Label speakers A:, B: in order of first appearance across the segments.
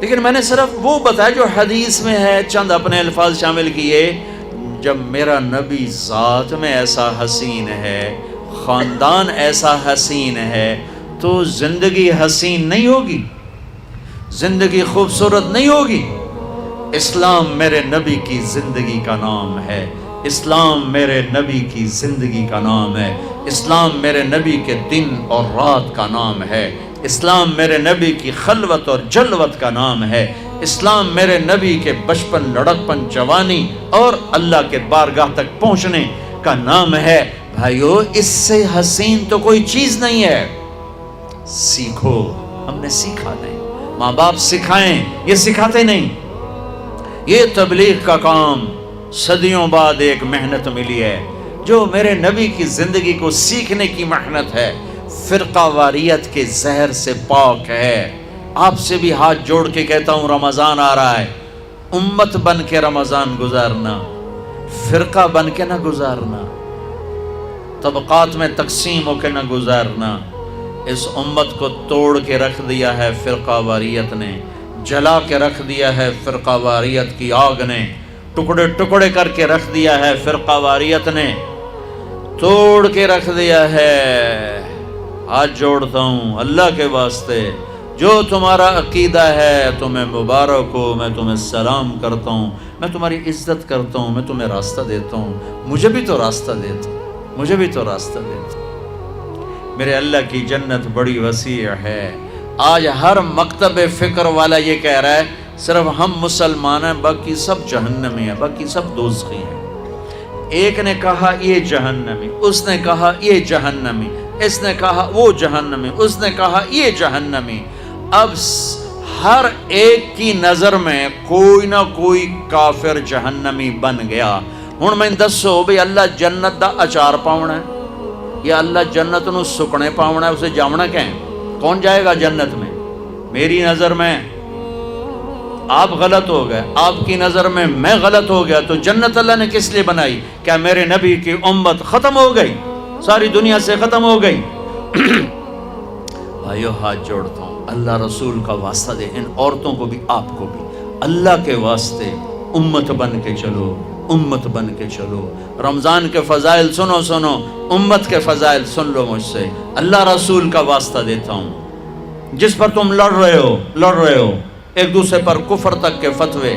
A: لیکن میں نے صرف وہ بتایا جو حدیث میں ہے، چند اپنے الفاظ شامل کیے۔ جب میرا نبی ذات میں ایسا حسین ہے، خاندان ایسا حسین ہے، تو زندگی حسین نہیں ہوگی، زندگی خوبصورت نہیں ہوگی۔ اسلام میرے نبی کی زندگی کا نام ہے، اسلام میرے نبی کی زندگی کا نام ہے، اسلام میرے نبی کے دن اور رات کا نام ہے، اسلام میرے نبی کی خلوت اور جلوت کا نام ہے، اسلام میرے نبی کے بچپن، لڑکپن، جوانی اور اللہ کے بارگاہ تک پہنچنے کا نام ہے۔ بھائیو، اس سے حسین تو کوئی چیز نہیں ہے۔ سیکھو، ہم نے سیکھا نہیں، ماں باپ سکھائیں، یہ سکھاتے نہیں۔ یہ تبلیغ کا کام صدیوں بعد ایک محنت ملی ہے، جو میرے نبی کی زندگی کو سیکھنے کی محنت ہے، فرقہ واریت کے زہر سے پاک ہے۔ آپ سے بھی ہاتھ جوڑ کے کہتا ہوں، رمضان آ رہا ہے، امت بن کے رمضان گزارنا، فرقہ بن کے نہ گزارنا، طبقات میں تقسیم ہو کے نہ گزارنا۔ اس امت کو توڑ کے رکھ دیا ہے فرقہ واریت نے، جلا کے رکھ دیا ہے فرقہ واریت کی آگ نے، ٹکڑے ٹکڑے کر کے رکھ دیا ہے فرقہ واریت نے، توڑ کے رکھ دیا ہے۔ ہاتھ جوڑتا ہوں اللہ کے واسطے، جو تمہارا عقیدہ ہے تمہیں مبارک ہو، میں تمہیں سلام کرتا ہوں، میں تمہاری عزت کرتا ہوں، میں تمہیں راستہ دیتا ہوں، مجھے بھی تو راستہ دیتا، مجھے بھی تو راستہ دیتا۔ میرے اللہ کی جنت بڑی وسیع ہے۔ آج ہر مکتب فکر والا یہ کہہ رہا ہے صرف ہم مسلمان ہیں، باقی سب جہنمی ہیں، باقی سب دوزخی ہیں۔ ایک نے کہا یہ جہنمی، اس نے کہا یہ جہنمی، اس نے کہا وہ جہنمی، اس نے کہا یہ جہنمی۔ اب ہر ایک کی نظر میں کوئی نہ کوئی کافر جہنمی بن گیا۔ ہن میں دسو بھئی اللہ جنت دا اچار پاؤنا ہے یا اللہ جنت نو سکنے پاؤنا ہے؟ اسے جاونا کہیں؟ کون جائے گا جنت میں؟ میری نظر میں آپ غلط ہو گئے، آپ کی نظر میں میں غلط ہو گیا، تو جنت اللہ نے کس لیے بنائی؟ کیا میرے نبی کی امت ختم ہو گئی، ساری دنیا سے ختم ہو گئی؟ بھائیو، ہاتھ جوڑتا ہوں، اللہ رسول کا واسطہ دے، ان عورتوں کو بھی آپ کو بھی، اللہ کے واسطے امت بن کے چلو، امت بن کے چلو۔ رمضان کے فضائل سنو، امت کے فضائل سن لو مجھ سے۔ اللہ رسول کا واسطہ دیتا ہوں، جس پر تم لڑ رہے ہو ایک دوسرے پر کفر تک کے فتوے،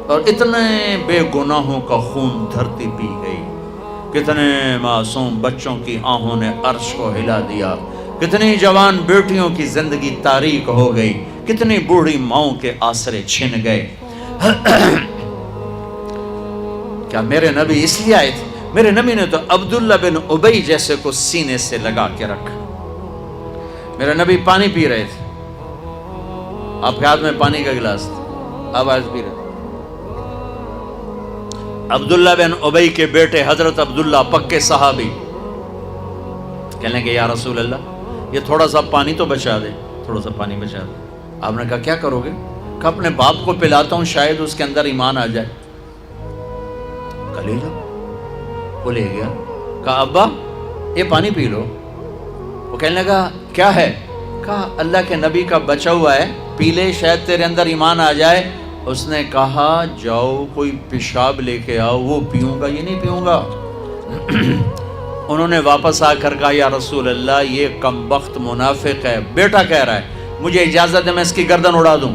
A: اور اتنے بے گناہوں کا خون دھرتی پی گئی، کتنے معصوم بچوں کی آہوں نے عرش کو ہلا دیا، کتنی جوان بیٹیوں کی زندگی تاریک ہو گئی، کتنی بوڑھی ماؤں کے آسرے چھن گئے۔ کیا میرے نبی اس لیے آئے تھے؟ میرے نبی نے تو عبداللہ بن ابی جیسے کو سینے سے لگا کے رکھا۔ میرے نبی پانی پی رہے تھے، آپ کے ہاتھ میں پانی کا گلاس تھا، آپ آج پی رہے تھے۔ عبداللہ بن ابی کے بیٹے حضرت عبداللہ پکے صحابی کہنے کہ یا رسول اللہ، یہ تھوڑا سا پانی تو بچا دے، تھوڑا سا پانی بچا دے۔ آپ نے کہا کیا کرو گے؟ کہا اپنے باپ کو پلاتا ہوں، شاید اس کے اندر ایمان آ جائے۔ لے جاؤ۔ وہ لے گیا، کہا ابا یہ پانی پی لو۔ وہ کہنے لگا کیا ہے؟ کہا اللہ کے نبی کا بچا ہوا ہے، پی لے، شاید تیرے اندر ایمان آ جائے۔ اس نے کہا جاؤ کوئی پیشاب لے کے آؤ، وہ پیوں گا، یہ نہیں پیوں گا۔ انہوں نے واپس آ کر کہا یا رسول اللہ، یہ کمبخت منافق ہے، بیٹا کہہ رہا ہے، مجھے اجازت ہے میں اس کی گردن اڑا دوں۔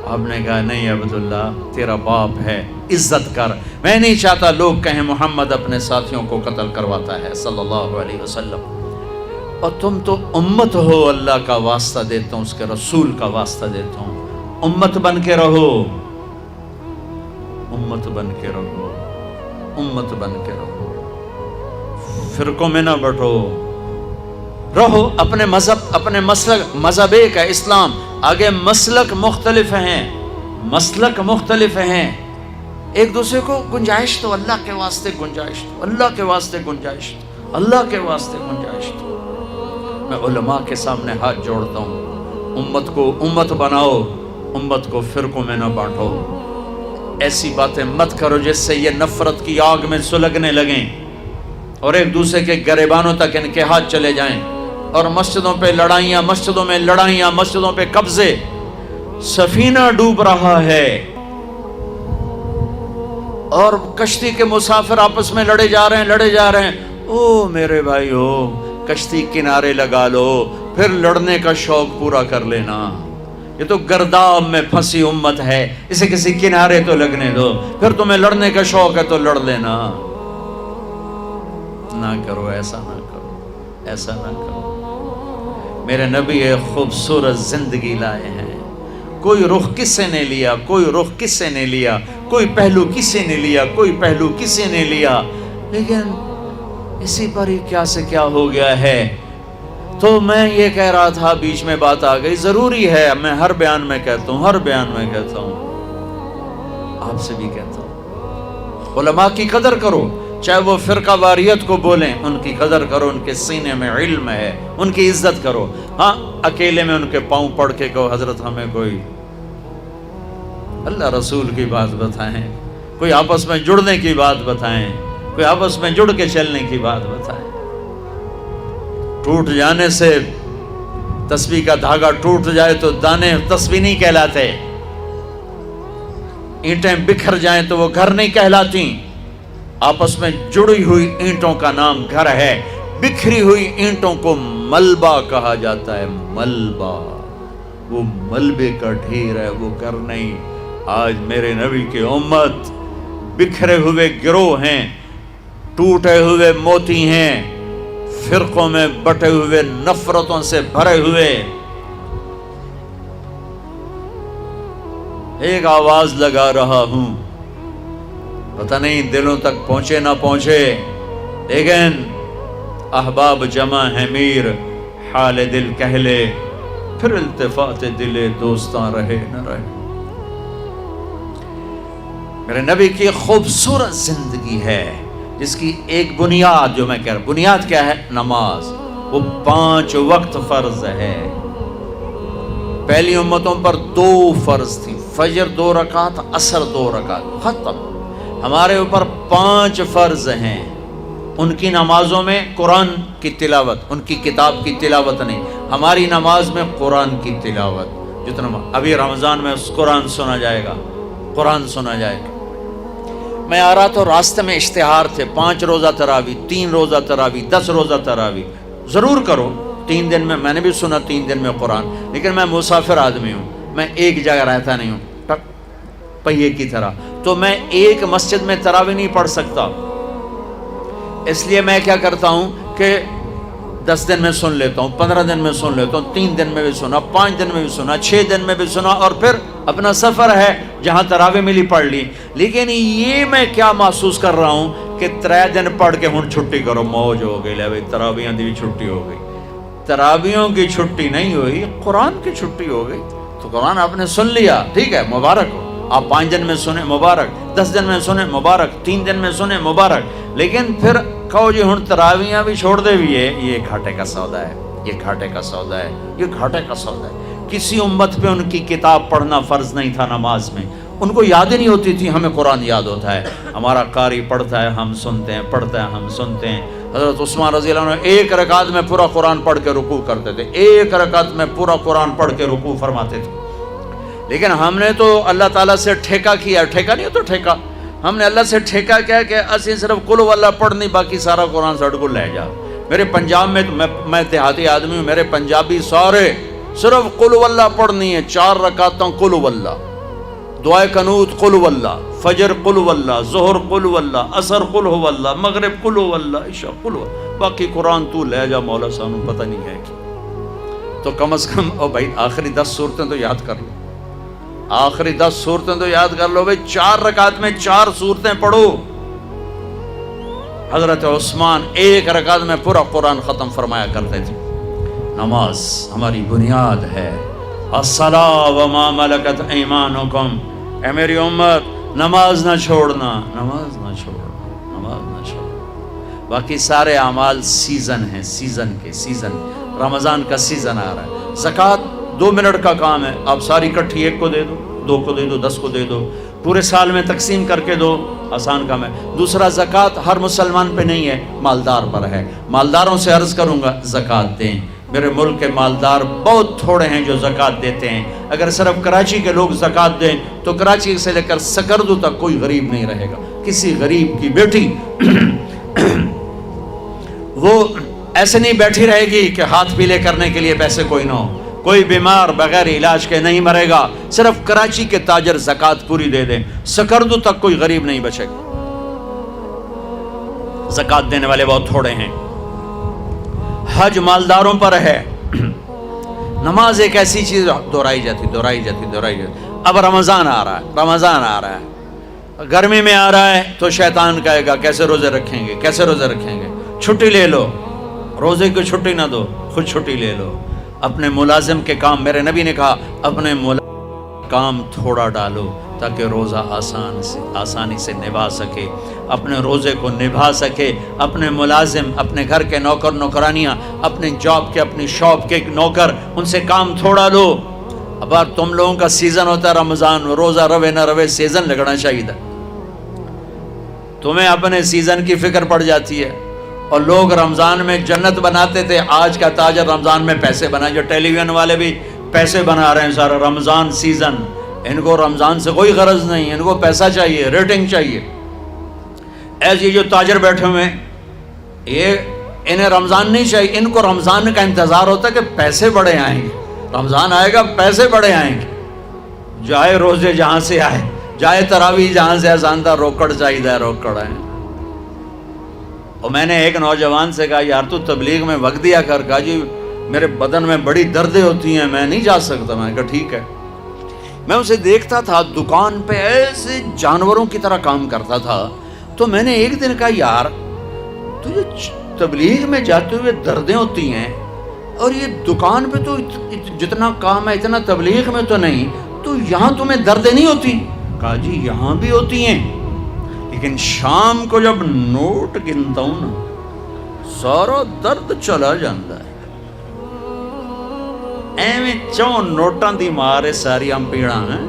A: آپ نے کہا نہیں عبداللہ، تیرا باپ ہے، عزت کر۔ میں نہیں چاہتا لوگ کہیں محمد اپنے ساتھیوں کو قتل کرواتا ہے صلی اللہ علیہ وسلم، اور تم تو امت ہو، اللہ کا واسطہ دیتا ہوں، اس کے رسول کا واسطہ دیتا ہوں، امت بن کے رہو، امت بن کے رہو، امت بن کے رہو، فرقوں میں نہ بٹو، رہو اپنے مذہب، اپنے مسلک، مذہب ایک ہے اسلام، آگے مسلک مختلف ہیں، مسلک مختلف ہیں، ایک دوسرے کو گنجائش تو، اللہ کے واسطے گنجائش تو، اللہ کے واسطے گنجائش تو، اللہ کے واسطے گنجائش تو۔ میں علماء کے سامنے ہاتھ جوڑتا ہوں، امت کو امت بناؤ، امت کو فرقوں میں نہ بانٹو، ایسی باتیں مت کرو جس سے یہ نفرت کی آگ میں سلگنے لگیں اور ایک دوسرے کے گریبانوں تک ان کے ہاتھ چلے جائیں، اور مسجدوں پہ لڑائیاں، مسجدوں میں لڑائیاں، مسجدوں پہ قبضے۔ سفینہ ڈوب رہا ہے اور کشتی کے مسافر آپس میں لڑے جا رہے ہیں. او میرے بھائیو، کشتی کنارے لگا لو، پھر لڑنے کا شوق پورا کر لینا. یہ تو گرداب میں پھنسی امت ہے، اسے کسی کنارے تو لگنے دو، پھر تمہیں لڑنے کا شوق ہے تو لڑ لینا. نہ کرو، ایسا نہ کرو، ایسا نہ کرو. میرے نبی ایک خوبصورت زندگی لائے ہیں. کوئی رخ کس سے نے لیا، کوئی رخ کس سے نے لیا، کوئی پہلو کس سے نے لیا، کوئی پہلو کس سے نے لیا، لیکن اسی پر ہی کیا سے کیا ہو گیا ہے. تو میں یہ کہہ رہا تھا، بیچ میں بات آ گئی. ضروری ہے، میں ہر بیان میں کہتا ہوں، ہر بیان میں کہتا ہوں، آپ سے بھی کہتا ہوں، علماء کی قدر کرو. چاہے وہ فرقہ واریت کو بولیں، ان کی قدر کرو، ان کے سینے میں علم ہے، ان کی عزت کرو. ہاں، اکیلے میں ان کے پاؤں پڑھ کے کہو حضرت ہمیں کوئی اللہ رسول کی بات بتائیں، کوئی آپس میں جڑنے کی بات بتائیں، کوئی آپس میں جڑ کے چلنے کی بات بتائیں. ٹوٹ جانے سے، تسبیح کا دھاگا ٹوٹ جائے تو دانے تسبیح نہیں کہلاتے، اینٹیں بکھر جائیں تو وہ گھر نہیں کہلاتی. آپس میں جڑی ہوئی اینٹوں کا نام گھر ہے، بکھری ہوئی اینٹوں کو ملبہ کہا جاتا ہے. ملبہ، وہ ملبے کا ڈھیر ہے، وہ گھر نہیں. آج میرے نبی کی امت بکھرے ہوئے گروہ ہیں، ٹوٹے ہوئے موتی ہیں، فرقوں میں بٹے ہوئے، نفرتوں سے بھرے ہوئے. ایک آواز لگا رہا ہوں، پتہ نہیں دلوں تک پہنچے نہ پہنچے، لیکن احباب جمع ہے میر، حال دل کہہ لے، پھر التفات دل دوستاں رہے نہ رہے. میرے نبی کی خوبصورت زندگی ہے، جس کی ایک بنیاد، جو میں کہہ رہا ہوں، بنیاد کیا ہے؟ نماز. وہ 5 وقت فرض ہے. پہلی امتوں پر 2 فرض تھی، فجر 2 رکعت، عصر 2 رکعت، ختم. ہمارے اوپر 5 فرض ہیں. ان کی نمازوں میں قرآن کی تلاوت، ان کی کتاب کی تلاوت نہیں، ہماری نماز میں قرآن کی تلاوت. جتنا ابھی رمضان میں قرآن سنا جائے گا، قرآن سنا جائے گا. میں آ رہا تو راستے میں اشتہار تھے، 5 روزہ تراویح، 3 روزہ تراویح، 10 روزہ تراویح. ضرور کرو 3 دن میں. میں نے بھی سنا 3 دن میں قرآن، لیکن میں مسافر آدمی ہوں، میں ایک جگہ رہتا نہیں ہوں پہیے کی طرح، تو میں ایک مسجد میں تراویح نہیں پڑھ سکتا. اس لیے میں کیا کرتا ہوں کہ 10 دن میں سن لیتا ہوں، 15 دن میں سن لیتا ہوں، 3 دن میں بھی سنا، 5 دن میں بھی سنا، 6 دن میں بھی سنا، اور پھر اپنا سفر ہے جہاں تراویح ملی پڑھ لی. لیکن یہ میں کیا محسوس کر رہا ہوں کہ 3 دن پڑھ کے ہوں چھٹی کرو، موج ہو گئی، لے بھائی تراویحاں دی بھی چھٹی ہو گئی. تراویحوں کی چھٹی نہیں ہوئی، قرآن کی چھٹی ہو گئی. تو قرآن آپ نے سن لیا، ٹھیک ہے، مبارک ہو. آپ 5 دن میں سنیں، مبارک. 10 دن میں سنیں، مبارک. 3 دن میں سنیں، مبارک. لیکن پھر کہو جی ہوں تراویحاں بھی چھوڑ دے بھی ہے، یہ گھاٹے کا سودا ہے، یہ گھاٹے کا سودا ہے، یہ گھاٹے کا سودا ہے. کسی امت پہ ان کی کتاب پڑھنا فرض نہیں تھا نماز میں، ان کو یاد ہی نہیں ہوتی تھی. ہمیں قرآن یاد ہوتا ہے، ہمارا قاری پڑھتا ہے، ہم سنتے ہیں، پڑھتا ہے، ہم سنتے ہیں. حضرت عثمان رضی اللہ عنہ 1 رکعت میں پورا قرآن پڑھ کے رکوع کرتے تھے، 1 رکعت میں پورا قرآن پڑھ کے رکوع فرماتے تھے. لیکن ہم نے تو اللہ تعالیٰ سے ٹھیکہ کیا. ٹھیکہ نہیں ہوتا ٹھیکہ، ہم نے اللہ سے ٹھیکہ کیا کہ اسی صرف قل ہو اللہ پڑھنی، باقی سارا قرآن سڑ کو لے جا. میرے پنجاب میں، میں دیہاتی آدمی ہوں، میرے پنجابی سارے صرف قل ہو اللہ پڑھنی ہے. 4 رکعتوں قل ہو اللہ، دعائے قنوت قل ہو اللہ، فجر قل ہو اللہ، ظہر قل ہو اللہ، عصر قل ہو اللہ، مغرب قل ہو اللہ، عشاء قل ہو. باقی قرآن تو لے جا مولا سانو پتہ نہیں ہے کہ. تو کم از کم او بھائی آخری 10 صورتیں تو یاد کر لو، آخری 10 صورتیں تو یاد کر لو بھائی. 4 رکعت میں 4 صورتیں پڑھو. حضرت عثمان 1 رکعت میں پورا قرآن ختم فرمایا کرتے تھے. نماز ہماری بنیاد ہے. الصلاۃ وما ملکت ایمانکم، اے میری امت نماز نہ چھوڑنا، نماز نہ چھوڑنا، نماز نہ چھوڑنا. باقی سارے اعمال سیزن ہیں، سیزن کے سیزن. رمضان کا سیزن آ رہا ہے. زکوٰۃ 2 منٹ کا کام ہے، آپ ساری کٹھی 1 کو دے دو، 2 کو دے دو، 10 کو دے دو، پورے سال میں تقسیم کر کے دو، آسان کام ہے. دوسرا زکوٰۃ ہر مسلمان پہ نہیں ہے، مالدار پر ہے. مالداروں سے عرض کروں گا زکوٰۃ دیں. میرے ملک کے مالدار بہت تھوڑے ہیں جو زکوٰۃ دیتے ہیں. اگر صرف کراچی کے لوگ زکوٰۃ دیں تو کراچی سے لے کر سکردو تک کوئی غریب نہیں رہے گا. کسی غریب کی بیٹی وہ ایسے نہیں بیٹھی رہے گی کہ ہاتھ پیلے کرنے کے لیے پیسے کوئی نہ ہو. کوئی بیمار بغیر علاج کے نہیں مرے گا. صرف کراچی کے تاجر زکوٰۃ پوری دے دیں, سکردو تک کوئی غریب نہیں بچے گا. زکوٰۃ دینے والے بہت تھوڑے ہیں. حج مالداروں پر ہے. نماز ایک ایسی چیز دہرائی جاتی. اب رمضان آ رہا ہے, گرمی میں آ رہا ہے تو شیطان کہے گا کیسے روزے رکھیں گے. چھٹی لے لو, روزے کی چھٹی نہ دو, خود چھٹی لے لو. اپنے ملازم کے کام, میرے نبی نے کہا اپنے کام تھوڑا ڈالو تاکہ روزہ آسانی سے نبھا سکے, اپنے روزے کو نبھا سکے. اپنے ملازم, اپنے گھر کے نوکر نوکرانیاں, اپنے جاب کے, اپنی شاپ کے نوکر, ان سے کام تھوڑا لو. اب تم لوگوں کا سیزن ہوتا ہے رمضان, روزہ روے نہ روے سیزن لگنا چاہیے تھا. تمہیں اپنے سیزن کی فکر پڑ جاتی ہے. اور لوگ رمضان میں جنت بناتے تھے, آج کا تاجر رمضان میں پیسے بنا. جو ٹیلی ویژن والے بھی پیسے بنا رہے ہیں سارا رمضان سیزن. ان کو رمضان سے کوئی غرض نہیں, ان کو پیسہ چاہیے, ریٹنگ چاہیے. ایسے جو تاجر بیٹھے ہوئے یہ انہیں رمضان نہیں چاہیے, ان کو رمضان کا انتظار ہوتا ہے کہ پیسے بڑے آئیں گے, رمضان آئے گا پیسے بڑے آئیں گے. جائے روزے جہاں سے آئے, جائے تراویح جہاں سے آسان تھا, روکڑ چاہیے روکڑ آئے. اور میں نے ایک نوجوان سے کہا یار تو تبلیغ میں وقت دیا کر. کہا جی میرے بدن میں بڑی دردیں ہوتی ہیں, میں نہیں جا سکتا. میں نے کہا ٹھیک ہے. میں اسے دیکھتا تھا دکان پہ ایسے جانوروں کی طرح کام کرتا تھا. تو میں نے ایک دن کہا یار تجھے تبلیغ میں جاتے ہوئے دردیں ہوتی ہیں اور یہ دکان پہ تو جتنا کام ہے اتنا تبلیغ میں تو نہیں, تو یہاں تمہیں دردیں نہیں ہوتی؟ کہا جی یہاں بھی ہوتی ہیں, لیکن شام کو جب نوٹ گنتا ہوں نا سارا درد چلا جاتا ہے. ایویں چون نوٹاں دی مارے ساری ہم پیڑا ہیں.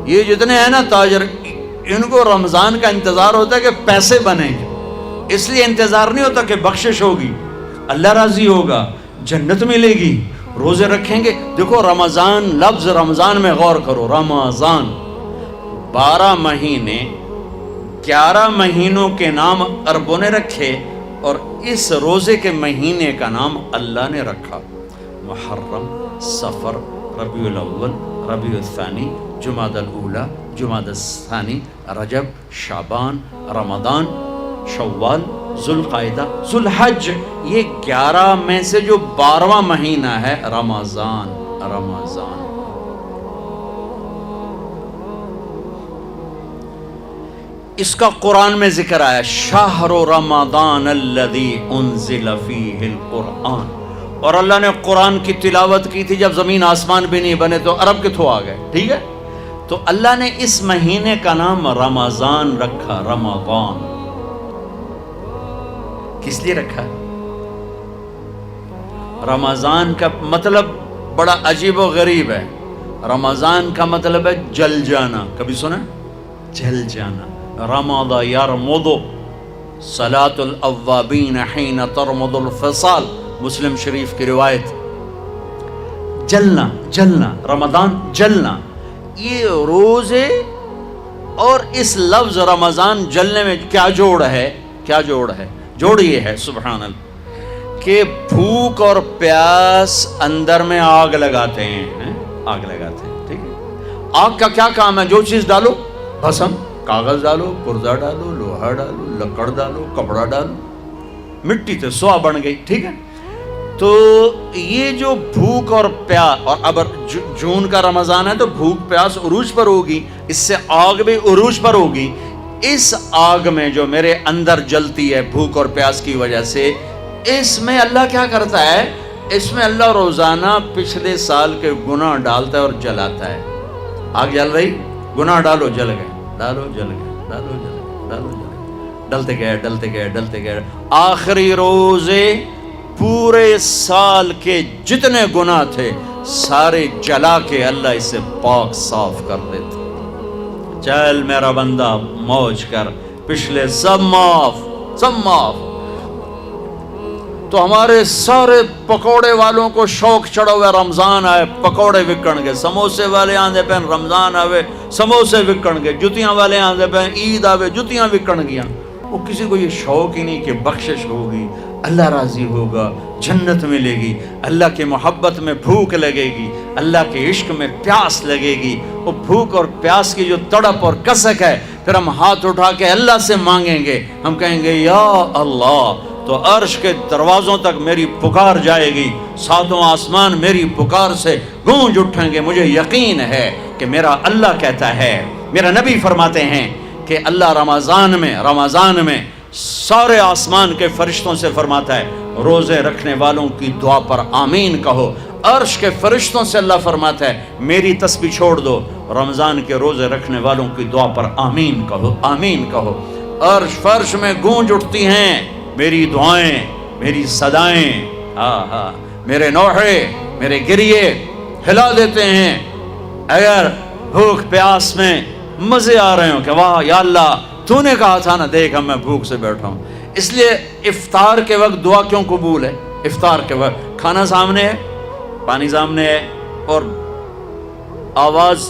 A: یہ جتنے ہیں نا تاجر, ان کو رمضان کا انتظار ہوتا ہے کہ پیسے بنیں گے, اس لیے انتظار نہیں ہوتا کہ بخشش ہوگی, اللہ راضی ہوگا, جنت ملے گی, روزے رکھیں گے. دیکھو رمضان, لفظ رمضان میں غور کرو. رمضان 12 مہینے, 11 مہینوں کے نام عربوں نے رکھے اور اس روزے کے مہینے کا نام اللہ نے رکھا. محرم, صفر, ربیع الاول, ربیع الثانی, جمادی الاولی, جمادی الثانی, رجب, شعبان, رمضان, شوال, ذوالقعدہ, ذوالحج. یہ 11 میں سے جو 12واں مہینہ ہے رمضان. اس کا قرآن میں ذکر آیا شہر رمضان الذی انزل فیہ القرآن. اور اللہ نے قرآن کی تلاوت کی تھی جب زمین آسمان بھی نہیں بنے تو عرب کے تھو آ گئے. ٹھیک ہے, تو اللہ نے اس مہینے کا نام رمضان رکھا. رمضان کس لیے رکھا؟ رمضان کا مطلب بڑا عجیب و غریب ہے. رمضان کا مطلب ہے جل جانا. کبھی سنا؟ جل جانا. رمض یرمض, صلاۃ الاوابین حین ترمض الفصال, مسلم شریف کی روایت. جلنا, رمضان جلنا. یہ روزے اور اس لفظ رمضان جلنے میں کیا جوڑ ہے؟ جوڑ یہ ہے سبحان اللہ کہ بھوک اور پیاس اندر میں آگ لگاتے ہیں. ٹھیک ہے, آگ کا کیا کام ہے؟ جو چیز ڈالو, بھسم, کاغذ ڈالو, پرزہ ڈالو, لوہا ڈالو, لکڑ ڈالو, کپڑا ڈالو, مٹی تو سوا بن گئی. ٹھیک ہے, تو یہ جو بھوک اور پیاس, اور اب جون کا رمضان ہے تو بھوک پیاس عروج پر ہوگی, اس سے آگ بھی عروج پر ہوگی. اس آگ میں جو میرے اندر جلتی ہے بھوک اور پیاس کی وجہ سے, اس میں اللہ کیا کرتا ہے؟ اس میں اللہ روزانہ پچھلے سال کے گناہ ڈالتا ہے اور جلاتا ہے. آگ جل رہی, گناہ ڈالو, جل گئے, ڈالو, جل گئے, ڈالو, جل گئے, ڈالو, جل گئے, ڈلتے گئے. آخری روزے پورے سال کے جتنے گناہ تھے سارے جلا کے اللہ اسے پاک صاف کر دیتے. چل میرا بندہ موج کر, پچھلے سب معاف. تو تو ہمارے سارے پکوڑے والوں کو شوق چڑھا ہوا رمضان آئے پکوڑے وکن گے، سموسے والے آندے پہ رمضان آوے سموسے وکن گے، جتیاں والے آندے پہ عید آوے جتیاں وکن گیاں۔ وہ کسی کو یہ شوق ہی نہیں کہ بخشش ہوگی، اللہ راضی ہوگا، جنت ملے گی، اللہ کی محبت میں بھوک لگے گی، اللہ کے عشق میں پیاس لگے گی۔ وہ بھوک اور پیاس کی جو تڑپ اور کسک ہے، پھر ہم ہاتھ اٹھا کے اللہ سے مانگیں گے، ہم کہیں گے یا اللہ، تو عرش کے دروازوں تک میری پکار جائے گی، ساتوں آسمان میری پکار سے گونج اٹھیں گے۔ مجھے یقین ہے کہ میرا اللہ کہتا ہے، میرا نبی فرماتے ہیں کہ اللہ رمضان میں سارے آسمان کے فرشتوں سے فرماتا ہے روزے رکھنے والوں کی دعا پر آمین کہو۔ عرش کے فرشتوں سے اللہ فرماتا ہے میری تسبیح چھوڑ دو، رمضان کے روزے رکھنے والوں کی دعا پر آمین کہو، آمین کہو۔ عرش فرش میں گونج اٹھتی ہیں میری دعائیں، میری صدائیں، میرے نوحے، میرے گریے ہلا دیتے ہیں۔ اگر بھوک پیاس میں مزے آ رہے ہوں کہ واہ یا اللہ تو نے کہا تھا نا، دیکھ میں بھوک سے بیٹھا ہوں۔ اس لیے افطار کے وقت دعا کیوں قبول ہے؟ افطار کے وقت کھانا سامنے ہے، پانی سامنے ہے، اور آواز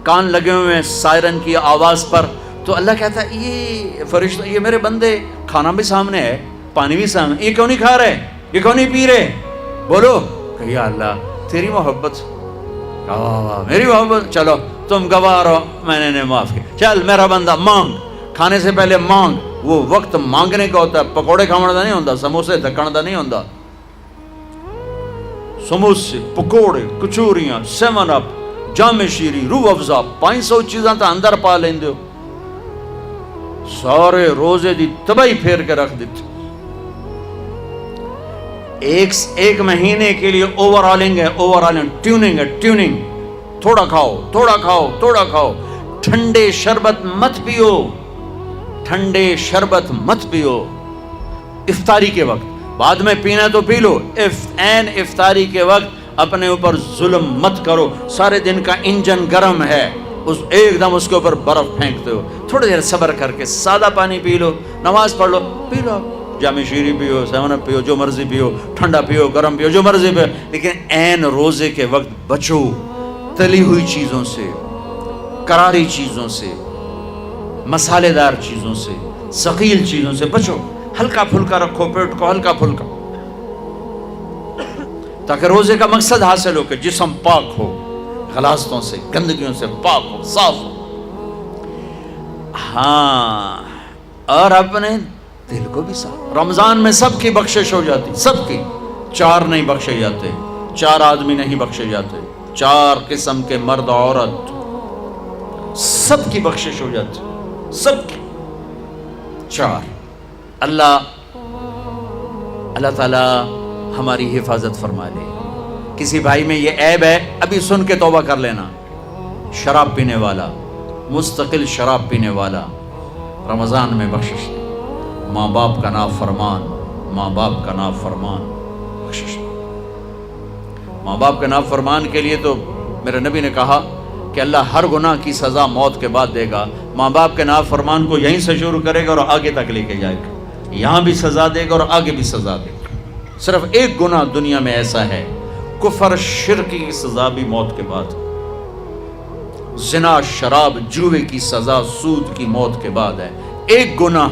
A: کان لگے ہوئے ہیں سائرن کی آواز پر، تو اللہ کہتا ہے یہ فرشتہ، یہ میرے بندے، کھانا بھی سامنے ہے، پانی بھی سامنے، یہ کیوں نہیں کھا رہے، یہ کیوں نہیں پی رہے؟ بولو کہ یا اللہ تیری محبت، میری محبت، چلو تم گواہ رہو، میں نے معاف کیا، چل میرا بندہ مانگ، کھانے سے پہلے مانگ۔ وہ وقت مانگنے کا ہوتا ہے، پکوڑے کھانے کا نہیں ہوتا، سموسے دکھنے کا نہیں ہوتا۔ سموسے، پکوڑے، کچوریاں، 7 اپ، جام شیری، روح افزا، 500 چیزاں تو اندر پا لیندے ہو، سارے روزے دی تباہی پھیر کے رکھ دیتے۔ ایک مہینے کے لیے اوور آلنگ ہے، ٹیوننگ ہے، ٹیوننگ، تھوڑا کھاؤ، تھوڑا کھاؤ، تھوڑا کھاؤ، ٹھنڈے شربت مت پیو، ٹھنڈے شربت مت پیو افطاری کے وقت، بعد میں پینا تو پی لو، این افطاری کے وقت اپنے اوپر ظلم مت کرو۔ سارے دن کا انجن گرم ہے، ایک دم اس کے اوپر برف پھینکتے ہو، تھوڑی دیر صبر کر کے سادہ پانی پی لو، نماز پڑھ لو، پی لو، جام شیری پیو، 7 اپ پیو، جو مرضی پیو، ٹھنڈا پیو، گرم پیو، جو مرضی پیو، لیکن این روزے کے وقت بچو تلی ہوئی چیزوں سے، کراری چیزوں سے، مسالے دار چیزوں سے، ثقیل چیزوں سے بچو، ہلکا پھلکا رکھو پیٹ کو، ہلکا پھلکا، تاکہ روزے کا مقصد حاصل ہو کہ جسم پاک ہو، غلاظتوں سے، گندگیوں سے پاک ہو، صاف ہو۔ ہاں، اور اپنے دل کو بھی صاف۔ رمضان میں سب کی بخشش ہو جاتی، سب کی، 4 نہیں بخشے جاتے، 4 آدمی نہیں بخشے جاتے، 4 قسم کے مرد عورت، سب کی بخشش ہو جاتی، سب کی 4۔ اللہ تعالی ہماری حفاظت فرما لے۔ کسی بھائی میں یہ عیب ہے، ابھی سن کے توبہ کر لینا، شراب پینے والا، مستقل شراب پینے والا، رمضان میں بخشش دے، ماں باپ کا نافرمان، ماں باپ کا نافرمان، بخشش دے۔ ماں باپ کے نافرمان کے لیے تو میرے نبی نے کہا کہ اللہ ہر گناہ کی سزا موت کے بعد دے گا۔ ماں باپ کے نافرمان کو یہیں سے شروع کرے گا اور آگے تک لے کے جائے گا، یہاں بھی سزا دے گا اور آگے بھی سزا دے گا۔ صرف ایک گناہ دنیا میں ایسا ہے، کفر شرک کی سزا بھی موت کے بعد، زنا، شراب، جوے کی سزا، سود کی موت کے بعد ہے۔ ایک گناہ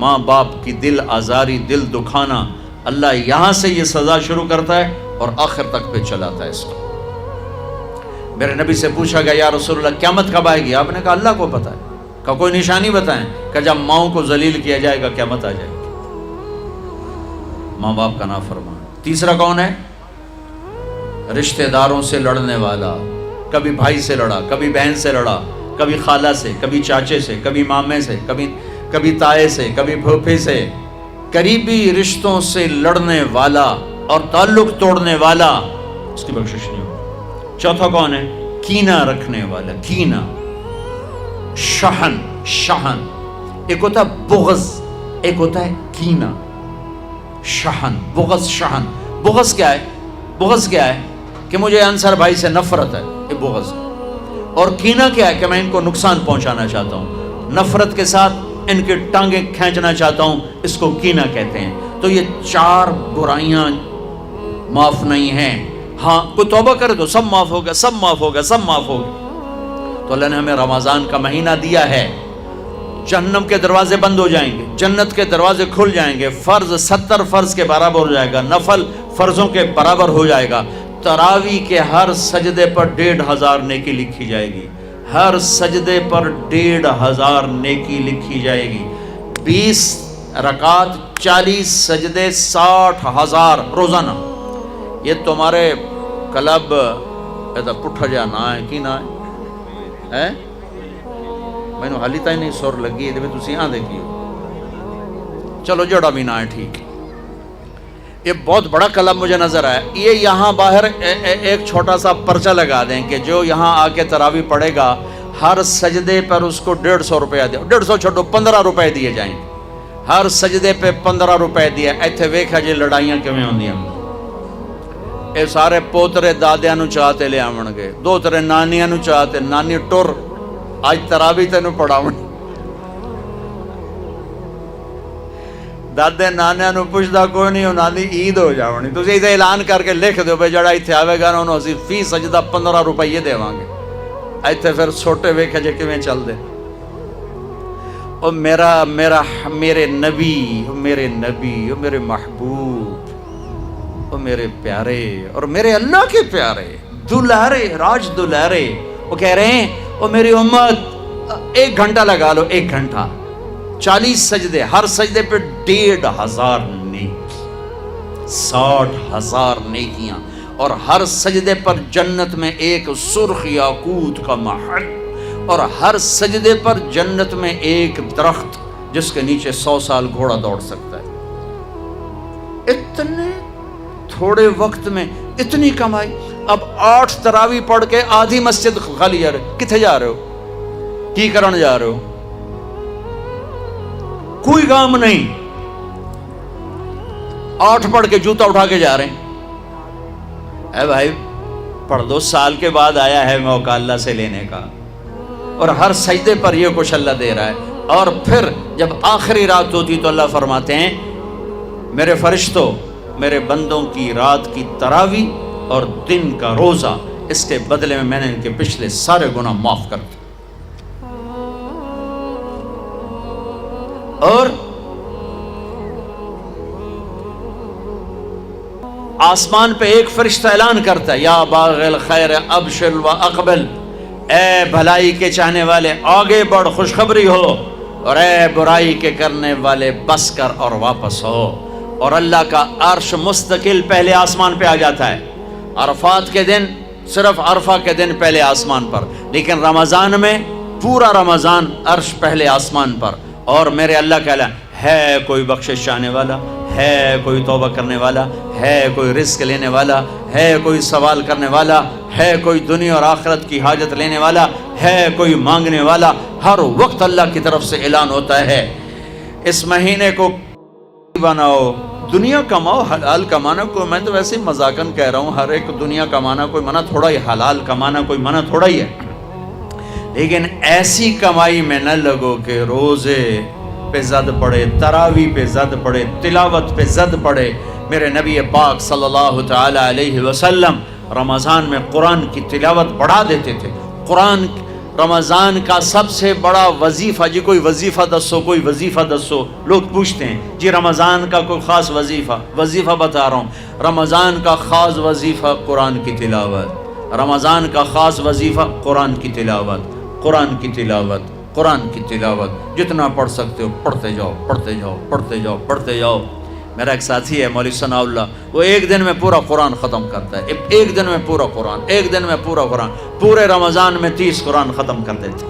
A: ماں باپ کی دل آزاری، دل دکھانا، اللہ یہاں سے یہ سزا شروع کرتا ہے اور آخر تک پہ چلاتا ہے اس کو۔ میرے نبی سے پوچھا گیا یا رسول اللہ قیامت کب آئے گی؟ آپ نے کہا اللہ کو پتہ ہے۔ کہ کوئی نشانی بتائیں؟ کہ جب ماؤں کو ذلیل کیا جائے گا قیامت آ جائے گی۔ ماں باپ کا نافرمان۔ تیسرا کون ہے؟ رشتہ داروں سے لڑنے والا، کبھی بھائی سے لڑا، کبھی بہن سے لڑا، کبھی خالہ سے، کبھی چاچے سے، کبھی مامے سے، کبھی تائے سے، کبھی پھوپھے سے، قریبی رشتوں سے لڑنے والا اور تعلق توڑنے والا، اس کی بخشش نہیں ہوگی۔ چوتھا کون ہے؟ کینہ رکھنے والا، کینہ، شحن، ایک ہوتا ہے بغض، ایک ہوتا ہے کینہ، شحن، بغض، شحن۔ بغض کیا ہے؟ بغض کیا ہے؟ کہ مجھے انصر بھائی سے نفرت ہے، یہ بغض ہے۔ اور کینہ کیا ہے؟ کہ میں ان کو نقصان پہنچانا چاہتا ہوں، نفرت کے ساتھ ان کی ٹانگیں کھینچنا چاہتا ہوں، اس کو کینہ کہتے ہیں۔ تو یہ 4 برائیاں معاف نہیں ہیں. ہاں کوئی توبہ کرے تو سب معاف ہوگا، سب معاف ہوگا، سب معاف ہوگا. تو اللہ نے ہمیں رمضان کا مہینہ دیا ہے. جہنم کے دروازے بند ہو جائیں گے، جنت کے دروازے کھل جائیں گے. فرض 70 فرض کے برابر ہو جائے گا، نفل فرضوں کے برابر ہو جائے گا. تراویح کے ہر سجدے پر 1500 نیکی لکھی جائے گی. ہر سجدے پر 1500 نیکی لکھی جائے گی. 20 رکعت 40 سجدے 60,000 روزانہ. یہ تمہارے کلب ایسا پٹھا جا نہ ہے کی نہ ہے مینوں حالی تھی نہیں سر لگی یہ تسی آ دیکھیو. چلو جڑا بھی نہ ہے ٹھیک. یہ بہت بڑا کلب مجھے نظر آیا. یہ یہاں باہر ایک چھوٹا سا پرچہ لگا دیں کہ جو یہاں آ کے تراویح پڑھے گا ہر سجدے پر اس کو 150 روپیہ دے. 150 چھوڑو 15 روپے دیے جائیں. ہر سجدے پہ 15 روپے دیا. ایتھے ویکھا جی لڑائیاں کیویں ہوندیاں. اے سارے پوترے دادیاں نو چاہتے لے آون گے، 2 نانیاں نو چاہتے نانی ٹر اج تراویح تینوں پڑھاون. دادے نانیاں نو پوچھدا کوئی نہیں، انہاں دی عید ہو جاونی. تسی ایسے اعلان کر کے لکھ دیو بھئی جڑا ایتھے آوے گا نا انہوں اسی فی سجدہ 15 روپے دیواں گے. ایتھے پھر چھوٹے ویکھے جے کیویں چل دے. او میرے نبی، او میرے نبی، او میرے محبوب، او میرے پیارے اور میرے اللہ کے پیارے دلارے راج دلارے. وہ کہہ رہے ہیں او میری امت 1 گھنٹہ لگا لو، 1 گھنٹہ 40 سجدے، ہر سجدے پہ 1500 نیکی، 60,000 نیکیاں. اور ہر سجدے پر جنت میں ایک سرخ یاقوت کا محل، اور ہر سجدے پر جنت میں ایک درخت جس کے نیچے 100 سال گھوڑا دوڑ سکتا ہے. اتنے تھوڑے وقت میں اتنی کمائی. اب 8 تراویح پڑھ کے آدھی مسجد خالی جا رہے. کتھے جا رہے ہو؟ کی کرن جا رہے ہو؟ کوئی کام نہیں. 8 پڑھ کے جوتا اٹھا کے جا رہے ہیں. اے بھائی پڑھ دو، سال کے بعد آیا ہے موقع اللہ سے لینے کا. اور ہر سجدے پر یہ کچھ اللہ دے رہا ہے. اور پھر جب آخری رات ہوتی تو اللہ فرماتے ہیں میرے فرشتوں، میرے بندوں کی رات کی تراویح اور دن کا روزہ، اس کے بدلے میں نے ان کے پچھلے سارے گناہ معاف کر دیے. اور آسمان پہ ایک فرشتہ اعلان کرتا ہے یا باغ الخیر ابشر و اقبل، اے بھلائی کے چاہنے والے آگے بڑھ خوشخبری ہو، اور اے برائی کے کرنے والے بس کر اور واپس ہو. اور اللہ کا عرش مستقل پہلے آسمان پہ آ جاتا ہے. عرفات کے دن صرف عرفہ کے دن پہلے آسمان پر، لیکن رمضان میں پورا رمضان عرش پہلے آسمان پر. اور میرے اللہ کا اعلان ہے کوئی بخشش چاہنے والا، ہے کوئی توبہ کرنے والا، ہے کوئی رزق لینے والا، ہے کوئی سوال کرنے والا، ہے کوئی دنیا اور آخرت کی حاجت لینے والا، ہے کوئی مانگنے والا. ہر وقت اللہ کی طرف سے اعلان ہوتا ہے اس مہینے کو بناؤ، دنیا کماؤ، حلال کمانا. کوئی میں تو ویسے مذاقن کہہ رہا ہوں، ہر ایک دنیا کمانا کوئی منع تھوڑا ہی، حلال کمانا کوئی منع تھوڑا ہی ہے. لیکن ایسی کمائی میں نہ لگو کہ روزے پہ زد پڑے، تراویح پہ زد پڑے، تلاوت پہ زد پڑے. میرے نبی پاک صلی اللہ تعالی علیہ وسلم رمضان میں قرآن کی تلاوت بڑھا دیتے تھے. قرآن رمضان کا سب سے بڑا وظیفہ، جی کوئی وظیفہ دسو، کوئی وظیفہ دسو. لوگ پوچھتے ہیں جی رمضان کا کوئی خاص وظیفہ بتا رہا ہوں. رمضان کا خاص وظیفہ قرآن کی تلاوت. رمضان کا خاص وظیفہ قرآن کی تلاوت، قرآن کی تلاوت، قرآن کی تلاوت. جتنا پڑھ سکتے ہو پڑھتے جاؤ، پڑھتے جاؤ، پڑھتے جاؤ، پڑھتے جاؤ. میرا ایک ساتھی ہے مولوی ثناء اللہ، وہ ایک دن میں پورا قرآن ختم کرتا ہے. ایک دن میں پورا قرآن، ایک دن میں پورا قرآن. پورے رمضان میں 30 قرآن ختم کر دیتے.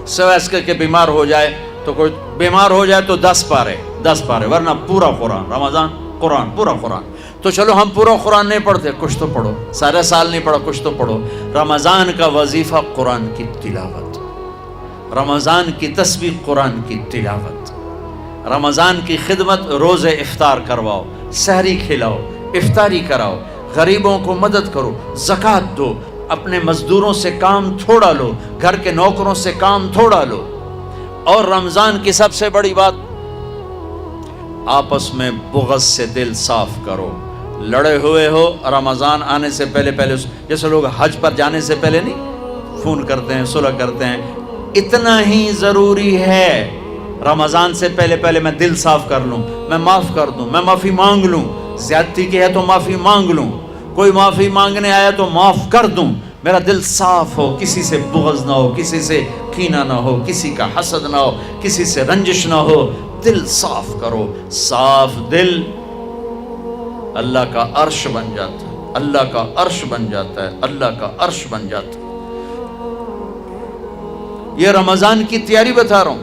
A: سوائے اس کے بیمار ہو جائے تو کوئی بیمار ہو جائے تو 10 پارے، ورنہ پورا قرآن رمضان، قرآن پورا قرآن. تو چلو ہم پورا قرآن نہیں پڑھتے، کچھ تو پڑھو. سارے سال نہیں پڑھا، کچھ تو پڑھو. رمضان کا وظیفہ قرآن کی تلاوت، رمضان کی تسبیح قرآن کی تلاوت. رمضان کی خدمت، روزے افطار کرواؤ، سحری کھلاؤ، افطاری کراؤ، غریبوں کو مدد کرو، زکوٰۃ دو، اپنے مزدوروں سے کام تھوڑا لو، گھر کے نوکروں سے کام تھوڑا لو. اور رمضان کی سب سے بڑی بات، آپس میں بغض سے دل صاف کرو. لڑے ہوئے ہو رمضان آنے سے پہلے جیسے لوگ حج پر جانے سے پہلے نہیں فون کرتے ہیں، صلح کرتے ہیں، اتنا ہی ضروری ہے رمضان سے پہلے میں دل صاف کر لوں، میں معاف کر دوں، میں معافی مانگ لوں. زیادتی کی ہے تو معافی مانگ لوں، کوئی معافی مانگنے آیا تو معاف کر دوں. میرا دل صاف ہو، کسی سے بغض نہ ہو، کسی سے کینہ نہ ہو، کسی کا حسد نہ ہو، کسی سے رنجش نہ ہو. دل صاف کرو. صاف دل اللہ کا عرش بن جاتا ہے، اللہ کا عرش بن جاتا ہے، اللہ کا عرش بن جاتا ہے. یہ رمضان کی تیاری بتا رہا ہوں.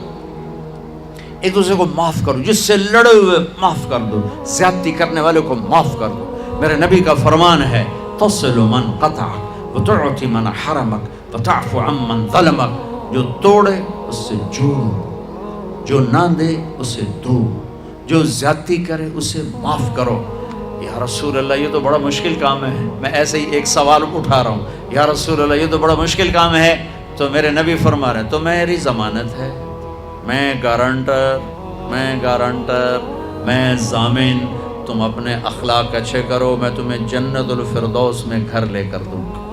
A: ایک دوسرے کو معاف کرو، جس سے لڑے ہوئے معاف کر دو، زیادتی کرنے والے کو معاف کر دو. میرے نبی کا فرمان ہے تصل من قطعک وتعطی من حرمک وتعفو عن من ظلمک. جو توڑے اس سے جوڑ، جو نہ دے اسے دو، جو زیادتی کرے اسے معاف کرو. یا رسول اللہ یہ تو بڑا مشکل کام ہے. میں ایسے ہی ایک سوال اٹھا رہا ہوں، یا رسول اللہ یہ تو بڑا مشکل کام ہے. تو میرے نبی فرما رہے ہیں تو میری ضمانت ہے، میں گارنٹر، میں ضامن. تم اپنے اخلاق اچھے کرو، میں تمہیں جنت الفردوس میں گھر لے کر دوں گا.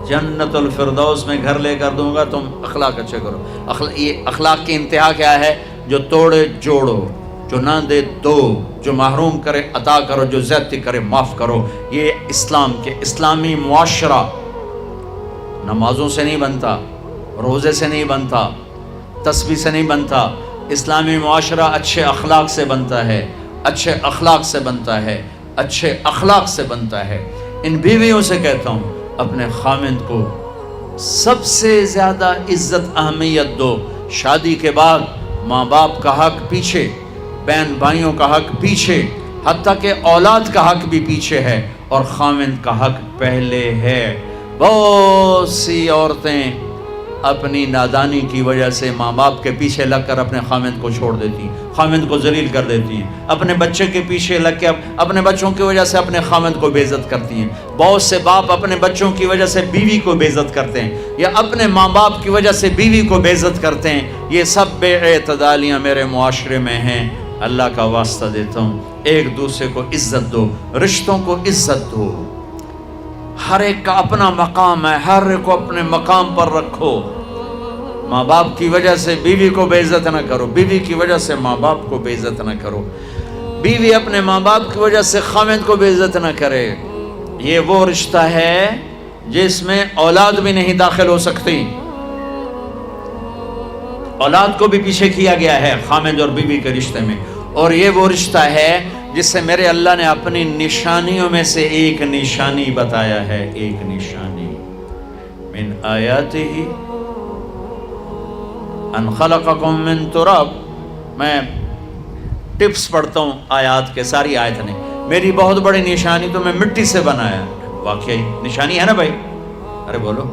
A: جنت الفردوس میں گھر لے کر دوں گا، تم اخلاق اچھے کرو. یہ اخلاق کی انتہا کیا ہے؟ جو توڑے جوڑو، جو نہ دے دو، جو محروم کرے عطا کرو، جو زیادتی کرے معاف کرو. یہ اسلامی معاشرہ نمازوں سے نہیں بنتا، روزے سے نہیں بنتا، تسبیح سے نہیں بنتا. اسلامی معاشرہ اچھے اخلاق سے بنتا ہے، اچھے اخلاق سے بنتا ہے، اچھے اخلاق سے بنتا ہے. ان بیویوں سے کہتا ہوں اپنے خامند کو سب سے زیادہ عزت اہمیت دو. شادی کے بعد ماں باپ کا حق پیچھے، بہن بھائیوں کا حق پیچھے، حتیٰ کہ اولاد کا حق بھی پیچھے ہے، اور خامند کا حق پہلے ہے. بہت سی عورتیں اپنی نادانی کی وجہ سے ماں باپ کے پیچھے لگ کر اپنے خامند کو چھوڑ دیتی ہیں، خامند کو ذلیل کر دیتی ہیں. اپنے بچے کے پیچھے لگ کے اپنے بچوں کی وجہ سے اپنے خامند کو بے عزت کرتی ہیں. بہت سے باپ اپنے بچوں کی وجہ سے بیوی کو بے عزت کرتے ہیں، یا اپنے ماں باپ کی وجہ سے بیوی کو بے عزت کرتے ہیں. یہ سب بے اعتدالیاں میرے معاشرے میں ہیں. اللہ کا واسطہ دیتا ہوں ایک دوسرے کو عزت دو، رشتوں کو عزت دو. ہر ایک کا اپنا مقام ہے، ہر ایک کو اپنے مقام پر رکھو. ماں باپ کی وجہ سے بیوی کو بے عزت نہ کرو، بیوی کی وجہ سے ماں باپ کو بے عزت نہ کرو، بیوی اپنے ماں باپ کی وجہ سے خامند کو بے عزت نہ کرے. یہ وہ رشتہ ہے جس میں اولاد بھی نہیں داخل ہو سکتی. اولاد کو بھی پیچھے کیا گیا ہے خامند اور بیوی کے رشتے میں. اور یہ وہ رشتہ ہے جس سے میرے اللہ نے اپنی نشانیوں میں سے ایک نشانی بتایا ہے. ایک نشانی من آیاتہ ان خلقکم من تراب. میں ٹپس پڑھتا ہوں آیات کے، ساری آیت نہیں. میری بہت بڑی نشانی تو میں مٹی سے بنایا. واقعی نشانی ہے نا بھائی؟ ارے بولو.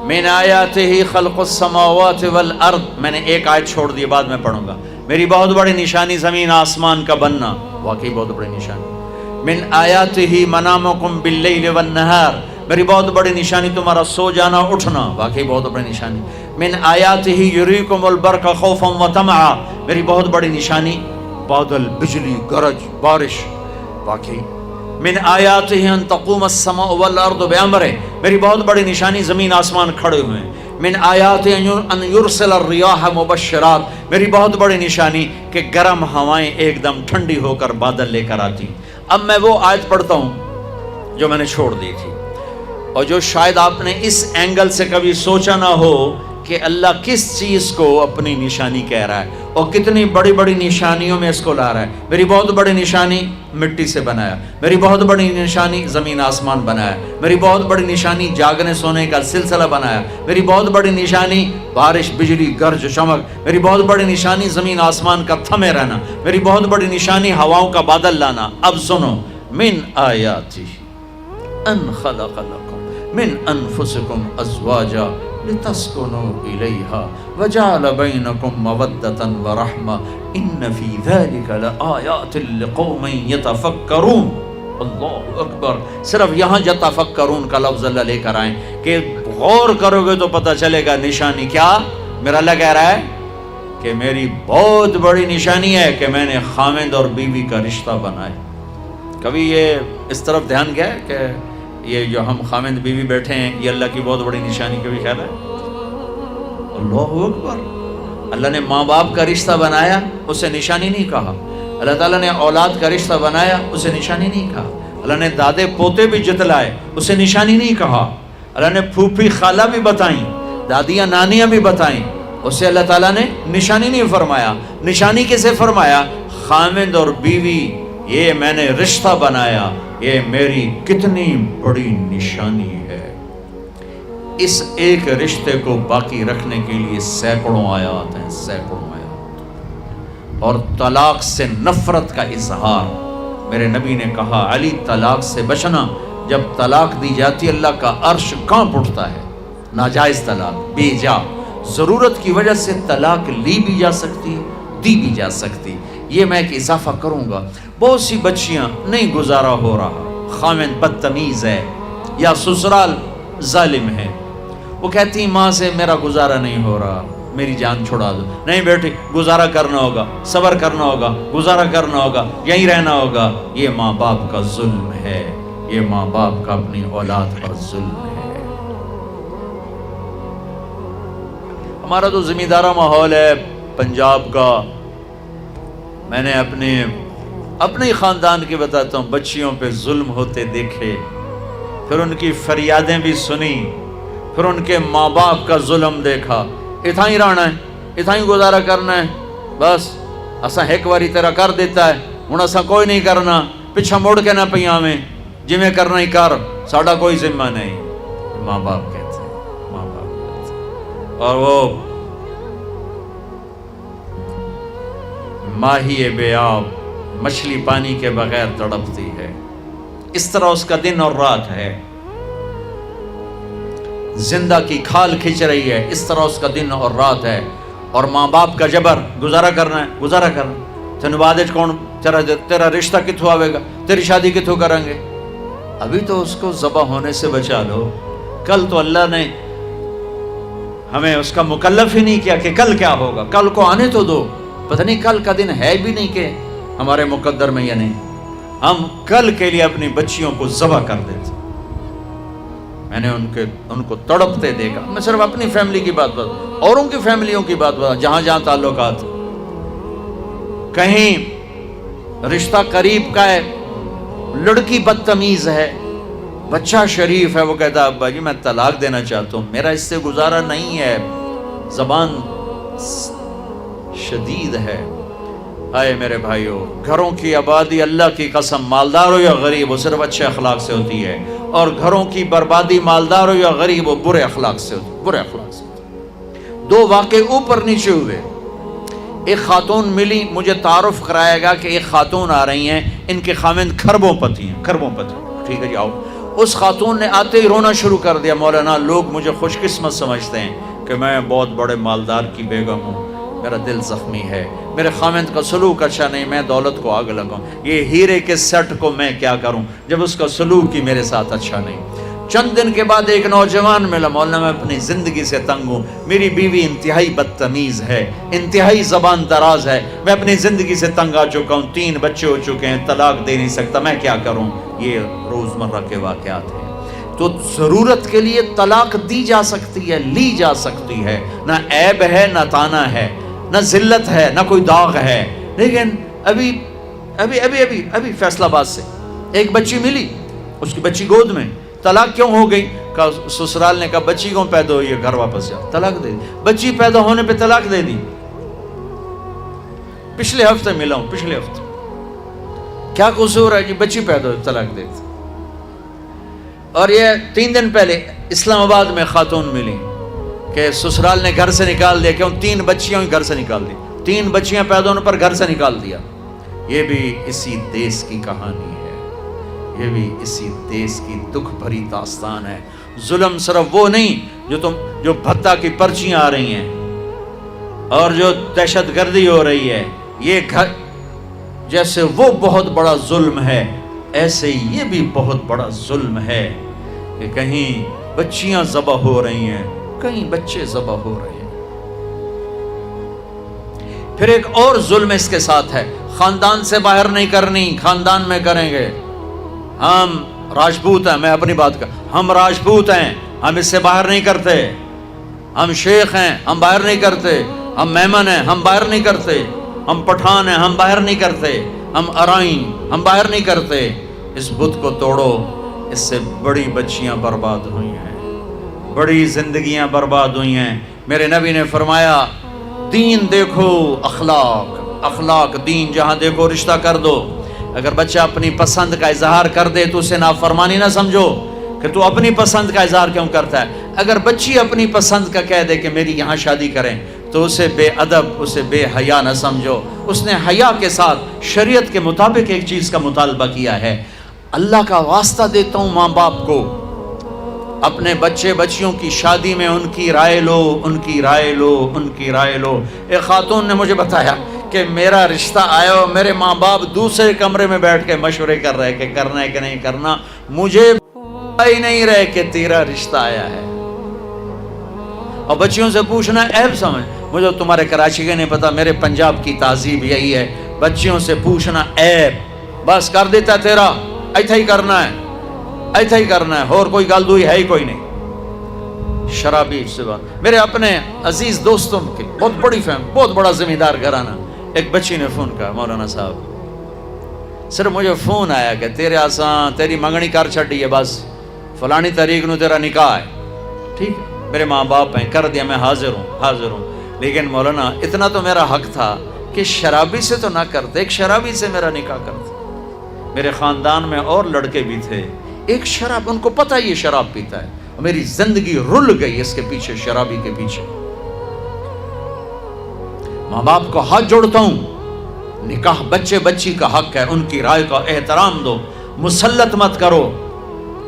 A: من آیاتہ خلق السماوات والارض. میں نے ایک آیت چھوڑ دی، بعد میں پڑھوں گا. میری بہت بڑی نشانی زمین آسمان کا بننا. واقعی بہت بڑی نشانی. من آیاتہ منامکم باللیل والنہار. میری بہت بڑی نشانی تمہارا سو جانا اٹھنا. واقعی بہت بڑی نشانی. من آیاتہ یریکم البرق خوفا وطمعا. میری بہت بڑی نشانی بادل، بجلی، گرج، بارش. واقعی. من آیاتہ ان تقوم السماء والارض بامرہ. میری بہت بڑی نشانی زمین آسمان کھڑے ہوئے ہیں. من آیاتہ ان یرسل الریاح مبشرات. میری بہت بڑی نشانی کہ گرم ہوائیں ایک دم ٹھنڈی ہو کر بادل لے کر آتی. اب میں وہ آیت پڑھتا ہوں جو میں نے چھوڑ دی تھی، اور جو شاید آپ نے اس اینگل سے کبھی سوچا نہ ہو کہ اللہ کس چیز کو اپنی نشانی کہہ رہا ہے اور کتنی بڑی بڑی نشانیوں میں اس کو لا رہا ہے. میری بہت بڑی نشانی مٹی سے بنایا. میری بہت بڑی نشانی زمین آسمان بنایا. میری بہت بڑی نشانی جاگنے سونے کا سلسلہ بنایا. میری بہت بڑی نشانی بارش، بجلی، گرج، چمک. میری بہت بڑی نشانی زمین آسمان کا تھمے رہنا. میری بہت بڑی نشانی ہواؤں کا بادل لانا. اب سنو. من آیاتہ ان خلق لکم من انفسکم ازواجا لتسکنوا الیہا وجعل بینکم مودۃ ورحمہ ان فی ذلک لآیات لقوم یتفکرون. اللہ اکبر. صرف یہاں یتفکرون کا لفظ اللہ لے کر آئیں کہ غور کرو گے تو پتہ چلے گا نشانی کیا. میرا اللہ کہہ رہا ہے کہ میری بہت بڑی نشانی ہے کہ میں نے خاوند اور بیوی کا رشتہ بنایا۔ کبھی یہ اس طرف دھیان گیا ہے کہ یہ جو ہم خاوند بیوی بیٹھے ہیں یہ اللہ کی بہت بڑی نشانی؟ کبھی خیال ہے؟ اللہ اکبر! اللہ نے ماں باپ کا رشتہ بنایا، اسے نشانی نہیں کہا۔ اللہ تعالیٰ نے اولاد کا رشتہ بنایا، اسے نشانی نہیں کہا۔ اللہ نے دادے پوتے بھی جتلائے، اسے نشانی نہیں کہا۔ اللہ نے پھوپھی خالہ بھی بتائیں، دادیاں نانیاں بھی بتائیں، اسے اللہ تعالیٰ نے نشانی نہیں فرمایا۔ نشانی کسے فرمایا؟ خاوند اور بیوی، یہ میں نے رشتہ بنایا، یہ میری کتنی بڑی نشانی ہے۔ اس ایک رشتے کو باقی رکھنے کے لیے سینکڑوں آیات ہیں، سینکڑوں آیات۔ اور طلاق سے نفرت کا اظہار، میرے نبی نے کہا علی طلاق سے بچنا، جب طلاق دی جاتی اللہ کا عرش کانپ اٹھتا ہے۔ ناجائز طلاق، بے جا، ضرورت کی وجہ سے طلاق لی بھی جا سکتی، دی بھی جا سکتی۔ یہ میں ایک اضافہ کروں گا، بہت سی بچیاں نہیں گزارا ہو رہا، خاوند بدتمیز ہے یا سسرال ظالم ہے، وہ کہتی ماں سے میرا گزارا نہیں ہو رہا، میری جان چھڑا دو۔ نہیں بیٹی، گزارا کرنا ہوگا، صبر کرنا ہوگا، گزارا کرنا ہوگا، یہیں رہنا ہوگا۔ یہ ماں باپ کا ظلم ہے، یہ ماں باپ کا اپنی اولاد پر ظلم ہے۔ ہمارا تو زمیندارہ ماحول ہے پنجاب کا۔ میں نے اپنے ہی خاندان کی بتاتا ہوں، بچیوں پہ ظلم ہوتے دیکھے، پھر ان کی فریادیں بھی سنی، پھر ان کے ماں باپ کا ظلم دیکھا۔ اتھا ہی رہنا ہے، اتھا ہی گزارا کرنا ہے، بس اسا ایک باری تیرا کر دیتا ہے، ہن اسا کوئی نہیں کرنا، پچھا مڑ کے نہ پیاویں، جویں کرنا ہی کر، ساڈا کوئی ذمہ نہیں۔ ماں باپ کہتے ہیں، ماں باپ کہتے ہیں۔ اور وہ ماہی بے آب، مچھلی پانی کے بغیر تڑپتی ہے، اس طرح اس کا دن اور رات ہے۔ زندہ کی کھال کھچ رہی ہے، اس طرح اس کا دن اور رات ہے۔ اور ماں باپ کا جبر، گزارا کرنا ہے، گزارا کرنا، تینو بعد کون تیرا رشتہ کتھوں آوے گا، تیری شادی کتھوں کریں گے؟ ابھی تو اس کو ذبح ہونے سے بچا لو، کل تو اللہ نے ہمیں اس کا مکلف ہی نہیں کیا کہ کل کیا ہوگا، کل کو آنے تو دو، پتہ نہیں کل کا دن ہے بھی نہیں کہ ہمارے مقدر میں یا نہیں۔ ہم کل کے لیے اپنی بچیوں کو ذبح کر دیتے۔ میں نے ان کو تڑپتے دیکھا۔ میں صرف اپنی فیملی کی بات اوروں کی فیملیوں کی بات جہاں جہاں تعلقات، کہیں رشتہ قریب کا ہے، لڑکی بدتمیز ہے، بچہ شریف ہے، وہ کہتا ابا جی میں طلاق دینا چاہتا ہوں، میرا اس سے گزارا نہیں ہے، زبان شدید ہے۔ آئے میرے بھائیو، گھروں کی آبادی اللہ کی قسم، مالدار ہو یا غریب ہو، صرف اچھے اخلاق سے ہوتی ہے، اور گھروں کی بربادی مالدار ہو یا غریب ہو برے اخلاق سے ہوتی ہے، برے اخلاق سے ہوتی ہے۔ دو واقعے اوپر نیچے ہوئے۔ ایک خاتون ملی، مجھے تعارف کرایا گا کہ ایک خاتون آ رہی ہیں، ان کے خاوند کھربوں پتی ہیں، کھربوں پتی، ٹھیک ہے جی آؤ۔ اس خاتون نے آتے ہی رونا شروع کر دیا، مولانا لوگ مجھے خوش قسمت سمجھتے ہیں کہ میں بہت بڑے مالدار کی بیگم ہوں، میرا دل زخمی ہے، میرے خاوند کا سلوک اچھا نہیں، میں دولت کو آگ لگاؤں، یہ ہیرے کے سیٹ کو میں کیا کروں جب اس کا سلوک ہی میرے ساتھ اچھا نہیں۔ چند دن کے بعد ایک نوجوان ملا، مولانا میں اپنی زندگی سے تنگ ہوں، میری بیوی انتہائی بدتمیز ہے، انتہائی زبان دراز ہے، میں اپنی زندگی سے تنگ آ چکا ہوں، 3 بچے ہو چکے ہیں، طلاق دے نہیں سکتا، میں کیا کروں؟ یہ روزمرہ کے واقعات ہیں۔ تو ضرورت کے لیے طلاق دی جا سکتی ہے، لی جا سکتی ہے، نہ عیب ہے نہ تانا ہے، نہ ذلت ہے نہ کوئی داغ ہے۔ لیکن ابھی فیصل آباد سے ایک بچی ملی، اس کی بچی گود میں، طلاق کیوں ہو گئی؟ کہا سسرال نے کہا بچی کیوں پیدا ہوئی ہے، گھر واپس جاؤ، طلاق دے دی۔ بچی پیدا ہونے پہ طلاق دے دی۔ پچھلے ہفتے ملا ہوں، پچھلے ہفتے، کیا قصور ہے جی، بچی پیدا ہوئی طلاق دے دی۔ اور یہ 3 دن پہلے اسلام آباد میں خاتون ملی کہ سسرال نے گھر سے نکال دیا، کیوں؟ 3 بچیاں گھر سے نکال دی، 3 بچیاں پیدا ہونے پر گھر سے نکال دیا۔ یہ بھی اسی دیس کی کہانی ہے، یہ بھی اسی دیس کی دکھ بھری داستان ہے۔ ظلم صرف وہ نہیں جو بھتہ کی پرچیاں آ رہی ہیں اور جو دہشت گردی ہو رہی ہے، یہ جیسے وہ بہت بڑا ظلم ہے، ایسے یہ بھی بہت بڑا ظلم ہے کہ کہیں بچیاں ذبح ہو رہی ہیں، کہیں بچے ذبح ہو رہے ہیں۔ پھر ایک اور ظلم اس کے ساتھ ہے، خاندان سے باہر نہیں کرنی، خاندان میں کریں گے. ہم راجپوت ہیں، میں اپنی بات کر، ہم راجپوت ہیں، ہم اس سے باہر نہیں کرتے. ہم شیخ ہیں، ہم باہر نہیں کرتے. ہم میمن ہیں، ہم باہر نہیں کرتے. ہم پٹھان ہیں، ہم باہر نہیں کرتے. ہم ارائیں، ہم باہر نہیں کرتے. اس بت کو توڑو، اس سے بڑی بچیاں برباد ہوئی ہیں، بڑی زندگیاں برباد ہوئی ہیں. میرے نبی نے فرمایا دین دیکھو، اخلاق دین جہاں دیکھو رشتہ کر دو. اگر بچہ اپنی پسند کا اظہار کر دے تو اسے نافرمانی نہ سمجھو کہ تو اپنی پسند کا اظہار کیوں کرتا ہے. اگر بچی اپنی پسند کا کہہ دے کہ میری یہاں شادی کریں تو اسے بے ادب، اسے بے حیا نہ سمجھو. اس نے حیا کے ساتھ شریعت کے مطابق ایک چیز کا مطالبہ کیا ہے. اللہ کا واسطہ دیتا ہوں ماں باپ کو، اپنے بچے بچیوں کی شادی میں ان کی رائے لو، ان کی رائے لو، ان کی رائے لو. ایک خاتون نے مجھے بتایا کہ میرا رشتہ آیا اور میرے ماں باپ دوسرے کمرے میں بیٹھ کے مشورے کر رہے کہ کرنا ہے کہ نہیں کرنا، مجھے ہی نہیں رہے کہ تیرا رشتہ آیا ہے. اور بچیوں سے پوچھنا عیب سمجھ، مجھے تمہارے کراچی کے نہیں پتا، میرے پنجاب کی تہذیب یہی ہے، بچیوں سے پوچھنا عیب. بس کر دیتا تیرا، ایتھا ہی کرنا ہے، ایتھا ہی کرنا ہے، اور کوئی گل دوئی ہے ہی کوئی نہیں. شرابی سے بات، میرے اپنے عزیز دوستوں کی بہت بڑی فہم، بہت بڑا زمیندار گھرانہ. ایک بچی نے فون کہا، مولانا صاحب صرف مجھے فون آیا کہ تیرے آسان تیری منگنی کر چھڑی ہے، بس فلانی تاریخ نو تیرا نکاح ہے. ٹھیک ہے، میرے ماں باپ ہیں، کر دیا، میں حاضر ہوں. لیکن مولانا اتنا تو میرا حق تھا کہ شرابی سے تو نہ کرتے، ایک شرابی سے میرا نکاح کرتے. میرے خاندان میں اور لڑکے بھی تھے، ایک شراب، ان کو پتہ یہ شراب پیتا ہے، میری زندگی رل گئی اس کے پیچھے، شرابی کے پیچھے. ماں باپ کو ہاتھ جوڑتا ہوں، نکاح بچے بچی کا حق ہے، ان کی رائے کا احترام دو، مسلط مت کرو،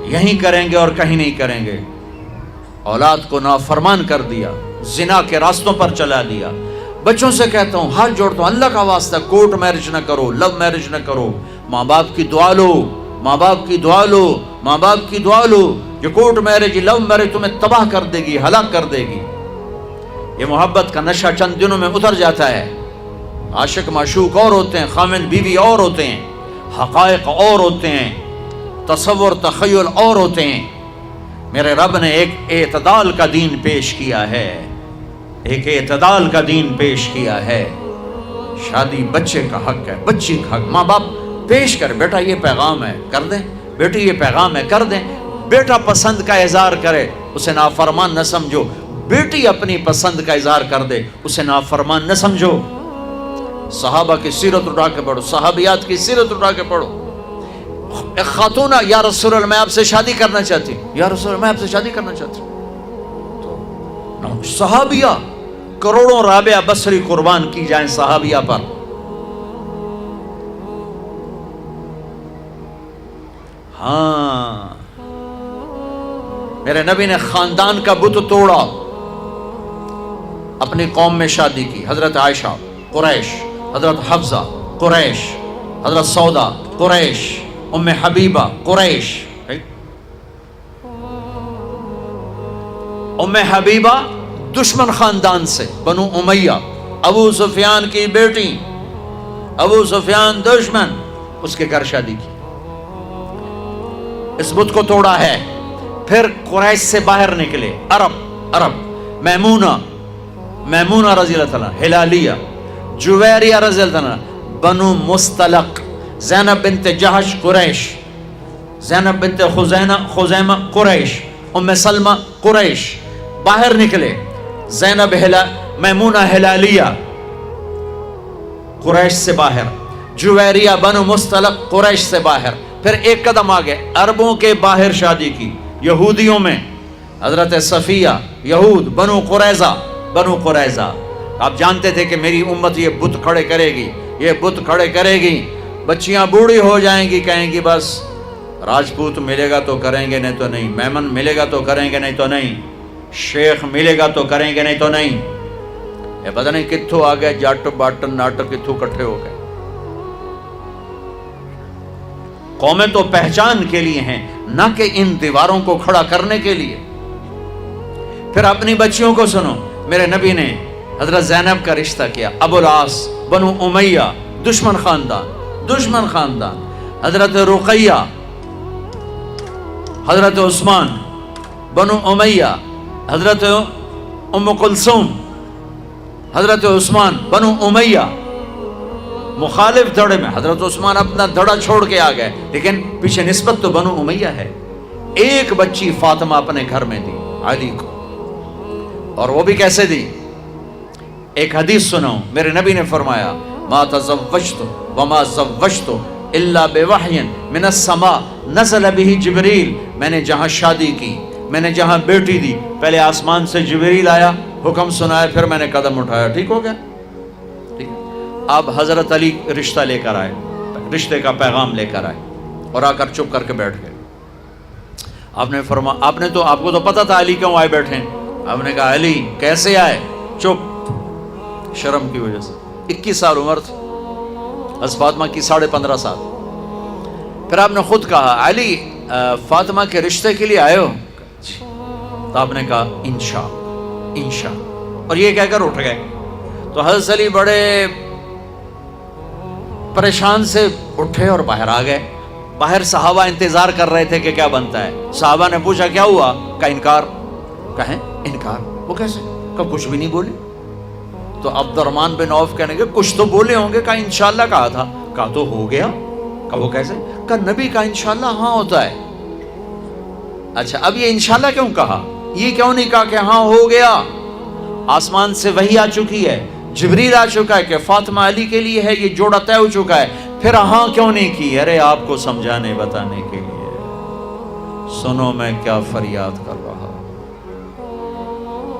A: یہیں کریں گے اور کہیں نہیں کریں گے. اولاد کو نافرمان کر دیا، زنا کے راستوں پر چلا دیا. بچوں سے کہتا ہوں، ہاتھ جوڑتا ہوں، اللہ کا واسطہ کورٹ میرج نہ کرو، لو میرج نہ کرو. ماں باپ کی دعا لو، ماں باپ کی دعا لو، ماں باپ کی دعا لو. یہ کورٹ میرج، لو میرج تمہیں تباہ کر دے گی، ہلاک کر دے گی. یہ محبت کا نشہ چند دنوں میں اتر جاتا ہے. عاشق معشوق اور ہوتے ہیں، خامن بیوی اور ہوتے ہیں، حقائق اور ہوتے ہیں، تصور تخیل اور ہوتے ہیں. میرے رب نے ایک اعتدال کا دین پیش کیا ہے، ایک اعتدال کا دین پیش کیا ہے. شادی بچے کا حق ہے، بچی کا حق. ماں باپ پیش کر، بیٹا یہ پیغام ہے، کر دیں، بیٹی یہ پیغام ہے، کر دیں. بیٹا پسند کا اظہار کرے، اسے نافرمان نہ سمجھو. بیٹی اپنی پسند کا اظہار کر دے، اسے نافرمان نہ سمجھو. صحابہ کی سیرت اٹھا کے پڑھو، صحابیات کی سیرت اٹھا کے پڑھو. ایک خاتون، یا رسول اللہ میں آپ سے شادی کرنا چاہتی ہوں، یا رسول اللہ میں آپ سے شادی کرنا چاہتی ہوں. صحابیہ کروڑوں رابعہ بصری قربان کی جائیں صحابیہ پر. ہاں، میرے نبی نے خاندان کا بت توڑا، اپنی قوم میں شادی کی. حضرت عائشہ قریش، حضرت حفصہ قریش، حضرت سودا قریش، ام حبیبہ قریش. ام حبیبہ دشمن خاندان سے، بنو امیہ، ابو سفیان کی بیٹی، ابو سفیان دشمن، اس کے گھر شادی کی. اس بت کو توڑا ہے. پھر قریش سے باہر نکلے عرب، میمونہ رضی اللہ تعالیٰ، ہلالیہ، جویریہ رضی اللہ تعالیٰ، بنو مستلق، زینب بنت جہش قریش، زینب بنت خزیمہ قریش، ام سلمہ قریش. باہر نکلے. زینب میمونہ ہلالیہ قریش سے باہر، جویریہ بنو مستلق قریش سے باہر. پھر ایک قدم آگے عربوں کے باہر شادی کی، یہودیوں میں. حضرت صفیہ، یہود، بنو قریظہ. آپ جانتے تھے کہ میری امت یہ بت کھڑے کرے گی، یہ بت کھڑے کرے گی. بچیاں بوڑھی ہو جائیں گی، کہیں گی بس راجپوت ملے گا تو کریں گے، نہیں تو نہیں. میمن ملے گا تو کریں گے، نہیں تو نہیں. شیخ ملے گا تو کریں گے، نہیں تو نہیں. یہ پتہ نہیں کتھوں آ گئے جٹ بٹ ناٹ، کتھوں کٹھے ہو گئے. قومیں تو پہچان کے لیے ہیں، نہ کہ ان دیواروں کو کھڑا کرنے کے لیے. پھر اپنی بچیوں کو سنو، میرے نبی نے حضرت زینب کا رشتہ کیا، ابو العاص بنو امیہ، دشمن خاندان، حضرت رقیہ، حضرت عثمان بنو امیہ، حضرت ام کلثوم، حضرت عثمان بنو امیہ، مخالف دھڑے میں حضرت عثمان اپنا دھڑا چھوڑ کے آ گئے، لیکن پیچھے نسبت تو بنو امیہ ہے۔ ایک بچی فاطمہ اپنے گھر میں دی علی کو، اور وہ بھی کیسے دی؟ ایک حدیث سنو، میرے نبی نے فرمایا ما تزوجت وما زوجت الا بوحی من السماء نزل به جبریل، میں نے جہاں شادی کی، میں نے جہاں بیٹی دی، پہلے آسمان سے جبریل آیا، حکم سنایا، پھر میں نے قدم اٹھایا، ٹھیک ہو گیا؟ ٹھیک ہے۔ اب حضرت علی رشتہ لے کر آئے، رشتے کا پیغام لے کر آئے، اور آ کر چپ کر کے بیٹھ گئے۔ آپ نے فرمایا، آپ کو تو پتا تھا علی کیوں آئے بیٹھے ہیں، آپ نے کہا علی کیسے آئے؟ چپ، شرم کی وجہ سے۔ 21 سال عمر تھی حضرت فاطمہ کی، 15.5 سال۔ پھر آپ نے خود کہا علی فاطمہ کے رشتے کے لیے آئے ہو؟ جی۔ تو آپ نے کہا انشاء، اور یہ کہہ کر اٹھ گئے۔ تو حضرت علی بڑے پریشان سے اٹھے اور باہر آ گئے۔ باہر صحابہ انتظار کر رہے تھے کہ کیا بنتا ہے۔ صحابہ نے پوچھا کیا ہوا؟ کہا انکار۔ کہیں انکار؟ وہ کیسے؟ کہا کچھ بھی نہیں بولے۔ تو عبد الرحمن بن عوف کہنے کے کچھ تو بولے ہوں گے۔ کہا انشاءاللہ کہا تھا۔ کہا تو ہو گیا۔ کہا وہ کیسے؟ کہا نبی کا انشاءاللہ ہاں ہوتا ہے۔ اچھا اب یہ انشاءاللہ کیوں کہا؟ یہ کیوں نہیں کہا کہ ہاں ہو گیا؟ آسمان سے وحی آ چکی ہے، جبریل آ چکا ہے کہ فاطمہ علی کے لیے ہے، یہ جوڑا طے ہو چکا ہے، پھر ہاں کیوں نہیں کی؟ ارے آپ کو سمجھانے بتانے کے لیے۔ سنو میں کیا فریاد کر رہا ہوں،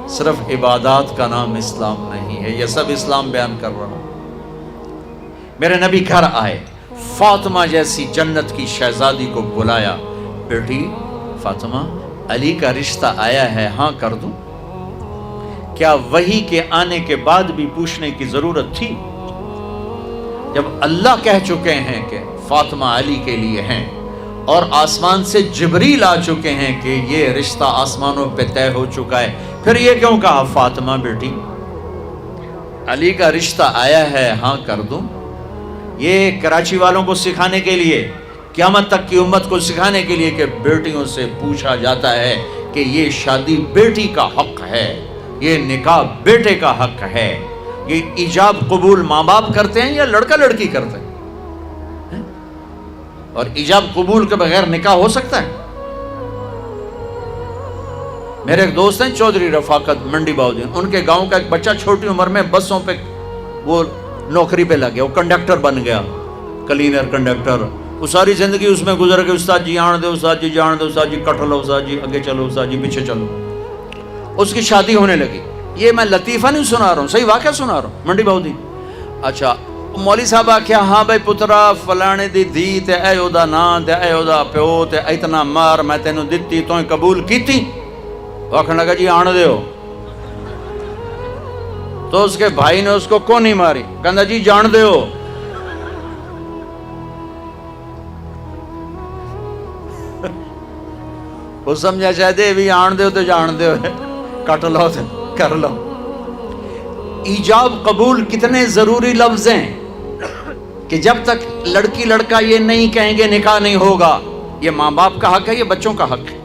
A: صرف عبادات کا نام اسلام نہیں ہے، یہ سب اسلام بیان کر رہا ہوں۔ میرے نبی گھر آئے، فاطمہ جیسی جنت کی شہزادی کو بلایا، بیٹی فاطمہ علی کا رشتہ آیا ہے، ہاں کر دوں؟ کیا وحی کے آنے کے بعد بھی پوچھنے کی ضرورت تھی؟ جب اللہ کہہ چکے ہیں کہ فاطمہ علی کے لیے ہیں، اور آسمان سے جبریل آ چکے ہیں کہ یہ رشتہ آسمانوں پہ طے ہو چکا ہے، پھر یہ کیوں کہا فاطمہ بیٹی علی کا رشتہ آیا ہے، ہاں کر دوں؟ یہ کراچی والوں کو سکھانے کے لیے، قیامت تک کی امت کو سکھانے کے لیے کہ بیٹیوں سے پوچھا جاتا ہے کہ یہ شادی بیٹی کا حق ہے، یہ نکاح بیٹے کا حق ہے۔ یہ ایجاب قبول ماں باپ کرتے ہیں یا لڑکا لڑکی کرتے ہیں؟ اور ایجاب قبول کے بغیر نکاح ہو سکتا ہے؟ میرے ایک دوست ہیں چودھری رفاقت منڈی باؤدین، ان کے گاؤں کا ایک بچہ چھوٹی عمر میں بسوں پہ وہ نوکری پہ لگ گیا، وہ کنڈکٹر بن گیا، کلینر کنڈکٹر۔ وہ ساری زندگی اس میں گزر گئی، استاد جی آن دے، استاد جی جان دے، استاد جی کٹ لو، استاد جی آگے چلو، استاد جی پیچھے چلو۔ اس کی شادی ہونے لگی، یہ میں لطیفہ نہیں سنا رہا ہوں، صحیح واقعہ سنا رہا ہوں، منڈی باؤدین۔ اچھا مولوی صاحب آخیا ہاں بھائی پترا فلانے دی دھی تے اے او دا ناں تے اے او دا پیو تے اتنا مار میں تینوں دتی تو قبول کیتی؟ وہ آخر لگا جی آن دے ہو۔ تو اس کے بھائی نے اس کو کون نہیں ماری، کہندا جی جان دے ہو۔ وہ سمجھا شاید بھی آن دے ہو تو جان دے ہو، کٹ لو تے کر لو۔ ایجاب قبول کتنے ضروری لفظ ہیں کہ جب تک لڑکی لڑکا یہ نہیں کہیں گے نکاح نہیں ہوگا۔ یہ ماں باپ کا حق ہے، یہ بچوں کا حق ہے۔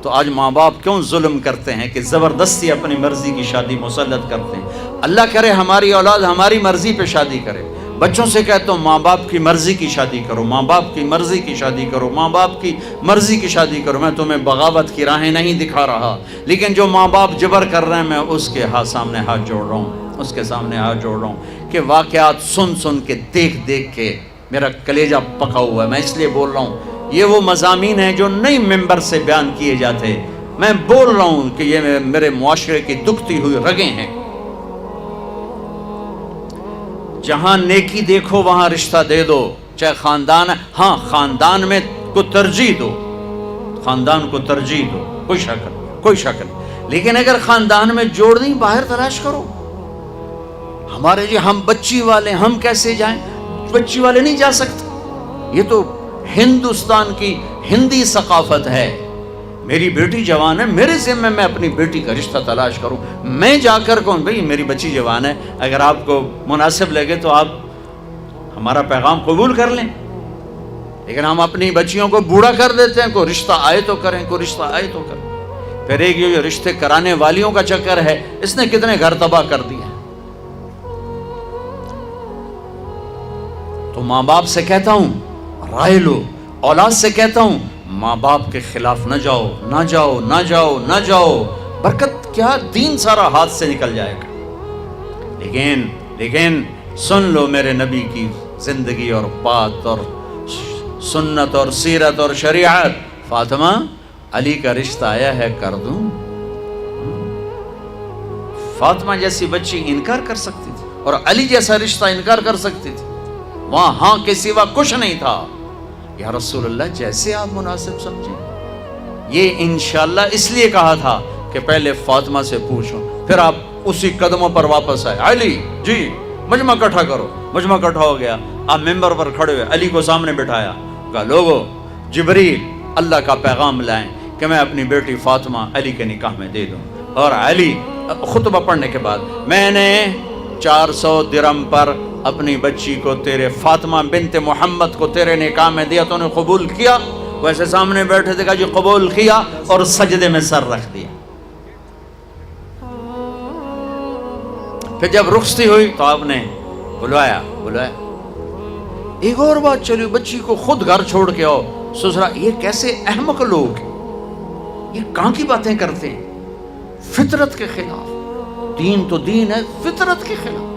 A: تو آج ماں باپ کیوں ظلم کرتے ہیں کہ زبردستی اپنی مرضی کی شادی مسلط کرتے ہیں؟ اللہ کرے ہماری اولاد ہماری مرضی پہ شادی کرے۔ بچوں سے کہتا ہوں ماں باپ کی مرضی کی شادی کرو، ماں باپ کی مرضی کی شادی کرو، ماں باپ کی مرضی کی شادی کرو۔ میں تمہیں بغاوت کی راہیں نہیں دکھا رہا، لیکن جو ماں باپ جبر کر رہے ہیں میں اس کے سامنے ہاتھ جوڑ رہا ہوں، اس کے سامنے ہاتھ جوڑ رہا ہوں کہ واقعات سن سن کے دیکھ دیکھ کے میرا کلیجہ پکا ہوا ہے۔ میں اس لیے بول رہا ہوں یہ وہ مضامین ہیں جو نئی ممبر سے بیان کیے جاتے، میں بول رہا ہوں کہ یہ میرے معاشرے کی دکھتی ہوئی رگیں ہیں۔ جہاں نیکی دیکھو وہاں رشتہ دے دو، چاہے خاندان، ہاں خاندان میں کو ترجیح دو، خاندان کو ترجیح دو، کوئی شک نہیں، لیکن اگر خاندان میں جوڑ نہیں باہر تلاش کرو۔ ہمارے جی ہم بچی والے، ہم کیسے جائیں؟ بچی والے نہیں جا سکتے، یہ تو ہندوستان کی ہندی ثقافت ہے۔ میری بیٹی جوان ہے، میرے ذمہ میں اپنی بیٹی کا رشتہ تلاش کروں، میں جا کر کہوں بھئی میری بچی جوان ہے، اگر آپ کو مناسب لگے تو آپ ہمارا پیغام قبول کر لیں. لیکن ہم اپنی بچیوں کو بوڑھا کر دیتے ہیں، کوئی رشتہ آئے تو کریں، کوئی رشتہ آئے تو کریں. پھر ایک یہ رشتے کرانے والیوں کا چکر ہے، اس نے کتنے گھر تباہ کر دیے. تو ماں باپ سے کہتا ہوں رائے لو، اولاد سے کہتا ہوں ماں باپ کے خلاف نہ جاؤ، نہ جاؤ، نہ جاؤ، نہ جاؤ. برکت کیا، دین سارا ہاتھ سے نکل جائے گا. لیکن سن لو میرے نبی کی زندگی اور بات اور سنت اور سیرت اور شریعت. فاطمہ علی کا رشتہ آیا ہے، کر دوں؟ فاطمہ جیسی بچی انکار کر سکتی تھی، اور علی جیسا رشتہ انکار کر سکتی تھی. وہاں ہاں کے سوا کچھ نہیں تھا. یا رسول اللہ جیسے آپ مناسب سمجھیں. یہ انشاءاللہ اس لیے کہا تھا کہ پہلے فاطمہ سے پوچھو، پھر آپ اسی قدموں پر واپس آئے. علی جی مجمع کٹھا کرو. مجمع کٹھا ہو گیا. آپ ممبر پر کھڑے ہوئے، علی کو سامنے بٹھایا، کہا لوگو جبریل اللہ کا پیغام لائیں کہ میں اپنی بیٹی فاطمہ علی کے نکاح میں دے دوں. اور علی خطبہ پڑھنے کے بعد، میں نے 400 درہم پر اپنی بچی کو تیرے فاطمہ بنت محمد کو تیرے نکاح میں دیا، تو نے قبول کیا؟ ویسے سامنے بیٹھے تھے، کہا جی قبول کیا، اور سجدے میں سر رکھ دیا. پھر جب رخصتی ہوئی تو آپ نے بلوایا. ایک اور بات چلی، بچی کو خود گھر چھوڑ کے آؤ سسرال. یہ کیسے احمق لوگ، یہ کہاں کی باتیں کرتے ہیں؟ فطرت کے خلاف. دین تو دین ہے، فطرت کے خلاف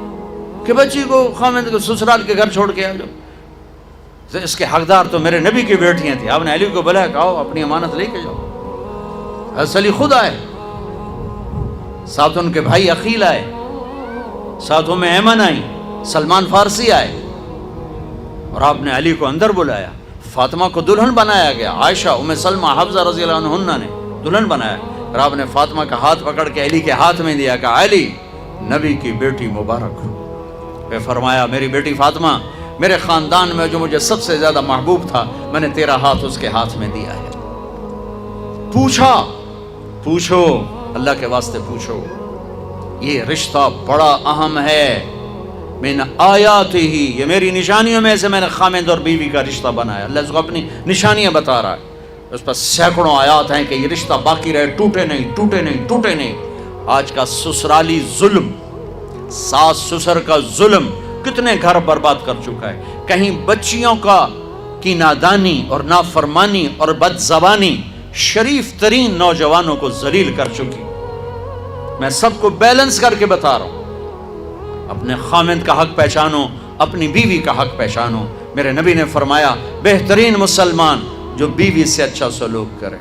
A: کہ بچی کو خامد کو سسرال کے گھر چھوڑ کے آ جاؤ. اس کے حقدار تو میرے نبی کی بیٹیاں تھیں. آپ نے علی کو بلایا، کہا اپنی امانت لے کے جاؤ. حضرت علی خود آئے، ساتھ ان کے بھائی عقیل آئے، ساتھ میں ایمن آئی، سلمان فارسی آئے، اور آپ نے علی کو اندر بلایا. فاطمہ کو دلہن بنایا گیا. عائشہ، ام سلمہ، حفصہ رضی اللہ عنہ نے دلہن بنایا. اور آپ نے فاطمہ کا ہاتھ پکڑ کے علی کے ہاتھ میں دیا، کہا علی نبی کی بیٹی مبارک ہو. پھر فرمایا میری بیٹی فاطمہ، میرے خاندان میں جو مجھے سب سے زیادہ محبوب تھا، میں نے تیرا ہاتھ اس کے ہاتھ میں دیا ہے. پوچھو اللہ کے واسطے پوچھو. یہ رشتہ بڑا اہم ہے. من آیات ہی، یہ میری نشانیوں میں سے میں نے خامد اور بیوی کا رشتہ بنایا. اللہ اس کو اپنی نشانیاں بتا رہا ہے. اس پر سینکڑوں آیات ہیں کہ یہ رشتہ باقی رہے، ٹوٹے نہیں، ٹوٹے نہیں، ٹوٹے نہیں. آج کا سسرالی ظلم، ساس سسر کا ظلم کتنے گھر برباد کر چکا ہے. کہیں بچیوں کی نادانی اور نافرمانی اور بد زبانی شریف ترین نوجوانوں کو ذلیل کر چکی. میں سب کو بیلنس کر کے بتا رہا ہوں. اپنے خامد کا حق پہچانو، اپنی بیوی کا حق پہچانو. میرے نبی نے فرمایا بہترین مسلمان جو بیوی سے اچھا سلوک کرے.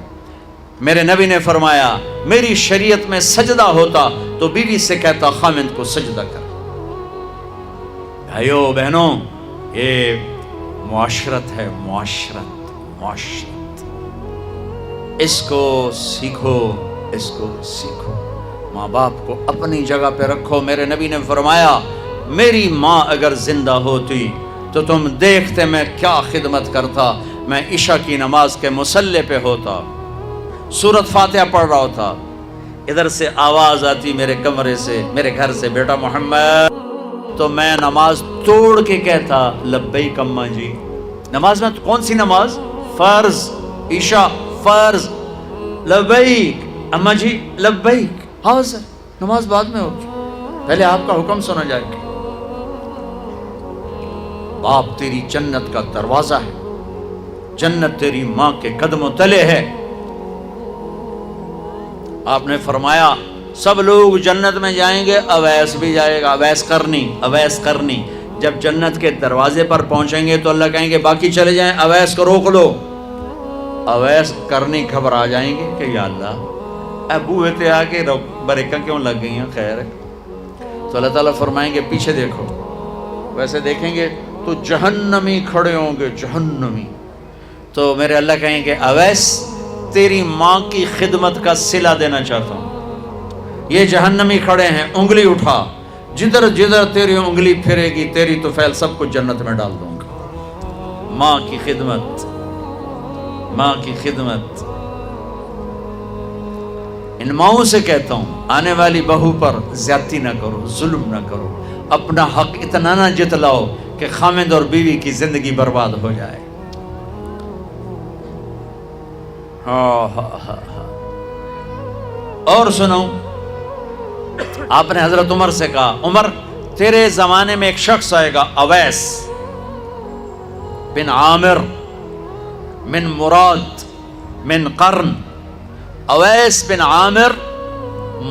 A: میرے نبی نے فرمایا میری شریعت میں سجدہ ہوتا تو بیوی سے کہتا خامد کو سجدہ کر. بھائیو بہنوں، یہ معاشرت ہے، معاشرت. اس کو سیکھو، اس کو سیکھو. ماں باپ کو اپنی جگہ پہ رکھو. میرے نبی نے فرمایا میری ماں اگر زندہ ہوتی تو تم دیکھتے میں کیا خدمت کرتا. میں عشاء کی نماز کے مصلی پہ ہوتا، سورۃ فاتحہ پڑھ رہا ہوتا. ادھر سے آواز آتی میرے کمرے سے، میرے گھر سے، بیٹا محمد. تو میں نماز توڑ کے کہتا لبیک اماں جی. نماز میں کون سی نماز؟ فرض، عشاء فرض. لبیک اماں جی، لبیک. حاضر. نماز بعد میں ہوگی، پہلے آپ کا حکم سنا جائے گا. باپ تیری جنت کا دروازہ ہے، جنت تیری ماں کے قدموں تلے ہے. آپ نے فرمایا سب لوگ جنت میں جائیں گے، اویس بھی جائے گا. اویس کرنی. جب جنت کے دروازے پر پہنچیں گے تو اللہ کہیں گے باقی چلے جائیں، اویس کو روک لو. اویس کرنی گھبرا جائیں گے کہ یا اللہ ابو ہوتے آ کے بریکہ کیوں لگ گئی ہیں. خیر ہے. تو اللہ تعالیٰ فرمائیں گے پیچھے دیکھو. ویسے دیکھیں گے تو جہنمی کھڑے ہوں گے، جہنمی. تو میرے اللہ کہیں گے اویس تیری ماں کی خدمت کا صلہ دینا چاہتا ہوں. یہ جہنمی کھڑے ہیں، انگلی اٹھا. جدھر جدھر تیری انگلی پھرے گی تیری تو فیل سب کچھ جنت میں ڈال دوں گا. ماں کی خدمت، ماں کی خدمت. ان ماؤں سے کہتا ہوں آنے والی بہو پر زیادتی نہ کرو، ظلم نہ کرو، اپنا حق اتنا نہ جتلاؤ کہ خامد اور بیوی کی زندگی برباد ہو جائے۔ اور سنو، آپ نے حضرت عمر سے کہا عمر تیرے زمانے میں ایک شخص آئے گا اویس بن عامر من مراد من قرن، اویس بن عامر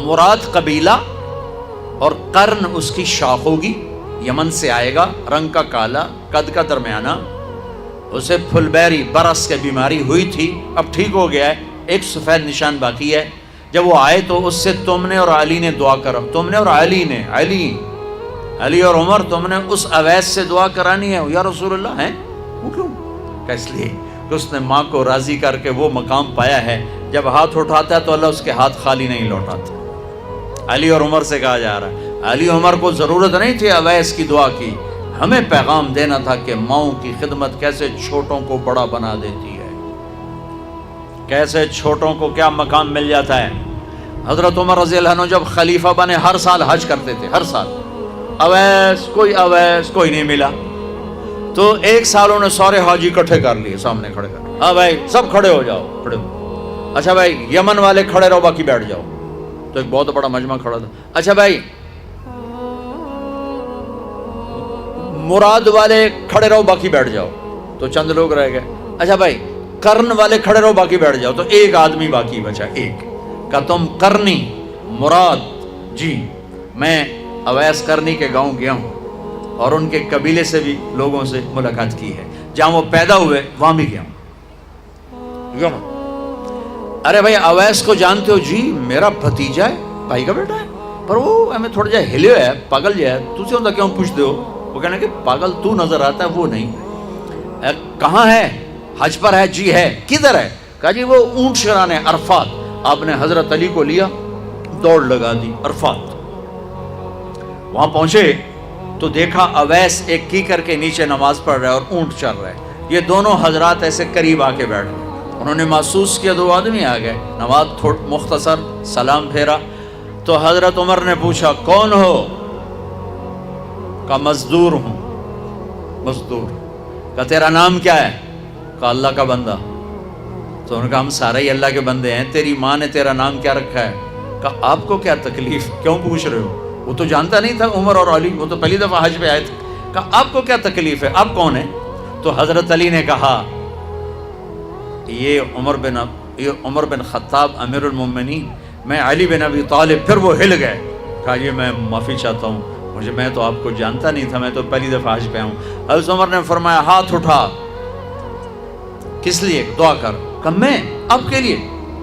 A: مراد قبیلہ اور قرن اس کی شاخ ہوگی، یمن سے آئے گا، رنگ کا کالا، قد کا درمیانہ، اسے پھل بیری برس کی بیماری ہوئی تھی، اب ٹھیک ہو گیا ہے، ایک سفید نشان باقی ہے۔ جب وہ آئے تو اس سے تم نے اور علی نے دعا کرا، تم نے اور علی نے، علی اور عمر تم نے اس اویس سے دعا کرانی ہے۔ یا رسول اللہ ہیں وہ کیوں؟ کہ اس لیے کہ اس نے ماں کو راضی کر کے وہ مقام پایا ہے، جب ہاتھ اٹھاتا ہے تو اللہ اس کے ہاتھ خالی نہیں لوٹاتا۔ علی اور عمر سے کہا جا رہا ہے، علی عمر کو ضرورت نہیں تھی اویس کی دعا کی، ہمیں پیغام دینا تھا کہ ماؤں کی خدمت کیسے چھوٹوں کو بڑا بنا دیتی ہے، کیسے چھوٹوں کو کیا مقام مل جاتا ہے۔ حضرت عمر رضی اللہ عنہ جب خلیفہ بنے ہر سال حج کرتے تھے، ہر سال اویس کوئی نہیں ملا، تو ایک سال انہوں نے سارے حاجی اکٹھے کر لیے، سامنے کھڑے کر، ہاں بھائی سب کھڑے ہو جاؤ، کھڑے ہو، اچھا بھائی یمن والے کھڑے رہو باقی بیٹھ جاؤ، تو ایک بہت بڑا مجمع کھڑا تھا، اچھا بھائی مراد والے کھڑے رہو باقی بیٹھ جاؤ، تو چند لوگ رہ گئے، اچھا بھائی کرن والے کھڑے رہو باقی بیٹھ جاؤ، تو ایک آدمی باقی بچا، ایک کہ تم کرنی مراد جی میں اویس کرنی کے گاؤں گیا ہوں اور ان کے قبیلے سے بھی لوگوں سے ملاقات کی ہے، جہاں وہ پیدا ہوئے وہاں بھی گیا ہوں۔ ارے بھائی اویس کو جانتے ہو؟ جی میرا بھتیجا ہے، بھائی کا بیٹا ہے، پر وہ ہمیں تھوڑا جا ہلے ہے، پاگل جا ہے، تجھے ہوتا کیوں پوچھتے ہو؟ وہ کہنے کہ پاگل تو نظر آتا ہے، وہ نہیں۔ کہاں ہے؟ حج پر ہے؟ جی ہے۔ کدھر ہے؟ کہا جی وہ اونٹ شرانے عرفات۔ آپ نے حضرت علی کو لیا، دوڑ لگا دی عرفات، وہاں پہنچے تو دیکھا اویس ایک کیکر کے نیچے نماز پڑھ رہا ہے اور اونٹ چل رہا ہے، یہ دونوں حضرات ایسے قریب آ کے بیٹھ گئے، انہوں نے محسوس کیا دو آدمی آ گئے، نماز مختصر سلام پھیرا، تو حضرت عمر نے پوچھا کون ہو؟ کہا مزدور ہوں۔ مزدور؟ کہا تیرا نام کیا ہے؟ کہا اللہ کا بندہ۔ تو انہوں نے کہا ہم سارے ہی اللہ کے بندے ہیں، تیری ماں نے تیرا نام کیا رکھا ہے؟ کہا آپ کو کیا تکلیف، کیوں پوچھ رہے ہو؟ وہ تو جانتا نہیں تھا عمر اور علی، وہ تو پہلی دفعہ حج پہ آئے تھے۔ کہا آپ کو کیا تکلیف ہے، آپ کون ہیں؟ تو حضرت علی نے کہا یہ عمر بن خطاب امیر المومنین، میں علی بن ابی طالب۔ پھر وہ ہل گئے، کہا یہ میں معافی چاہتا ہوں، میں تو آپ کو جانتا نہیں تھا، میں تو پہلی دفعہ حج پہ ہوں۔ حضرت عمر نے فرمایا ہاتھ اٹھا، کس لیے؟ دعا کر۔ کہا میں آپ کے لیے؟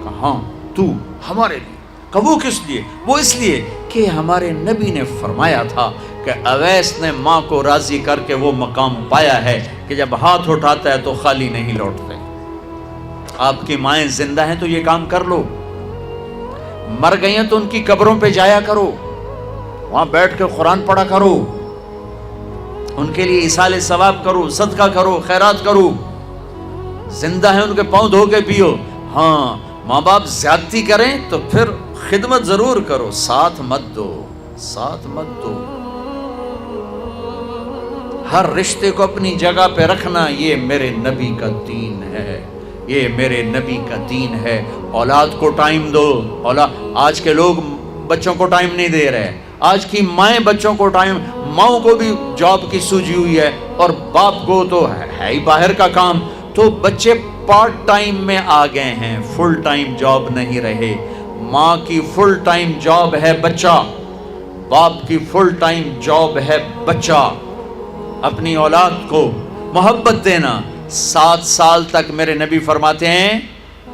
A: کہا ہاں تو ہمارے لیے۔ کہا وہ کس لیے؟ وہ اس لیے کہ ہمارے نبی نے فرمایا تھا کہ اویس نے ماں کو راضی کر کے وہ مقام پایا ہے کہ جب ہاتھ اٹھاتا ہے تو خالی نہیں لوٹتے۔ آپ کی مائیں زندہ ہیں تو یہ کام کر لو، مر گئی ہیں تو ان کی قبروں پہ جایا کرو، وہاں بیٹھ کے قرآن پڑھا کرو، ان کے لیے ایصال ثواب کرو، صدقہ کرو، خیرات کرو، زندہ ہیں ان کے پاؤں دھو کے پیو۔ ہاں ماں باپ زیادتی کریں تو پھر خدمت ضرور کرو، ساتھ مت دو، ساتھ مت دو۔ ہر رشتے کو اپنی جگہ پہ رکھنا، یہ میرے نبی کا دین ہے، یہ میرے نبی کا دین ہے۔ اولاد کو ٹائم دو، آج کے لوگ بچوں کو ٹائم نہیں دے رہے، آج کی مائیں بچوں کو ٹائم، ماؤں کو بھی جاب کی سوجی ہوئی ہے اور باپ کو تو ہے ہی باہر کا کام، تو بچے پارٹ ٹائم میں آ گئے ہیں، فل ٹائم جاب نہیں رہے۔ ماں کی فل ٹائم جاب ہے بچہ، باپ کی فل ٹائم جاب ہے بچہ۔ اپنی اولاد کو محبت دینا۔ 7 سال تک میرے نبی فرماتے ہیں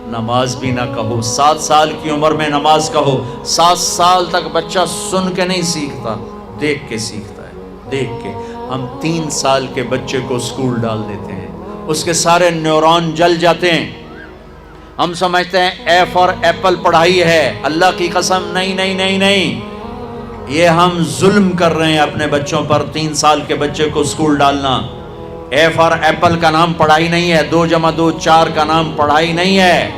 A: نماز بھی نہ کہو، 7 سال کی عمر میں نماز کہو۔ 7 سال تک بچہ سن کے نہیں سیکھتا، دیکھ کے سیکھتا ہے، دیکھ کے۔ ہم 3 سال کے بچے کو اسکول ڈال دیتے ہیں، اس کے سارے نیورون جل جاتے ہیں، ہم سمجھتے ہیں اے فار ایپل پڑھائی ہے، اللہ کی قسم نہیں نہیں نہیں نہیں، یہ ہم ظلم کر رہے ہیں اپنے بچوں پر۔ 3 سال کے بچے کو اسکول ڈالنا، اے فار ایپل کا نام پڑھائی نہیں ہے، 2 + 2 = 4 کا نام پڑھائی نہیں ہے،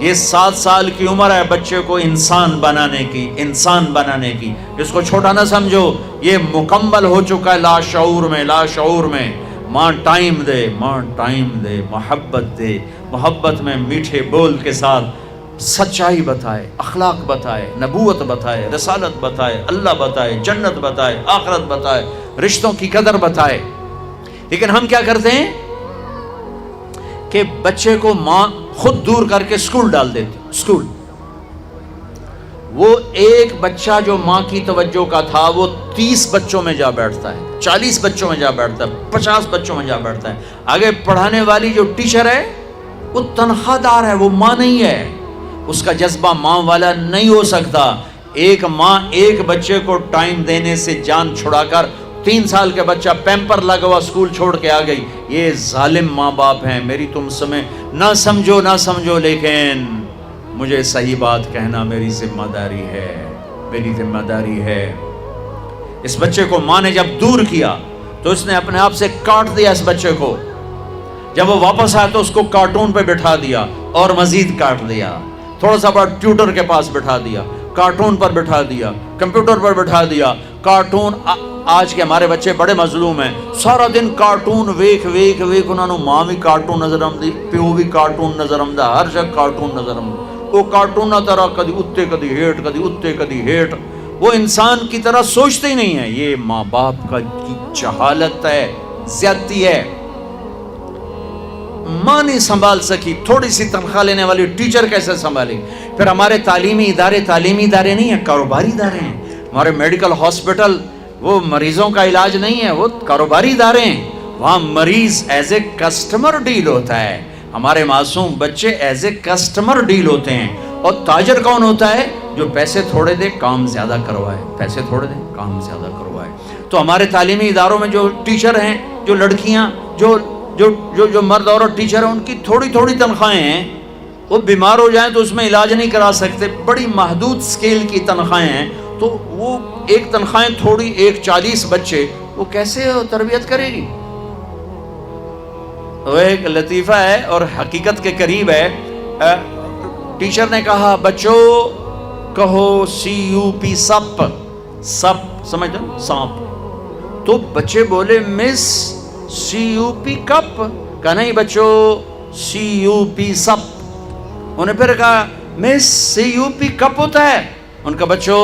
A: یہ 7 سال کی عمر ہے بچے کو انسان بنانے کی، انسان بنانے کی. اس کو چھوٹا نہ سمجھو، یہ مکمل ہو چکا ہے لاشعور میں، لاشعور میں. ماں ٹائم دے، ماں ٹائم دے، محبت دے، محبت میں میٹھے بول کے ساتھ سچائی بتائے، اخلاق بتائے، نبوت بتائے، رسالت بتائے، اللہ بتائے، جنت بتائے، آخرت بتائے، رشتوں کی قدر بتائے. لیکن ہم کیا کرتے ہیں کہ بچے کو ماں خود دور کر کے سکول ڈال دیتی. سکول، وہ ایک بچہ جو ماں کی توجہ کا تھا وہ 30 بچوں میں جا بیٹھتا ہے، 40 بچوں میں جا بیٹھتا ہے، 50 بچوں میں جا بیٹھتا ہے. آگے پڑھانے والی جو ٹیچر ہے وہ تنخواہ دار ہے، وہ ماں نہیں ہے. اس کا جذبہ ماں والا نہیں ہو سکتا. ایک ماں ایک بچے کو ٹائم دینے سے جان چھڑا کر 3 سال کے بچہ پیمپر لگا ہوا اسکول چھوڑ کے آ گئی. یہ ظالم ماں باپ ہیں. میری تم سمجھ نہ سمجھو لیکن مجھے صحیح بات کہنا میری ذمہ داری ہے، میری ذمہ داری ہے. اس بچے کو ماں نے جب دور کیا تو اس نے اپنے آپ سے کاٹ دیا اس بچے کو. جب وہ واپس آیا تو اس کو کارٹون پہ بٹھا دیا اور مزید کاٹ دیا. تھوڑا سا بڑا ٹیوٹر کے پاس بٹھا دیا، کارٹون پر بٹھا دیا، کمپیوٹر پر بٹھا دیا. کارٹون، آج کے ہمارے بچے بڑے مظلوم ہیں. سارا دن کارٹون ویکھ انہوں نے ماں بھی کارٹون نظر آمدی، پیو بھی کارٹون نظر آمدا، ہر جگہ کارٹون نظر آمدا. وہ کارٹون نہ طرح کدی اتے کدی ہیٹ، کدی اتے کدی ہیٹ. وہ انسان کی طرح سوچتے ہی نہیں ہیں. یہ ماں باپ کی جہالت ہے، زیادتی ہے. ماں نہیں سنبھال سکی، تھوڑی سی تنخواہ لینے والی ٹیچر کیسے سنبھالے؟ پھر ہمارے تعلیمی ادارے نہیں ہیں، کاروباری ادارے ہیں. ہمارے میڈیکل ہاسپٹل وہ مریضوں کا علاج نہیں ہے، وہ کاروباری ادارے ہیں. وہاں مریض ایز اے کسٹمر ڈیل ہوتا ہے. ہمارے معصوم بچے ایز اے کسٹمر ڈیل ہوتے ہیں. اور تاجر کون ہوتا ہے؟ جو پیسے تھوڑے دے کام زیادہ کروائے، پیسے تھوڑے دے کام زیادہ کروائے. تو ہمارے تعلیمی اداروں میں جو ٹیچر ہیں، جو لڑکیاں، جو مرد اور ٹیچر ہیں، ان کی تھوڑی تنخواہیں ہیں. وہ بیمار ہو جائیں تو اس میں علاج نہیں کرا سکتے، بڑی محدود سکیل کی تنخواہیں ہیں. تو وہ ایک تنخواہیں تھوڑی، ایک 40 بچے، وہ کیسے تربیت کرے گی؟ وہ ایک لطیفہ ہے اور حقیقت کے قریب ہے. ٹیچر نے کہا بچوں کہو CUP سپ. سپ سمجھ دو، سانپ. تو بچے بولے مس CUP کپ. کہا نہیں بچوں CUP سپ. انہیں پھر کہا مس CUP کپ ہوتا ہے. ان کا بچوں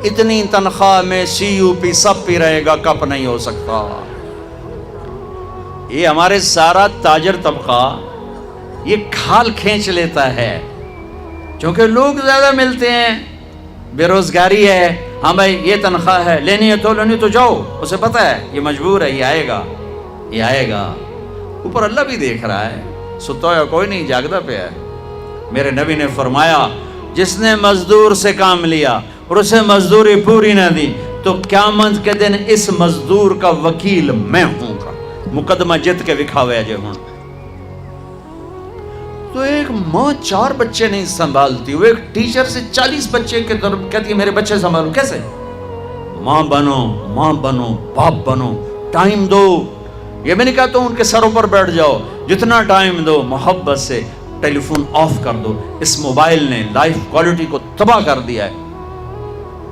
A: اتنی تنخواہ میں CUP سپ ہی رہے گا، کپ نہیں ہو سکتا. یہ ہمارے سارا تاجر طبقہ یہ کھال کھینچ لیتا ہے کیونکہ لوگ زیادہ ملتے ہیں، بے روزگاری ہے. ہاں بھائی یہ تنخواہ ہے، لینی ہے تو جاؤ. اسے پتہ ہے یہ مجبور ہے، یہ آئے گا. اوپر اللہ بھی دیکھ رہا ہے، ستا ہوا کوئی نہیں، جاگتا پہ ہے. میرے نبی نے فرمایا جس نے مزدور سے کام لیا اور اسے مزدوری پوری نہ دی تو قیامت کے دن اس مزدور کا وکیل میں ہوں گا. مقدمہ جت کے دکھاوے جے ہوں. تو ایک ماں 4 بچے نہیں سنبھالتی، وہ ایک ٹیچر سے 40 بچے کے طرف کہتی ہے میرے بچے سنبھالوں. کیسے؟ ماں بنو، باپ بنو، ٹائم دو. یہ میں نہیں کہتا ہوں ان کے سروں پر بیٹھ جاؤ، جتنا ٹائم دو محبت سے. ٹیلی فون آف کر دو. اس موبائل نے لائف کوالٹی کو تباہ کر دیا ہے.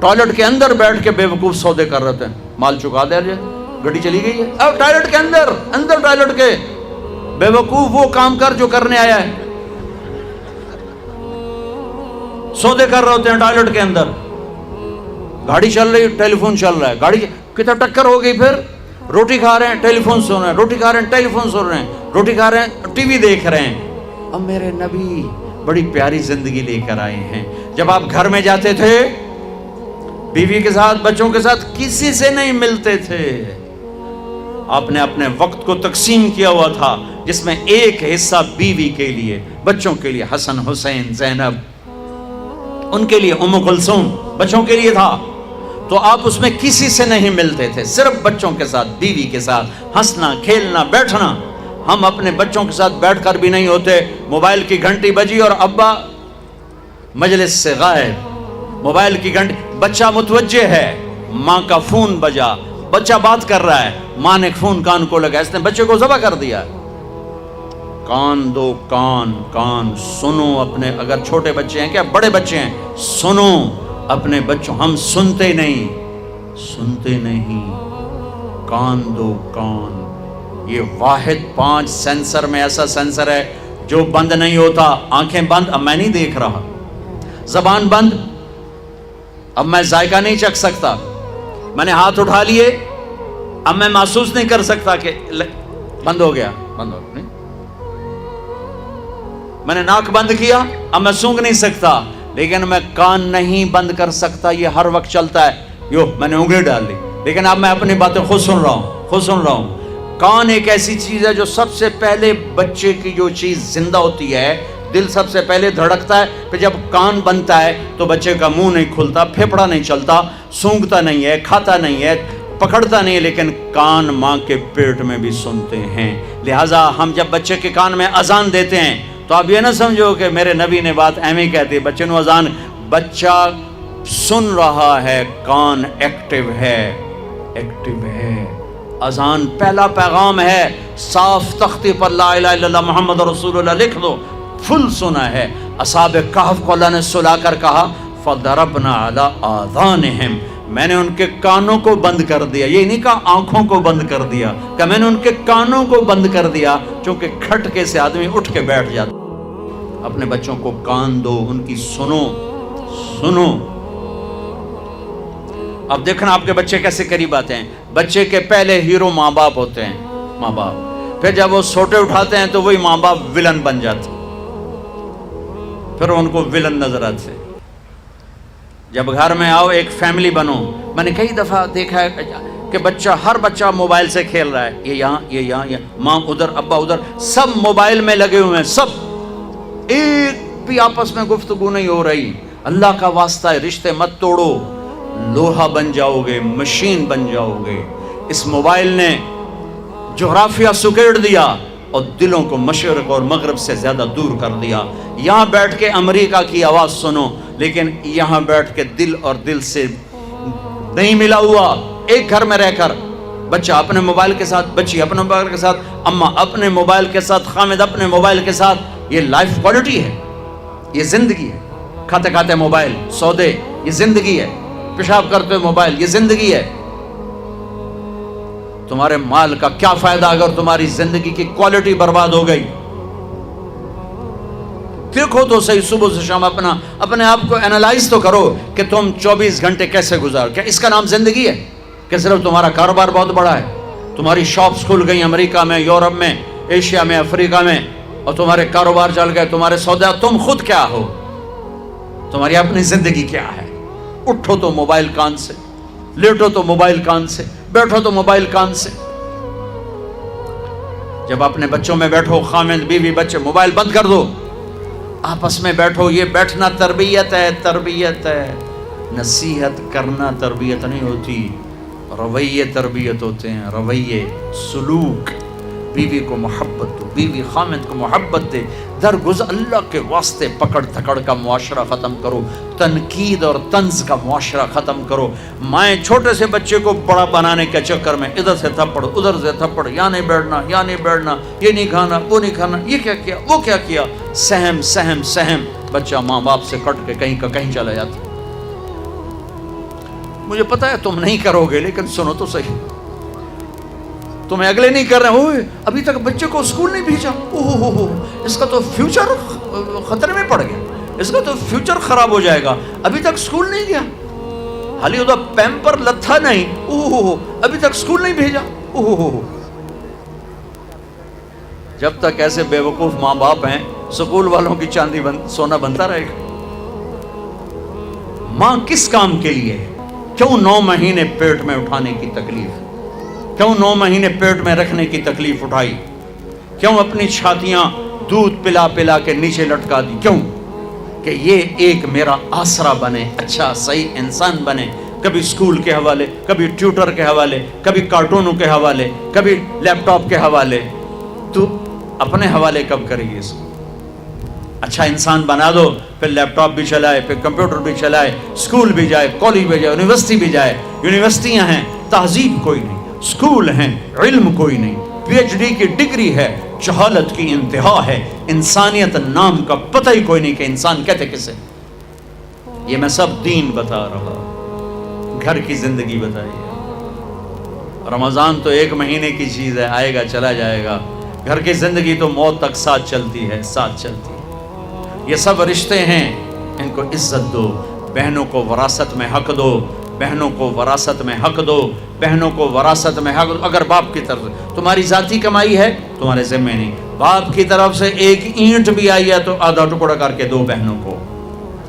A: ٹوائلٹ کے اندر بیٹھ کے بے وقوف سودے کر رہے ہیں. مال چکا دیا جائے، گاڑی چلی گئی ہے. اب ٹوائلٹ کے اندر ٹوائلٹ کے بے وقوف وہ کام کر جو کرنے آیا ہے. سودے کر رہے ہوتے ہیں ٹوائلٹ کے اندر. گاڑی چل رہی، ٹیلی فون چل رہا ہے. گاڑی کتنا ٹکر ہو گئی. پھر روٹی کھا رہے ہیں، ٹیلی فون سن رہے ہیں. روٹی کھا رہے ہیں، ٹیلی فون سن رہے ہیں. روٹی کھا رہے ہیں، ٹی وی دیکھ رہے ہیں. اب میرے نبی بڑی پیاری زندگی لے کر آئے ہیں. جب آپ گھر میں جاتے تھے بیوی کے ساتھ، بچوں کے ساتھ کسی سے نہیں ملتے تھے. آپ نے اپنے وقت کو تقسیم کیا ہوا تھا جس میں ایک حصہ بیوی کے لیے، بچوں کے لیے حسن حسین زینب، ان کے لیے ام کلثوم، بچوں کے لیے تھا. تو آپ اس میں کسی سے نہیں ملتے تھے، صرف بچوں کے ساتھ، بیوی کے ساتھ ہنسنا کھیلنا بیٹھنا. ہم اپنے بچوں کے ساتھ بیٹھ کر بھی نہیں ہوتے. موبائل کی گھنٹی بجی اور ابا مجلس سے غائب. موبائل کی گھنٹی، بچہ متوجہ ہے، ماں کا فون بجا، بچہ بات کر رہا ہے، ماں نے فون کان کو لگا، اس نے بچے کو ذبح کر دیا. کان دو، کان کان سنو اپنے، اگر چھوٹے بچے ہیں کیا بڑے بچے ہیں، سنو اپنے بچوں. ہم سنتے نہیں. کان دو کان. یہ واحد 5 سینسر میں ایسا سینسر ہے جو بند نہیں ہوتا. آنکھیں بند، اب میں نہیں دیکھ رہا. زبان بند، اب میں ذائقہ نہیں چکھ سکتا. میں نے ہاتھ اٹھا لیے، اب میں محسوس نہیں کر سکتا کہ بند ہو گیا. نہیں. میں نے ناک بند کیا، اب میں سونگھ نہیں سکتا. لیکن میں کان نہیں بند کر سکتا، یہ ہر وقت چلتا ہے. میں نے انگلی ڈال لی، لیکن اب میں اپنی باتیں خود سن رہا ہوں. کان ایک ایسی چیز ہے جو سب سے پہلے بچے کی جو چیز زندہ ہوتی ہے، دل سب سے پہلے دھڑکتا ہے. پھر جب کان بنتا ہے تو بچے کا منہ نہیں کھلتا، پھیپھڑا نہیں چلتا، سونگتا نہیں ہے، کھاتا نہیں ہے، پکڑتا نہیں ہے. لیکن کان ماں کے پیٹ میں بھی سنتے ہیں. لہٰذا ہم جب بچے کے کان میں اذان دیتے ہیں تو آپ یہ نہ سمجھو کہ میرے نبی نے بات ایویں کہہ دی. بچے نو اذان، بچہ سن رہا ہے، کان ایکٹیو ہے. اذان پہلا پیغام ہے، صاف تختی پر لا الہ الا اللہ محمد رسول اللہ لکھ دو. فل سنا ہے. اصحاب کہف کو اللہ نے سلا کر کہا فضربنا علی آذانہم، میں نے ان کے کانوں کو بند کر دیا. یہ نہیں کہا آنکھوں کو بند کر دیا، کہ میں نے ان کے کانوں کو بند کر دیا، چونکہ کھٹکے سے آدمی اٹھ کے بیٹھ جاتا. اپنے بچوں کو کان دو، ان کی سنو. اب دیکھنا آپ کے بچے کیسے قریب آتے ہیں. بچے کے پہلے ہیرو ماں باپ ہوتے ہیں، ماں باپ. پھر جب وہ سوٹے اٹھاتے ہیں تو وہی ماں باپ ولن بن جاتے، پھر ان کو ولن نظر آتے. جب گھر میں آؤ ایک فیملی بنو. میں نے کئی دفعہ دیکھا ہے کہ ہر بچہ موبائل سے کھیل رہا ہے. یہ یہاں ماں ادھر، ابا ادھر، سب موبائل میں لگے ہوئے ہیں. سب، ایک بھی آپس میں گفتگو نہیں ہو رہی. اللہ کا واسطہ ہے، رشتے مت توڑو. لوہا بن جاؤ گے، مشین بن جاؤ گے. اس موبائل نے جغرافیہ سکیڑ دیا اور دلوں کو مشرق اور مغرب سے زیادہ دور کر دیا. یہاں بیٹھ کے امریکہ کی آواز سنو، لیکن یہاں بیٹھ کے دل اور دل سے نہیں ملا ہوا. ایک گھر میں رہ کر بچہ اپنے موبائل کے ساتھ، بچی اپنے موبائل کے ساتھ، اماں اپنے موبائل کے ساتھ، خامد اپنے موبائل کے ساتھ. یہ لائف کوالٹی ہے، یہ زندگی ہے. کھاتے کھاتے موبائل، سودے، یہ زندگی ہے. پیشاب کرتے ہوئے موبائل، یہ زندگی ہے. تمہارے مال کا کیا فائدہ اگر تمہاری زندگی کی کوالٹی برباد ہو گئی؟ دیکھو تو صحیح، صبح سے شام اپنے آپ کو اینالائز تو کرو کہ تم 24 گھنٹے کیسے گزار. کیا اس کا نام زندگی ہے کہ صرف تمہارا کاروبار بہت بڑا ہے، تمہاری شاپس کھل گئی امریکہ میں، یورپ میں، ایشیا میں، افریقہ میں، اور تمہارے کاروبار چل گئے، تمہارے سودا. تم خود کیا ہو؟ تمہاری اپنی زندگی کیا ہے؟ اٹھو تو موبائل کان سے، لیٹو تو موبائل کان سے، بیٹھو تو موبائل کان سے. جب اپنے بچوں میں بیٹھو، خامد بیوی بچے، موبائل بند کر دو، آپس میں بیٹھو. یہ بیٹھنا تربیت ہے. نصیحت کرنا تربیت نہیں ہوتی، رویے تربیت ہوتے ہیں. رویے، سلوک. بیوی کو محبت دو، بیوی خامد کو محبت دے. درگزر اللہ کے واسطے پکڑ دھکڑ کا معاشرہ ختم کرو، تنقید اور طنز کا معاشرہ ختم کرو. مائیں چھوٹے سے بچے کو بڑا بنانے کے چکر میں ادھر سے تھپڑ، ادھر سے تھپڑ، یہاں نہیں بیٹھنا، یہاں نہیں بیٹھنا، یہ نہیں کھانا، وہ نہیں کھانا، یہ کیا کیا، وہ کیا کیا. سہم. بچہ ماں باپ سے کٹ کے کہیں کا کہیں چلا جاتا. مجھے پتا ہے تم نہیں کرو گے، لیکن سنو تو صحیح. تمہیں اگلے نہیں کر رہے ہیں، ابھی تک بچے کو اسکول نہیں بھیجا، اس کا تو فیوچر خطرے میں پڑ گیا، اس کا تو فیوچر خراب ہو جائے گا، ابھی تک اسکول نہیں گیا، حالی ادھر پیمپر لتھا نہیں، ابھی تک اسکول نہیں بھیجا. جب تک ایسے بیوقوف ماں باپ ہیں، سکول والوں کی چاندی سونا بنتا رہے گا. ماں کس کام کے لیے؟ کیوں 9 مہینے پیٹ میں اٹھانے کی تکلیف؟ کیوں 9 مہینے پیٹ میں رکھنے کی تکلیف اٹھائی؟ کیوں اپنی چھاتیاں دودھ پلا پلا کے نیچے لٹکا دی؟ کیوں؟ کہ یہ ایک میرا آسرا بنے، اچھا صحیح انسان بنے. کبھی اسکول کے حوالے، کبھی ٹیوٹر کے حوالے، کبھی کارٹونوں کے حوالے، کبھی لیپ ٹاپ کے حوالے. تو اپنے حوالے کب کرے گی اس کو؟ اچھا انسان بنا دو، پھر لیپ ٹاپ بھی چلائے، پھر کمپیوٹر بھی چلائے، اسکول بھی جائے، کالج بھی جائے، یونیورسٹی بھی جائے. یونیورسٹیاں ہیں، تہذیب کوئی نہیں. اسکول ہیں، علم کوئی نہیں. پی ایچ ڈی کی ڈگری ہے، جہالت کی انتہا ہے، انسانیت نام کا پتہ ہی کوئی نہیں کہ انسان کہتے کسے۔ یہ میں سب دین بتا رہا، گھر کی زندگی بتائیے۔ رمضان تو 1 مہینے کی چیز ہے، آئے گا چلا جائے گا، گھر کی زندگی تو موت تک ساتھ چلتی ہے، ساتھ چلتی ہے۔ یہ سب رشتے ہیں، ان کو عزت دو، بہنوں کو وراثت میں حق دو، بہنوں کو وراثت میں حق دو، بہنوں کو وراثت میں حق دو۔ اگر باپ کی طرف تمہاری ذاتی کمائی ہے تمہارے ذمہ نہیں، باپ کی طرف سے 1 اینٹ بھی آئی ہے تو آدھا ٹکڑا کر کے دو بہنوں کو۔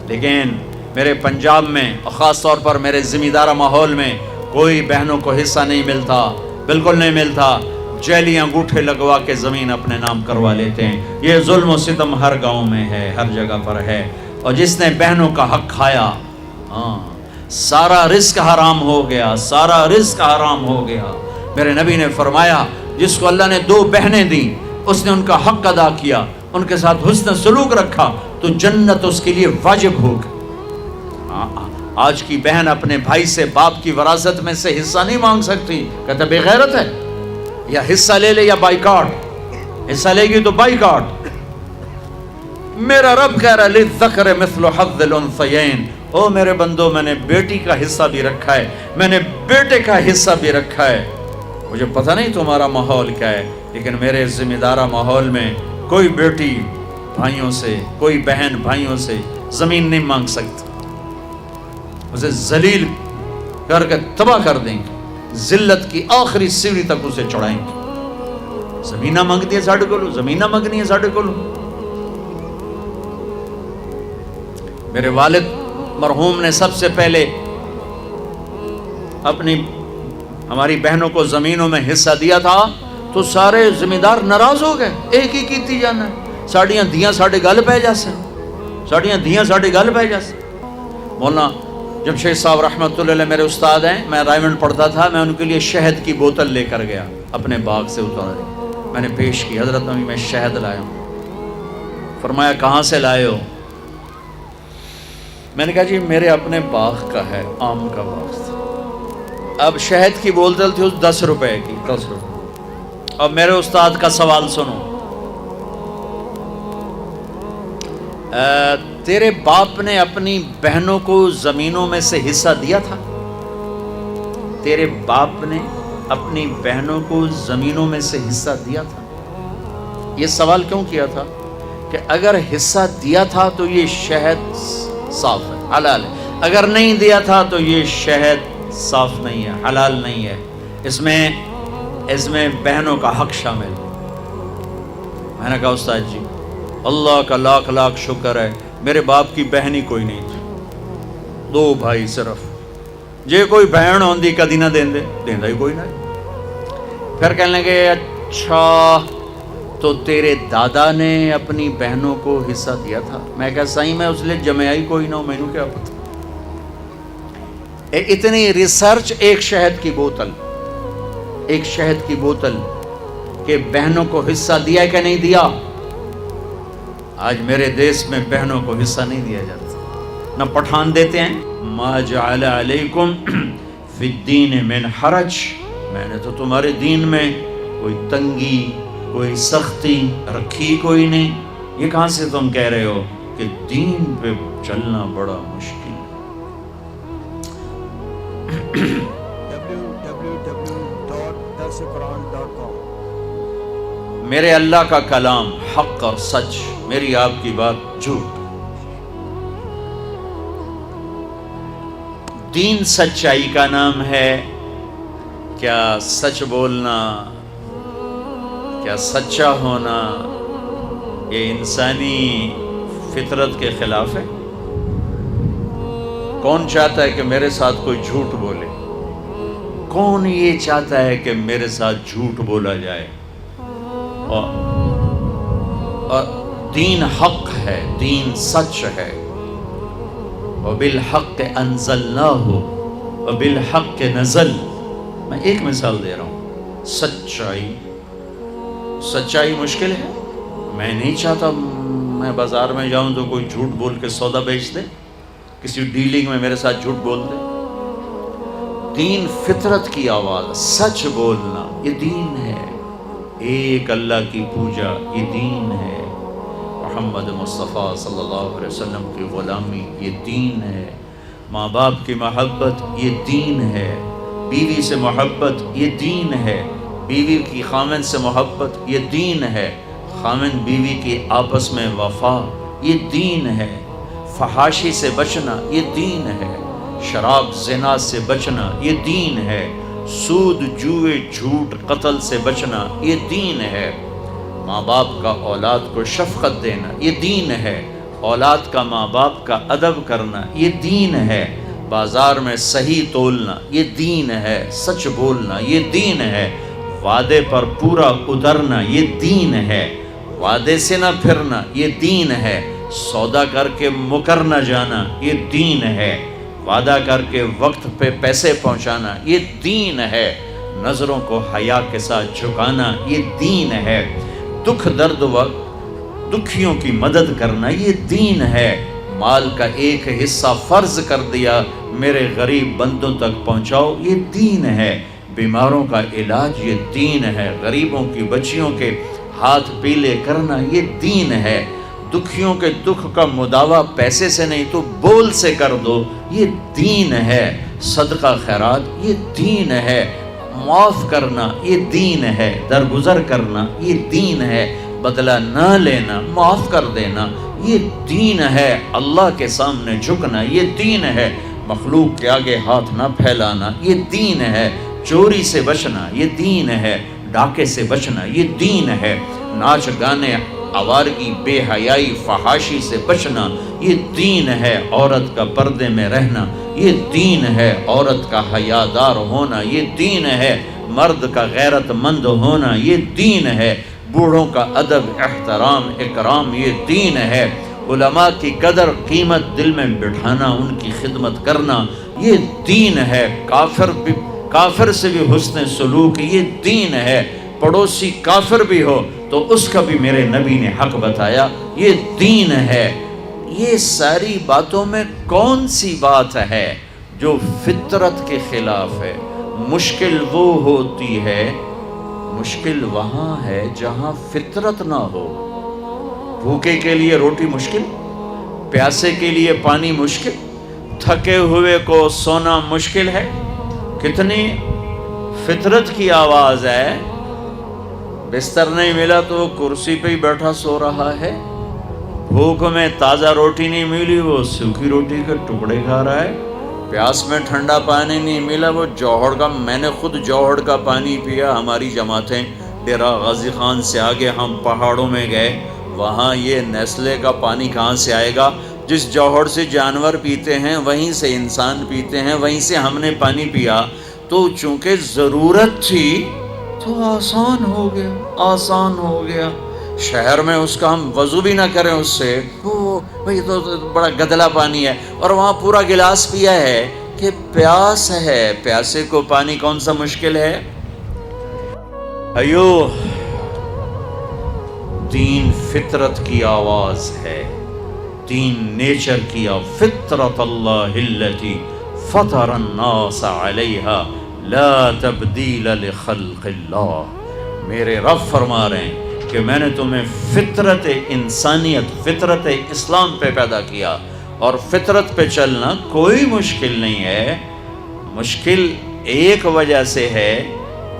A: لیکن میرے پنجاب میں اور خاص طور پر میرے ذمہ دارہ ماحول میں کوئی بہنوں کو حصہ نہیں ملتا، بالکل نہیں ملتا۔ جیلی انگوٹھے لگوا کے زمین اپنے نام کروا لیتے ہیں۔ یہ ظلم و ستم ہر گاؤں میں ہے، ہر جگہ پر ہے۔ اور جس نے بہنوں کا حق کھایا، سارا رزق حرام ہو گیا، سارا رزق حرام ہو گیا۔ میرے نبی نے فرمایا جس کو اللہ نے 2 بہنیں دیں، اس نے ان کا حق ادا کیا، ان کے ساتھ حسن سلوک رکھا تو جنت اس کے لیے واجب ہوگی۔ آج کی بہن اپنے بھائی سے باپ کی وراثت میں سے حصہ نہیں مانگ سکتی، کہتا بے غیرت ہے، یا حصہ لے لے یا بائیکاٹ، حصہ لے گی تو بائیکاٹ۔ میرا رب کہہ رہا ہے للذکر مثل حظ الانثیین، او میرے بندو میں نے بیٹی کا حصہ بھی رکھا ہے، میں نے بیٹے کا حصہ بھی رکھا ہے۔ مجھے پتہ نہیں تمہارا ماحول کیا ہے، لیکن میرے ذمہ دارہ ماحول میں کوئی بیٹی بھائیوں سے، کوئی بہن بھائیوں سے زمین نہیں مانگ سکتی، اسے ذلیل کر کے تباہ کر دیں گے، ذلت کی آخری سیڑھی تک اسے چڑھائیں گے۔ زمینہ مانگتی ہے ساڑھے کولو، زمینہ مانگنی ہے ساڑھے کولو۔ میرے والد مرحوم نے سب سے پہلے ہماری بہنوں کو زمینوں میں حصہ دیا تھا تو سارے ذمہ دار ناراض ہو گئے، ایک ہی کیتی جانا ہے، ساڑیاں دیاں ساڑھے گل پہ جاسے، ساڑیاں دیاں ساڑھے گل پہ جاسے۔ مولانا جمشید صاحب رحمۃ اللہ علیہ میرے استاد ہیں، میں رائمنڈ پڑھتا تھا، میں ان کے لیے شہد کی بوتل لے کر گیا، اپنے باغ سے اتاری، میں نے پیش کی، حضرت نبی میں شہد لایا ہوں۔ فرمایا کہاں سے لائے ہو؟ میں نے کہا جی میرے اپنے باغ کا ہے، آم کا باغ تھا۔ اب شہد کی بوتل تھی اس 10 روپے کی، 10 روپے۔ اب میرے استاد کا سوال سنو، تیرے باپ نے اپنی بہنوں کو زمینوں میں سے حصہ دیا تھا؟ تیرے باپ نے اپنی بہنوں کو زمینوں میں سے حصہ دیا تھا؟ یہ سوال کیوں کیا تھا کہ اگر حصہ دیا تھا تو یہ شہد صاف ہے، حلال ہے، اگر نہیں دیا تھا تو یہ شہد صاف نہیں ہے، حلال نہیں ہے، اس میں بہنوں کا حق شامل ہے۔ میں نے کہا استاد جی اللہ کا لاکھ لاکھ شکر ہے میرے باپ کی بہن ہی کوئی نہیں تھی، 2 بھائی صرف، جے کوئی بہن ہوندی کدی نہ دیندے، دیندا ہی کوئی نہ۔ پھر کہنے لگے اچھا تو تیرے دادا نے اپنی بہنوں کو حصہ دیا تھا؟ میں کہا صحیح میں اس لیے جمعہ ہی کوئی نہ ہو، میں نے کیا پتا۔ اتنی ریسرچ ایک شہد کی بوتل، ایک شہد کی بوتل کہ بہنوں کو حصہ دیا کہ نہیں دیا؟ آج میرے دیس میں بہنوں کو حصہ نہیں دیا جاتا، نہ پٹھان دیتے ہیں ما جعل علیکم فی الدین من حرج، میں نے تو تمہارے دین میں کوئی تنگی کوئی سختی رکھی کوئی نہیں۔ یہ کہاں سے تم کہہ رہے ہو کہ دین پہ چلنا بڑا مشکل؟ میرے اللہ کا کلام حق اور سچ، میری آپ کی بات جھوٹ۔ دین سچائی کا نام ہے، کیا سچ بولنا، کیا سچا ہونا یہ انسانی فطرت کے خلاف ہے؟ کون چاہتا ہے کہ میرے ساتھ کوئی جھوٹ بولے؟ کون یہ چاہتا ہے کہ میرے ساتھ جھوٹ بولا جائے؟ اور دین حق ہے، دین سچ ہے۔ وَبِالْحَقِّ أَنزَلْنَاهُ وَبِالْحَقِّ نَزَلَ۔ میں ایک مثال دے رہا ہوں، سچائی مشکل ہے، میں نہیں چاہتا میں بازار میں جاؤں تو کوئی جھوٹ بول کے سودا بیچ دے، کسی ڈیلنگ میں میرے ساتھ جھوٹ بول دے۔ دین فطرت کی آواز، سچ بولنا یہ دین ہے۔ ایک اللہ کی پوجا یہ دین ہے، محمد مصطفیٰ صلی اللہ علیہ وسلم کی غلامی یہ دین ہے، ماں باپ کی محبت یہ دین ہے، بیوی سے محبت یہ دین ہے، بیوی کی خامن سے محبت یہ دین ہے، خامن بیوی کی آپس میں وفا یہ دین ہے، فحاشی سے بچنا یہ دین ہے، شراب زنا سے بچنا یہ دین ہے، سود جوئے جھوٹ قتل سے بچنا یہ دین ہے، ماں باپ کا اولاد کو شفقت دینا یہ دین ہے، اولاد کا ماں باپ کا ادب کرنا یہ دین ہے، بازار میں صحیح تولنا یہ دین ہے، سچ بولنا یہ دین ہے، وعدے پر پورا اترنا یہ دین ہے، وعدے سے نہ پھرنا یہ دین ہے، سودا کر کے مکر نہ جانا یہ دین ہے، وعدہ کر کے وقت پہ پیسے پہنچانا یہ دین ہے، نظروں کو حیا کے ساتھ جھکانا یہ دین ہے، دکھ درد وقت دکھیوں کی مدد کرنا یہ دین ہے، مال کا ایک حصہ فرض کر دیا میرے غریب بندوں تک پہنچاؤ یہ دین ہے، بیماروں کا علاج یہ دین ہے، غریبوں کی بچیوں کے ہاتھ پیلے کرنا یہ دین ہے، دکھیوں کے دکھ کا مداوع پیسے سے نہیں تو بول سے کر دو یہ دین ہے، صدقہ خیرات یہ دین ہے، معاف کرنا یہ دین ہے، درگزر کرنا یہ دین ہے، بدلہ نہ لینا معاف کر دینا یہ دین ہے، اللہ کے سامنے جھکنا یہ دین ہے، مخلوق کے آگے ہاتھ نہ پھیلانا یہ دین ہے، چوری سے بچنا یہ دین ہے، ڈاکے سے بچنا یہ دین ہے، ناچ گانے آوارگی بے حیائی فحاشی سے بچنا یہ دین ہے، عورت کا پردے میں رہنا یہ دین ہے، عورت کا حیادار ہونا یہ دین ہے، مرد کا غیرت مند ہونا یہ دین ہے، بوڑھوں کا ادب احترام اکرام یہ دین ہے، علماء کی قدر قیمت دل میں بٹھانا ان کی خدمت کرنا یہ دین ہے، کافر سے بھی حسن سلوک یہ دین ہے، پڑوسی کافر بھی ہو تو اس کا بھی میرے نبی نے حق بتایا یہ دین ہے۔ یہ ساری باتوں میں کون سی بات ہے جو فطرت کے خلاف ہے؟ مشکل وہ ہوتی ہے، مشکل وہاں ہے جہاں فطرت نہ ہو، بھوکے کے لیے روٹی مشکل، پیاسے کے لیے پانی مشکل، تھکے ہوئے کو سونا مشکل ہے، کتنی فطرت کی آواز ہے، بستر نہیں ملا تو وہ کرسی پہ ہی بیٹھا سو رہا ہے، بھوک میں تازہ روٹی نہیں ملی وہ سوکھی روٹی کے ٹکڑے کھا رہا ہے، پیاس میں ٹھنڈا پانی نہیں ملا وہ جوہر کا، میں نے خود جوہر کا پانی پیا، ہماری جماعتیں ڈیرہ غازی خان سے آگے ہم پہاڑوں میں گئے، وہاں یہ نیسلے کا پانی کہاں سے آئے گا؟ جس جوہر سے جانور پیتے ہیں وہیں سے انسان پیتے ہیں، وہیں سے ہم نے پانی پیا، تو چونکہ ضرورت تھی تو آسان ہو گیا، شہر میں اس کا ہم وضو بھی نہ کریں اس سے، بھئی تو بڑا گدلا پانی ہے، اور وہاں پورا گلاس پیا ہے کہ پیاس ہے، پیاسے کو پانی کون سا مشکل ہے؟ ایو دین فطرت کی آواز ہے، دین نیچر کی فطرت اللہ التی فطر الناس علیہا لا تبدیل لخلق اللہ، میرے رب فرما رہے ہیں کہ میں نے تمہیں فطرت انسانیت فطرت اسلام پہ پیدا کیا، اور فطرت پہ چلنا کوئی مشکل نہیں ہے، مشکل ایک وجہ سے ہے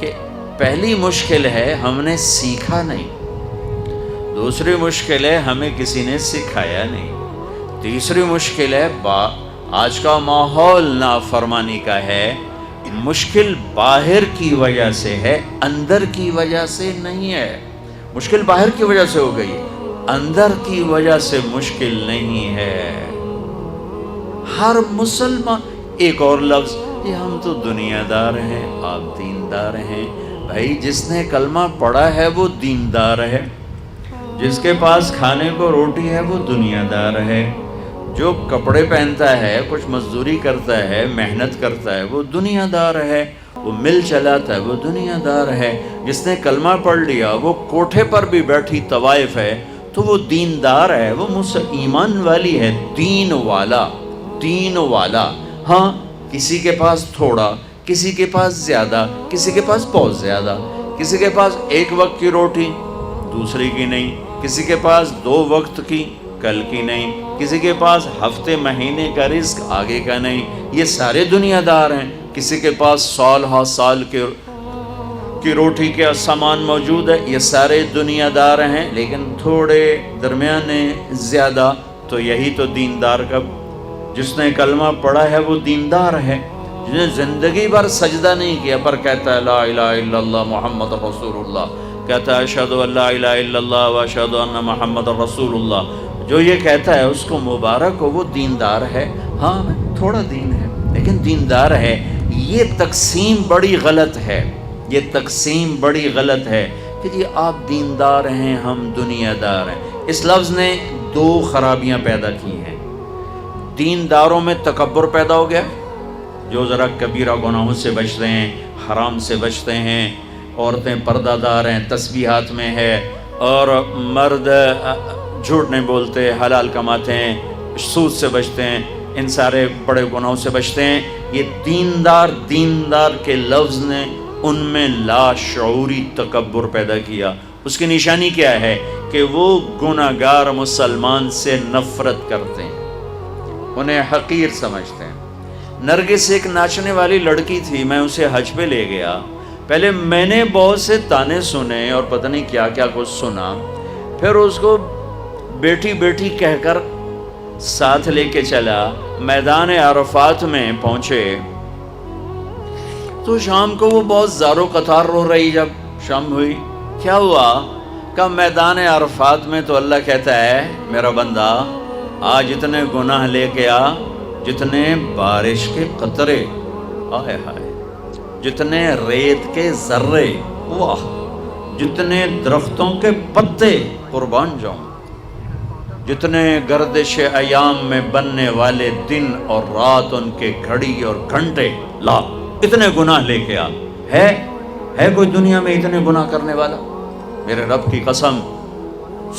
A: کہ پہلی مشکل ہے ہم نے سیکھا نہیں، دوسری مشکل ہے ہمیں کسی نے سکھایا نہیں، تیسری مشکل ہے آج کا ماحول نافرمانی کا ہے، مشکل باہر کی وجہ سے ہے، اندر کی وجہ سے نہیں ہے، مشکل باہر کی وجہ سے ہو گئی، اندر کی وجہ سے مشکل نہیں ہے۔ ہر مسلمان، ایک اور لفظ، یہ ہم تو دنیا دار ہیں آپ دیندار ہیں، بھائی جس نے کلمہ پڑھا ہے وہ دیندار ہے، جس کے پاس کھانے کو روٹی ہے وہ دنیا دار ہے، جو کپڑے پہنتا ہے کچھ مزدوری کرتا ہے محنت کرتا ہے وہ دنیا دار ہے، وہ مل چلاتا ہے وہ دنیا دار ہے، جس نے کلمہ پڑھ لیا وہ کوٹھے پر بھی بیٹھی طوائف ہے تو وہ دیندار ہے، وہ ایمان والی ہے، دین والا۔ ہاں کسی کے پاس تھوڑا، کسی کے پاس زیادہ، کسی کے پاس بہت زیادہ، کسی کے پاس ایک وقت کی روٹی دوسری کی نہیں، کسی کے پاس 2 وقت کی کل کی نہیں، کسی کے پاس ہفتے مہینے کا رزق آگے کا نہیں. یہ سارے دنیا دار ہیں. کسی کے پاس سال ہا سال کی روٹی کا سامان موجود ہے. یہ سارے دنیا دار ہیں، لیکن تھوڑے درمیانے زیادہ تو یہی تو دیندار کا. جس نے کلمہ پڑھا ہے وہ دیندار ہے. جس نے زندگی بھر سجدہ نہیں کیا پر کہتا ہے لا الہ الا اللہ محمد رسول اللہ، کہتا ہے اشہد ان لا الہ الا اللہ و اشہد ان محمد رسول اللہ، جو یہ کہتا ہے اس کو مبارک ہو، وہ دیندار ہے. ہاں تھوڑا دین ہے لیکن دیندار ہے. یہ تقسیم بڑی غلط ہے. یہ تقسیم بڑی غلط ہے کہ جی آپ دیندار ہیں ہم دنیا دار ہیں. اس لفظ نے 2 خرابیاں پیدا کی ہیں. دینداروں میں تکبر پیدا ہو گیا، جو ذرا کبیرہ گناہوں سے بچتے ہیں، حرام سے بچتے ہیں، عورتیں پردہ دار ہیں، تسبیحات میں ہے، اور مرد جھوٹ نہیں بولتے، حلال کماتے ہیں، سود سے بچتے ہیں، ان سارے بڑے گناہوں سے بچتے ہیں. یہ دیندار کے لفظ نے ان میں لاشعوری تکبر پیدا کیا. اس کی نشانی کیا ہے کہ وہ گناہگار مسلمان سے نفرت کرتے ہیں، انہیں حقیر سمجھتے ہیں. نرگس ایک ناچنے والی لڑکی تھی، میں اسے حج پہ لے گیا. پہلے میں نے بہت سے تانے سنے اور پتہ نہیں کیا کیا کچھ سنا، پھر اس کو بیٹی بیٹی کہہ کر ساتھ لے کے چلا. میدان عرفات میں پہنچے تو شام کو وہ بہت زارو قطار رو رہی. جب شام ہوئی کیا ہوا؟ کہ میدان عرفات میں تو اللہ کہتا ہے میرا بندہ آج اتنے گناہ لے کے آ جتنے بارش کے قطرے، آئے ہائے، جتنے ریت کے ذرے، واہ، جتنے درختوں کے پتے قربان جاؤں، جتنے گردش ایام میں بننے والے دن اور رات، ان کے گھڑی اور گھنٹے، لا اتنے گناہ لے کے آ. ہے کوئی دنیا میں اتنے گناہ کرنے والا؟ میرے رب کی قسم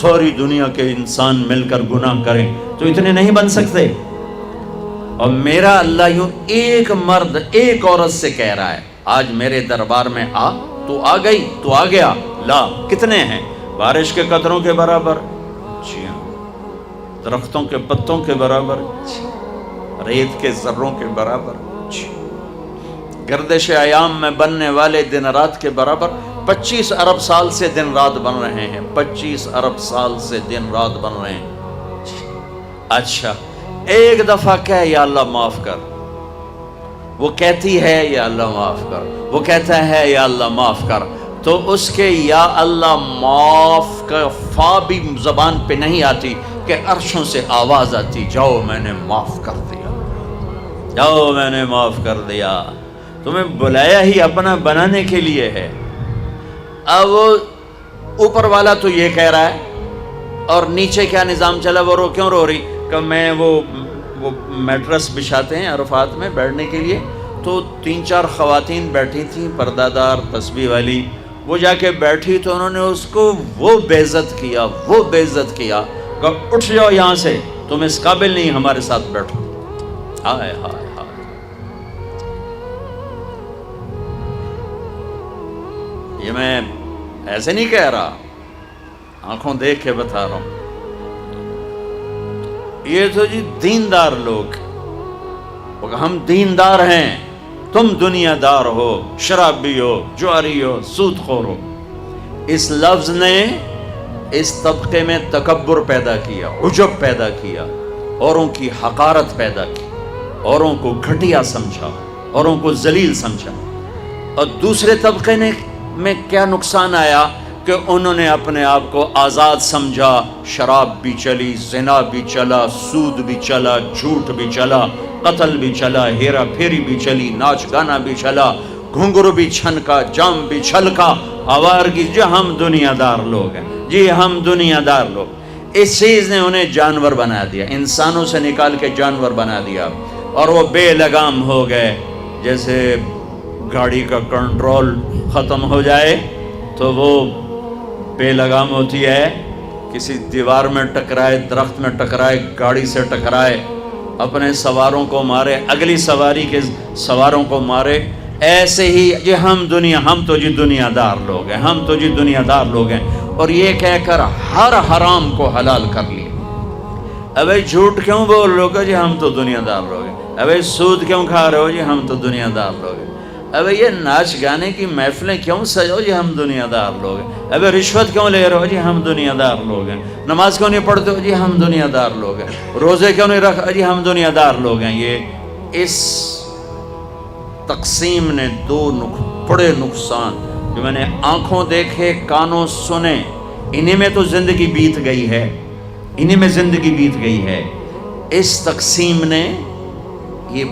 A: ساری دنیا کے انسان مل کر گناہ کریں تو اتنے نہیں بن سکتے. اور میرا اللہ یوں ایک مرد ایک عورت سے کہہ رہا ہے آج میرے دربار میں آ. تو آ گئی، تو آ گیا. لا کتنے ہیں؟ بارش کے قطروں کے برابر، جی ہاں، درختوں کے پتوں کے برابر، ریت کے ذروں کے برابر، گردش ایام میں بننے والے دن رات کے برابر. 25 ارب سال سے دن رات بن رہے ہیں، 25 ارب سال سے دن رات بن رہے ہیں. اچھا ایک دفعہ کہہ یا اللہ معاف کر، وہ کہتی ہے یا اللہ معاف کر، وہ کہتا ہے یا اللہ معاف کر، تو اس کے یا اللہ معاف کا فا بھی زبان پہ نہیں آتی کہ عرشوں سے آواز آتی جاؤ میں نے معاف کر دیا، جاؤ میں نے معاف کر دیا. تمہیں بلایا ہی اپنا بنانے کے لیے ہے. اب اوپر والا تو یہ کہہ رہا ہے اور نیچے کیا نظام چلا، وہ کیوں رو رہی؟ کہ میں وہ میٹرس بچھاتے ہیں عرفات میں بیٹھنے کے لیے، تو 3-4 خواتین بیٹھی تھیں پردہ دار تسبیح والی، وہ جا کے بیٹھی تو انہوں نے اس کو وہ بے عزت کیا کہ اٹھ جاؤ یہاں سے، تم اس قابل نہیں ہمارے ساتھ بیٹھو. ہائے ہائے ہائے. یہ میں ایسے نہیں کہہ رہا، آنکھوں دیکھ کے بتا رہا ہوں. یہ تو جی دیندار لوگ، ہم دیندار ہیں، تم دنیا دار ہو، شرابی ہو، جواری ہو، سود خور ہو. اس لفظ نے اس طبقے میں تکبر پیدا کیا، عجب پیدا کیا، اوروں کی حقارت پیدا کی، اوروں کو گھٹیا سمجھا، اوروں کو ذلیل سمجھا. اور دوسرے طبقے میں کیا نقصان آیا کہ انہوں نے اپنے آپ کو آزاد سمجھا. شراب بھی چلی، زنا بھی چلا، سود بھی چلا، جھوٹ بھی چلا، قتل بھی چلا، ہیرا پھیری بھی چلی، ناچ گانا بھی چلا، گھنگرو بھی چھنکا، جام بھی چھلکا. آوارگی، جو ہم دنیا دار لوگ ہیں، جی ہم دنیا دار لوگ. اس چیز نے انہیں جانور بنا دیا، انسانوں سے نکال کے جانور بنا دیا، اور وہ بے لگام ہو گئے. جیسے گاڑی کا کنٹرول ختم ہو جائے تو وہ بے لگام ہوتی ہے، کسی دیوار میں ٹکرائے، درخت میں ٹکرائے، گاڑی سے ٹکرائے، اپنے سواروں کو مارے، اگلی سواری کے سواروں کو مارے. ایسے ہی جی ہم تو جی دنیا دار لوگ ہیں، ہم تو جی دنیا دار لوگ ہیں، اور یہ کہہ کر ہر حرام کو حلال کر لیا۔ ابے جھوٹ کیوں بول رہے ہو جی ہم تو دنیا دار لوگ ہیں؟ ابے سود کیوں کھا رہے ہو جی ہم تو دنیا دار لوگ ہیں؟ ابے یہ ناچ گانے کی محفلیں کیوں سجاؤ جی ہم دنیا دار لوگ ہیں؟ ابے رشوت کیوں لے رہے ہو جی ہم دنیا دار لوگ ہیں؟ نماز کیوں نہیں پڑھتے ہو جی ہم دنیا دار لوگ ہیں؟ روزے کیوں نہیں رکھ جی ہم دنیا دار لوگ ہیں؟ یہ اس تقسیم نے دو بڑے نقصان جو میں نے آنکھوں دیکھے کانوں سنے، انہی میں تو زندگی بیت گئی ہے، انہی میں زندگی بیت گئی ہے۔ اس تقسیم نے یہ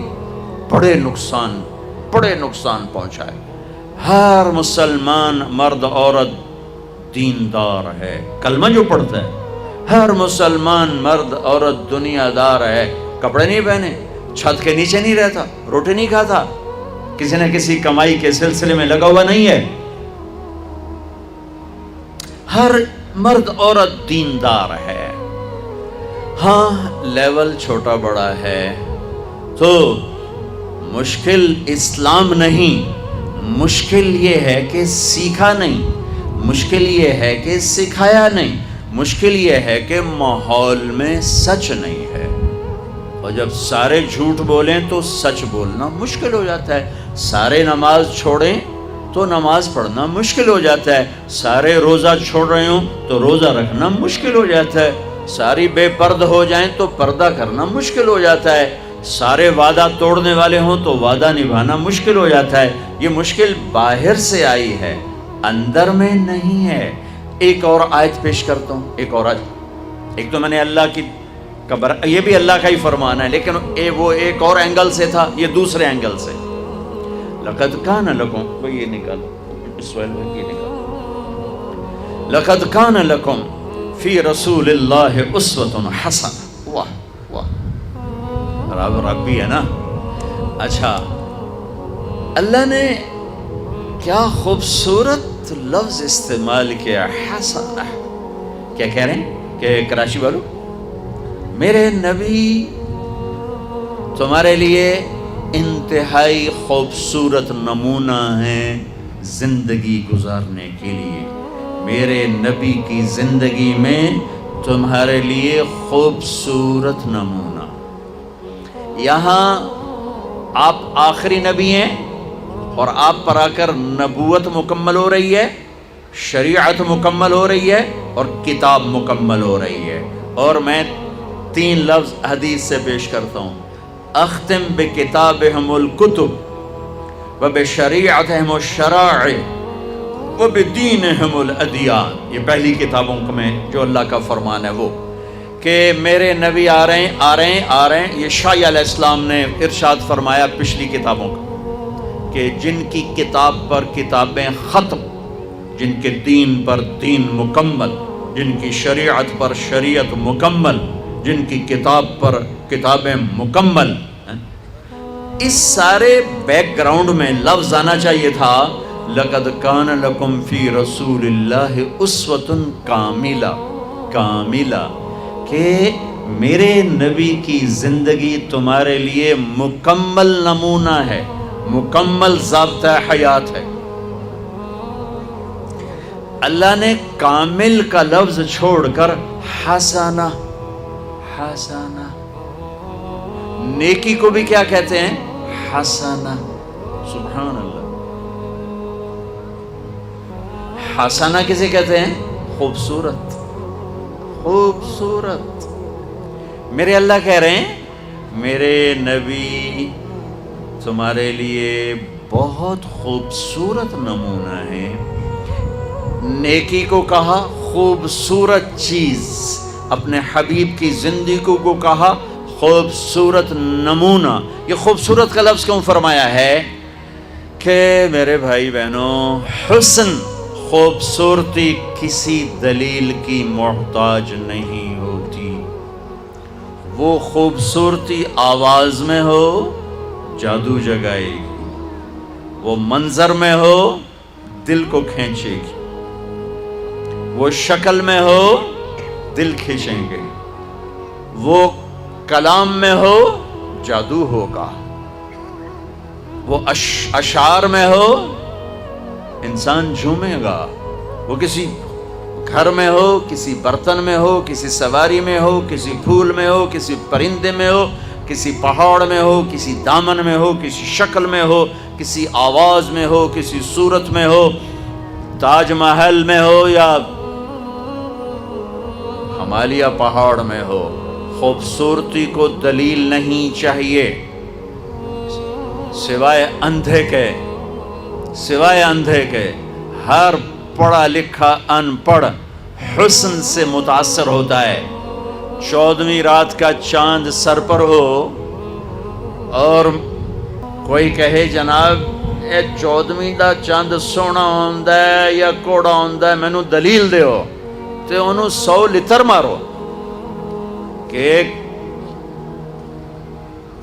A: بڑے نقصان پہنچائے۔ ہر مسلمان مرد عورت دیندار ہے، کلمہ جو پڑھتا ہے، ہر مسلمان مرد عورت دنیا دار ہے، کپڑے نہیں پہنے، چھت کے نیچے نہیں رہتا، روٹی نہیں کھاتا، کسی نہ کسی کمائی کے سلسلے میں لگا ہوا نہیں ہے، ہر مرد عورت دیندار ہے۔ ہاں لیول چھوٹا بڑا ہے تو مشکل اسلام نہیں، مشکل یہ ہے کہ سیکھا نہیں، مشکل یہ ہے کہ سکھایا نہیں، مشکل یہ ہے کہ ماحول میں سچ نہیں ہے۔ اور جب سارے جھوٹ بولیں تو سچ بولنا مشکل ہو جاتا ہے، سارے نماز چھوڑیں تو نماز پڑھنا مشکل ہو جاتا ہے، سارے روزہ چھوڑ رہے ہوں تو روزہ رکھنا مشکل ہو جاتا ہے، ساری بے پرد ہو جائیں تو پردہ کرنا مشکل ہو جاتا ہے، سارے وعدہ توڑنے والے ہوں تو وعدہ نبھانا مشکل ہو جاتا ہے۔ یہ مشکل باہر سے آئی ہے، اندر میں نہیں ہے۔ ایک اور آیت پیش کرتا ہوں، ایک اور آیت، ایک تو میں نے اللہ کی یہ بھی اللہ کا ہی فرمان ہے، لیکن وہ ایک اور اینگل سے تھا، یہ دوسرے اینگل سے۔ لقد کان لکم، یہ نکالو اس ویل میں، یہ نکالو، لقد کان لکم فی رسول اللہ اسوۃ حسنہ۔ واہ واہ، ربی ہے نا۔ اچھا، اللہ نے کیا خوبصورت لفظ استعمال کیا، حسنہ۔ کیا کہہ رہے ہیں کہ کراچی والوں، میرے نبی تمہارے لیے انتہائی خوبصورت نمونہ ہیں زندگی گزارنے کے لیے، میرے نبی کی زندگی میں تمہارے لیے خوبصورت نمونہ۔ یہاں آپ آخری نبی ہیں اور آپ پر آ کر نبوت مکمل ہو رہی ہے، شریعت مکمل ہو رہی ہے اور کتاب مکمل ہو رہی ہے، اور میں 3 لفظ حدیث سے پیش کرتا ہوں، اختم بکتابہم الکتب وبشریعتہم الشرائع وبدینہم الادیان۔ یہ پہلی کتابوں میں جو اللہ کا فرمان ہے وہ کہ میرے نبی آ رہے ہیں۔ یہ شاہ علیہ السلام نے ارشاد فرمایا پچھلی کتابوں کا کہ جن کی کتاب پر کتابیں ختم، جن کے دین پر دین مکمل، جن کی شریعت پر شریعت مکمل، جن کی کتاب پر کتابیں مکمل۔ اس سارے بیک گراؤنڈ میں لفظ آنا چاہیے تھا، لقد کان لکم فی رسول اللہ اسوۃ کاملہ، کہ میرے نبی کی زندگی تمہارے لیے مکمل نمونہ ہے، مکمل ضابطہ حیات ہے۔ اللہ نے کامل کا لفظ چھوڑ کر حسنہ، نیکی کو بھی کیا کہتے ہیں؟ حسنہ۔ سبحان اللہ، حسنہ کسے کہتے ہیں؟ خوبصورت، خوبصورت۔ میرے اللہ کہہ رہے ہیں میرے نبی تمہارے لیے بہت خوبصورت نمونہ ہے۔ نیکی کو کہا خوبصورت چیز، اپنے حبیب کی زندگی کو کہا خوبصورت نمونہ۔ یہ خوبصورت کا لفظ کیوں فرمایا ہے کہ میرے بھائی بہنوں، حسن، خوبصورتی کسی دلیل کی محتاج نہیں ہوتی۔ وہ خوبصورتی آواز میں ہو جادو جگائے گی، وہ منظر میں ہو دل کو کھینچے گی، وہ شکل میں ہو دل کھینچیں گے، وہ کلام میں ہو جادو ہوگا، وہ اشعار میں ہو انسان جھومے گا، وہ کسی گھر میں ہو، کسی برتن میں ہو، کسی سواری میں ہو، کسی پھول میں ہو، کسی پرندے میں ہو، کسی پہاڑ میں ہو، کسی دامن میں ہو، کسی شکل میں ہو، کسی آواز میں ہو، کسی صورت میں ہو، تاج محل میں ہو یا ہمالیہ پہاڑ میں ہو، خوبصورتی کو دلیل نہیں چاہیے سوائے اندھے کے۔ ہر پڑھا لکھا ان پڑھ حسن سے متاثر ہوتا ہے۔ 14ویں رات کا چاند سر پر ہو اور کوئی کہے جناب اے 14ویں دا چاند سونا ہوندا ہے یا کوڑا ہوندا ہے، مینوں دلیل دیو، تے انہوں 100 لتر مارو کہ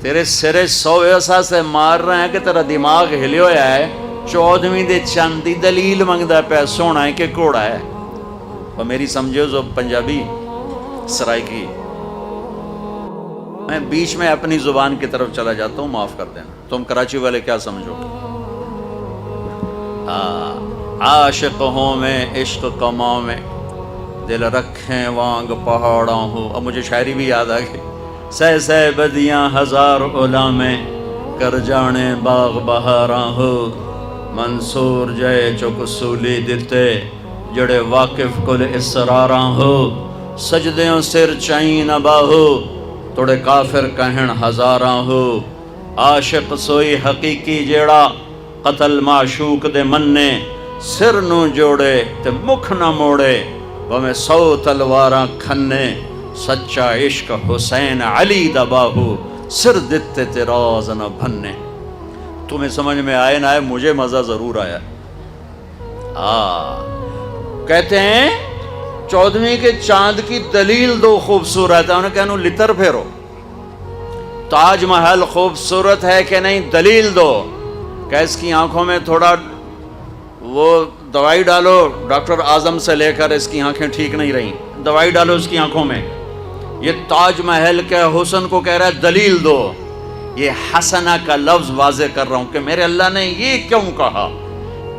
A: تیرے سرے 100 ایسا سے مار رہے ہیں کہ تیرا دماغ ہلے ہویا ہے۔ 14ویں دے چاند دی دلیل منگدا پہ سونا ہے کہ کوڑا ہے۔ اور میری سمجھو جو پنجابی سرائکی، میں بیچ میں اپنی زبان کی طرف چلا جاتا ہوں، معاف کر دینا، تم کراچی والے کیا سمجھو گے؟ عاشق ہوں میں عشق کماں میں، دل رکھیں وانگ پہاڑاں ہو۔ اب مجھے شاعری بھی یاد آ گئی، سہ بدیاں ہزار اولا میں، کر جانے باغ بہاراں ہو، منصور جے چک سولی دتے، جڑے واقف کل اسراراں ہو، سجدیوں سر چائیں نہ باہو، توڑے کافر کہن ہزاراں ہو، عاشق سوئی حقیقی جیڑا، قتل معشوق دے مننے، سر نو جوڑے تے مکھ نہ موڑے، ومیں 100 تلواراں کھنے، سچا عشق حسین علی دا باہو، سر دتے تے راز نہ بھنے۔ تمہیں سمجھ میں آئے نہ آئے، مجھے مزہ ضرور آیا۔ کہتے ہیں 14ویں کے چاند کی دلیل دو خوبصورت ہے، انہوں نے کہا لتر پھیرو، تاج محل خوبصورت ہے کہ نہیں دلیل دو، کہ اس کی آنکھوں میں تھوڑا وہ دوائی ڈالو، ڈاکٹر اعظم سے لے کر اس کی آنکھیں ٹھیک نہیں رہیں، دوائی ڈالو اس کی آنکھوں میں۔ یہ تاج محل کے حسن کو کہہ رہا ہے دلیل دو۔ یہ حسنہ کا لفظ واضح کر رہا ہوں کہ میرے اللہ نے یہ کیوں کہا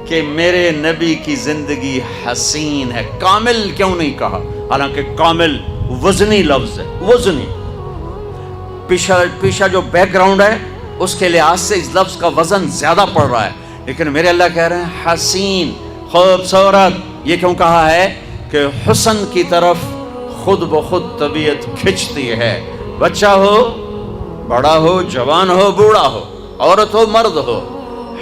A: کہ میرے نبی کی زندگی حسین ہے، کامل کیوں نہیں کہا؟ حالانکہ کامل وزنی لفظ ہے، وزنی، پیچھا جو بیک گراؤنڈ ہے اس کے لحاظ سے اس لفظ کا وزن زیادہ پڑ رہا ہے، لیکن میرے اللہ کہہ رہے ہیں حسین، خوبصورت۔ یہ کیوں کہا ہے کہ حسن کی طرف خود بخود طبیعت کھنچتی ہے، بچہ ہو، بڑا ہو، جوان ہو، بوڑھا ہو، عورت ہو، مرد ہو،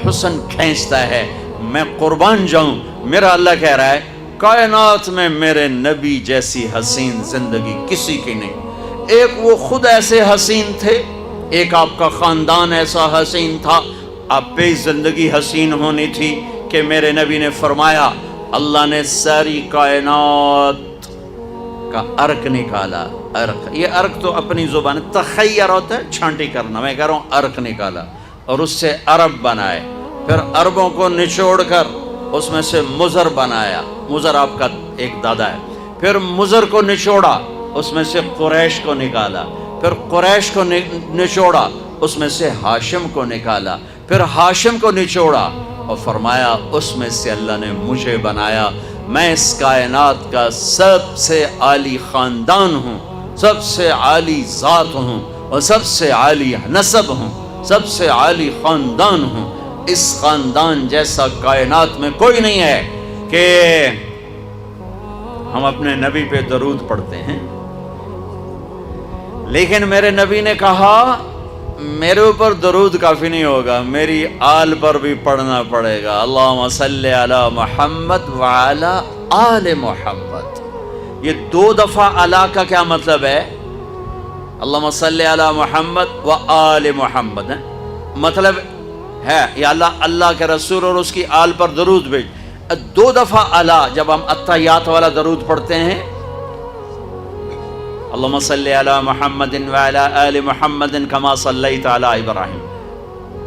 A: حسن کھینچتا ہے۔ میں قربان جاؤں، میرا اللہ کہہ رہا ہے کائنات میں میرے نبی جیسی حسین زندگی کسی کی نہیں۔ ایک وہ خود ایسے حسین تھے، ایک آپ کا خاندان ایسا حسین تھا، آپ پہ زندگی حسین ہونی تھی کہ میرے نبی نے فرمایا اللہ نے ساری کائنات کا عرق نکالا۔ عرق، یہ عرق تو اپنی زبان تخیر ہوتا ہے، چھانٹی کرنا، میں کہہ رہا ہوں عرق نکالا اور اس سے عرب بنائے، پھر عربوں کو نچوڑ کر اس میں سے مضر بنایا، مضر آپ کا ایک دادا ہے، پھر مضر کو نچوڑا، اس میں سے قریش کو نکالا، پھر قریش کو نچوڑا، اس میں سے ہاشم کو نکالا، پھر ہاشم کو نچوڑا اور فرمایا اس میں سے اللہ نے مجھے بنایا۔ میں اس کائنات کا سب سے عالی خاندان ہوں، سب سے عالی ذات ہوں اور سب سے عالی نسب ہوں، سب سے عالی خاندان ہوں۔ اس خاندان جیسا کائنات میں کوئی نہیں ہے کہ ہم اپنے نبی پہ درود پڑھتے ہیں، لیکن میرے نبی نے کہا میرے اوپر درود کافی نہیں ہوگا، میری آل پر بھی پڑھنا پڑے گا۔ اللہم صلی علی محمد وعلی آل محمد۔ یہ 2 دفعہ علی کا کیا مطلب ہے؟ اللہم صلی علی محمد و آل محمد ہے، مطلب ہے یا اللہ کے رسول اور اس کی آل پر درود بھیج۔ 2 دفعہ علی جب ہم اتحیات والا درود پڑھتے ہیں، اللہم صلی علی محمد وعلی آل محمد کما صلیت علی ابراہیم،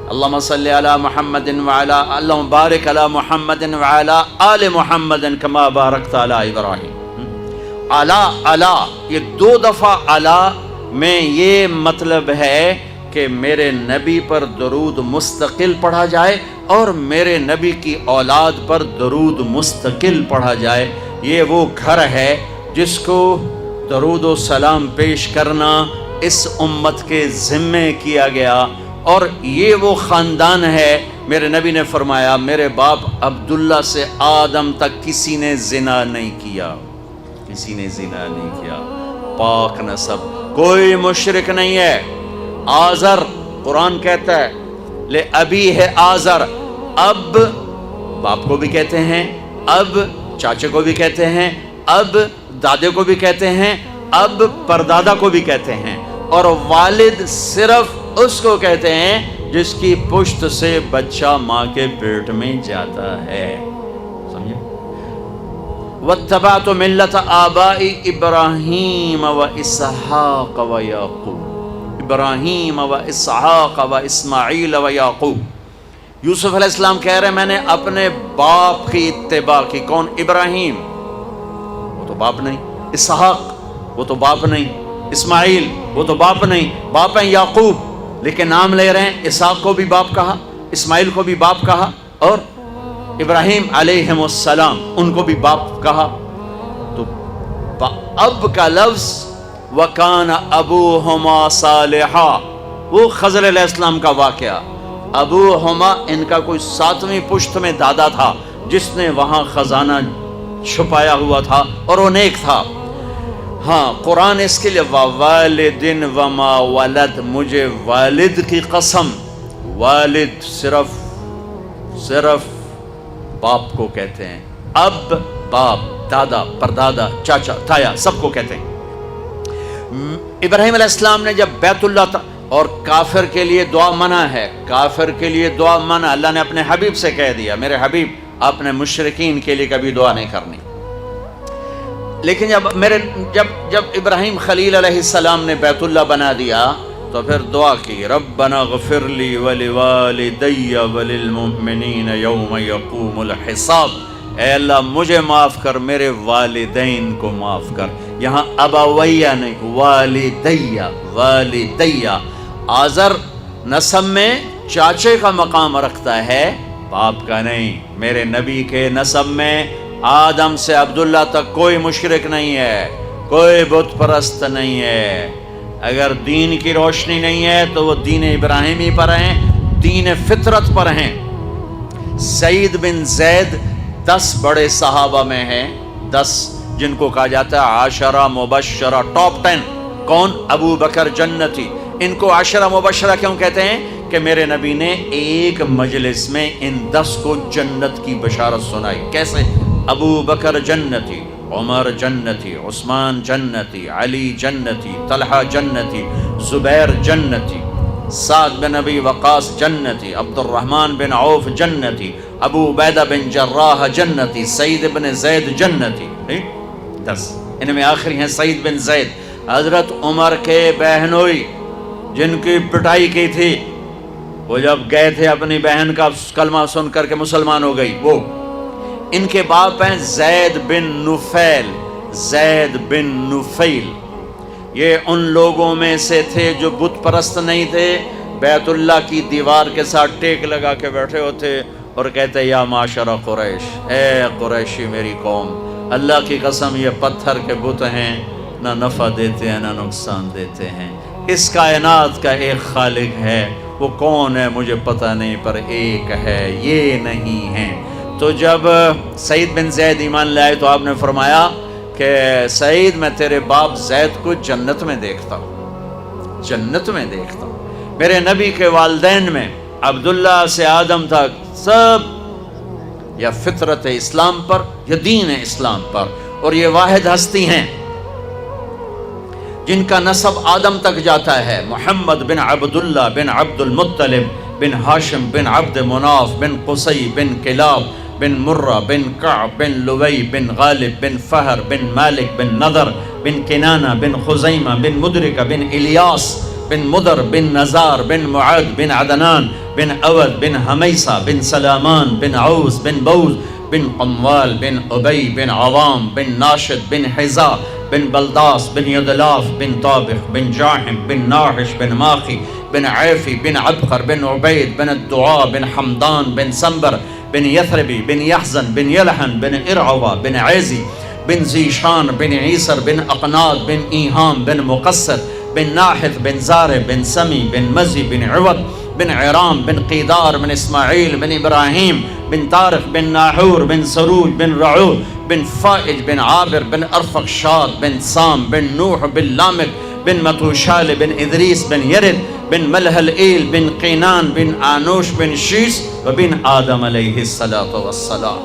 A: اللہم صلی علی محمد وعلی اللہم بارک علی محمد وعلی آل محمد کما بارکت علی ابراہیم۔ علی، یہ 2 دفعہ علی میں یہ مطلب ہے کہ میرے نبی پر درود مستقل پڑھا جائے اور میرے نبی کی اولاد پر درود مستقل پڑھا جائے۔ یہ وہ گھر ہے جس کو درود و سلام پیش کرنا اس امت کے ذمے کیا گیا، اور یہ وہ خاندان ہے۔ میرے نبی نے فرمایا میرے باپ عبداللہ سے آدم تک کسی نے زنا نہیں کیا، کسی نے زنا نہیں کیا، پاک نسب، کوئی مشرک نہیں ہے۔ آزر، قرآن کہتا ہے لے ابی ہے آزر، اب باپ کو بھی کہتے ہیں، اب چاچے کو بھی کہتے ہیں، اب دادے کو بھی کہتے ہیں، اب پردادا کو بھی کہتے ہیں، اور والد صرف اس کو کہتے ہیں جس کی پشت سے بچہ ماں کے پیٹ میں جاتا ہے۔ سمجھے؟ وَاتَّبَعْتُ مِلَّةَ آبَاءِ إِبْرَاهِيمَ وَإِسْحَاقَ وَيَعْقُوبَ، ابراہیم و اسحاق و اسماعیل و یعقوب۔ یوسف علیہ السلام کہہ رہے ہیں میں نے اپنے باپ کی اتباع کی۔ کون؟ ابراہیم، وہ تو باپ نہیں، اسحاق وہ تو باپ نہیں، اسماعیل وہ تو باپ نہیں، باپ ہیں یعقوب، لیکن نام لے رہے ہیں، اسحاق کو بھی باپ کہا، اسماعیل کو بھی باپ کہا، اور ابراہیم علیہ السلام ان کو بھی باپ کہا۔ تو اب کا لفظ وَكَانَ أَبُوهُمَا صَالِحًا، وہ خضر علیہ السلام کا واقعہ۔ ابوہما ان کا کوئی 7ویں پشت میں دادا تھا جس نے وہاں خزانہ چھپایا ہوا تھا اور وہ نیک تھا۔ ہاں قرآن اس کے لیے وَوَالِدٍ وَمَا وَلَدْ، مجھے والد کی قسم، والد صرف باپ کو کہتے ہیں، اب باپ، دادا، پردادا، چاچا، تایا، سب کو کہتے ہیں۔ ابراہیم علیہ السلام نے جب بیت اللہ اور کافر کے لیے دعا منع ہے، کافر کے لیے دعا منع، اللہ نے اپنے حبیب سے کہہ دیا میرے حبیب اپنے مشرکین کے لیے کبھی دعا نہیں کرنی۔ لیکن جب ابراہیم خلیل علیہ السلام نے بیت اللہ بنا دیا تو پھر دعا کی ربنا اغفر لی ولوالدی وللمؤمنین یوم یقوم الحساب، اے اللہ مجھے معاف کر، میرے والدین کو معاف کر۔ یہاں ابویہ نہیں، والدیہ۔ آزر نسب میں چاچے کا مقام رکھتا ہے، باپ کا نہیں۔ میرے نبی کے نسب میں آدم سے عبداللہ تک کوئی مشرک نہیں ہے، کوئی بت پرست نہیں ہے۔ اگر دین کی روشنی نہیں ہے تو وہ دین ابراہیمی پر ہیں، دین فطرت پر ہیں۔ سعید بن زید 10 بڑے صحابہ میں ہیں، 10 جن کو کہا جاتا ہے عاشرہ مبشرہ، ٹاپ 10۔ کون؟ ابو بکر جنتی۔ ان کو عاشرہ مبشرہ کیوں کہتے ہیں؟ کہ میرے نبی نے ایک مجلس میں ان 10 کو جنت کی بشارت سنائی۔ کیسے؟ ابو بکر جنتی، عمر جنتی، عثمان جنتی، علی جنتی، طلحہ جنتی، زبیر جنتی، سعد بن ابی وقاص جنتی، عبد الرحمن بن عوف جنتی، ابو عبیدہ بن جراح جنتی، سعید بن زید جنتی۔ 10 ان میں آخری ہیں سعید بن زید، حضرت عمر کے بہنوئی جن کی پٹائی کی تھی، وہ جب گئے تھے اپنی بہن کا کلمہ سن کر کے مسلمان ہو گئی، وہ ان کے باپ ہیں زید بن نفیل، زید بن نفیل۔ یہ ان لوگوں میں سے تھے جو بت پرست نہیں تھے، بیت اللہ کی دیوار کے ساتھ ٹیک لگا کے بیٹھے ہوتے اور کہتے یا معاشر قریش، اے قریشی میری قوم، اللہ کی قسم یہ پتھر کے بت ہیں، نہ نفع دیتے ہیں نہ نقصان دیتے ہیں، اس کائنات کا ایک خالق ہے، وہ کون ہے مجھے پتہ نہیں پر ایک ہے، یہ نہیں ہے۔ تو جب سعید بن زید ایمان لائے تو آپ نے فرمایا کہ سعید میں تیرے باپ زید کو جنت میں دیکھتا ہوں، جنت میں دیکھتا ہوں۔ میرے نبی کے والدین میں عبداللہ سے آدم تک سب یا فطرت اسلام پر یا دین اسلام پر، اور یہ واحد ہستی ہیں جن کا نسب آدم تک جاتا ہے، محمد بن عبداللہ بن عبد المطلب بن ہاشم بن عبد مناف بن قصی بن کلاب بن مرہ بن کعب بن لوی بن غالب بن فہر بن مالک بن نضر بن کنانہ بن خزیمہ بن مدرکہ بن الیاس بن مدر بن نزار بن معد بن عدنان بن اود بن حمیسہ بن سلامان بن عوس بن بوز بن قموال بن ابی بن عوام بن ناشد بن حزا بن بلداس بن يدلاف بن طابخ بن جاحم بن ناحش بن ماخي بن عيفي بن عبقر بن عبيد بن الدعاء بن حمدان بن سنبر بن يثربي بن يحزن بن يلحن بن إرعوة بن عيزي بن زيشان بن عيسر بن أقناد بن إيهام بن مقصر بن ناحث بن زارب بن سمي بن مزي بن عوض بن عرام بن قيدار بن إسماعيل بن إبراهيم بن طارق بن ناحور بن سروج بن رعود بن فائج بن عابر بن أرفقشاد بن سام بن نوح بن لامك بن متوشال بن إدريس بن يرد بن ملهلئيل بن قينان بن آنوش بن شيس وبن آدم عليه الصلاة والسلام.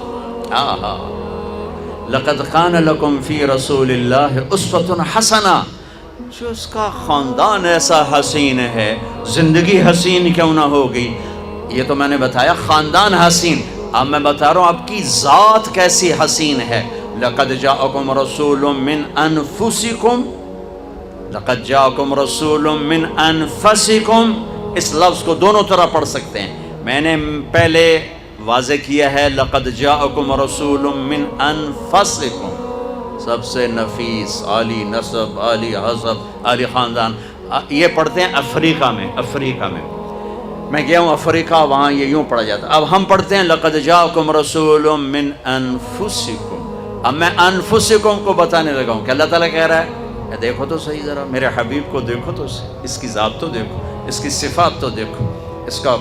A: لقد كان لكم في رسول الله أسوة حسنة. جو اس کا خاندان ایسا حسین ہے، زندگی حسین کیوں نہ ہوگی؟ یہ تو میں نے بتایا خاندان حسین، اب میں بتا رہا ہوں آپ کی ذات کیسی حسین ہے. لقد جاءکم رسول من انفسکم، لقد جاءکم رسول من انفسکم، اس لفظ کو دونوں طرح پڑھ سکتے ہیں. میں نے پہلے واضح کیا ہے لقد جاءکم رسول من انفسکم، سب سے نفیس، عالی نسب، عالی حسب، عالی خاندان. یہ پڑھتے ہیں افریقہ میں. افریقہ میں گیا ہوں افریقہ، وہاں یہ یوں پڑھا جاتا. اب ہم پڑھتے ہیں لقد جاءکم رسول من انفسکم. اب میں انفسکم کو بتانے لگا ہوں کہ اللہ تعالیٰ کہہ رہا ہے دیکھو تو صحیح، ذرا میرے حبیب کو دیکھو تو، اس کی ذات تو دیکھو، اس کی صفات تو دیکھو، اس کا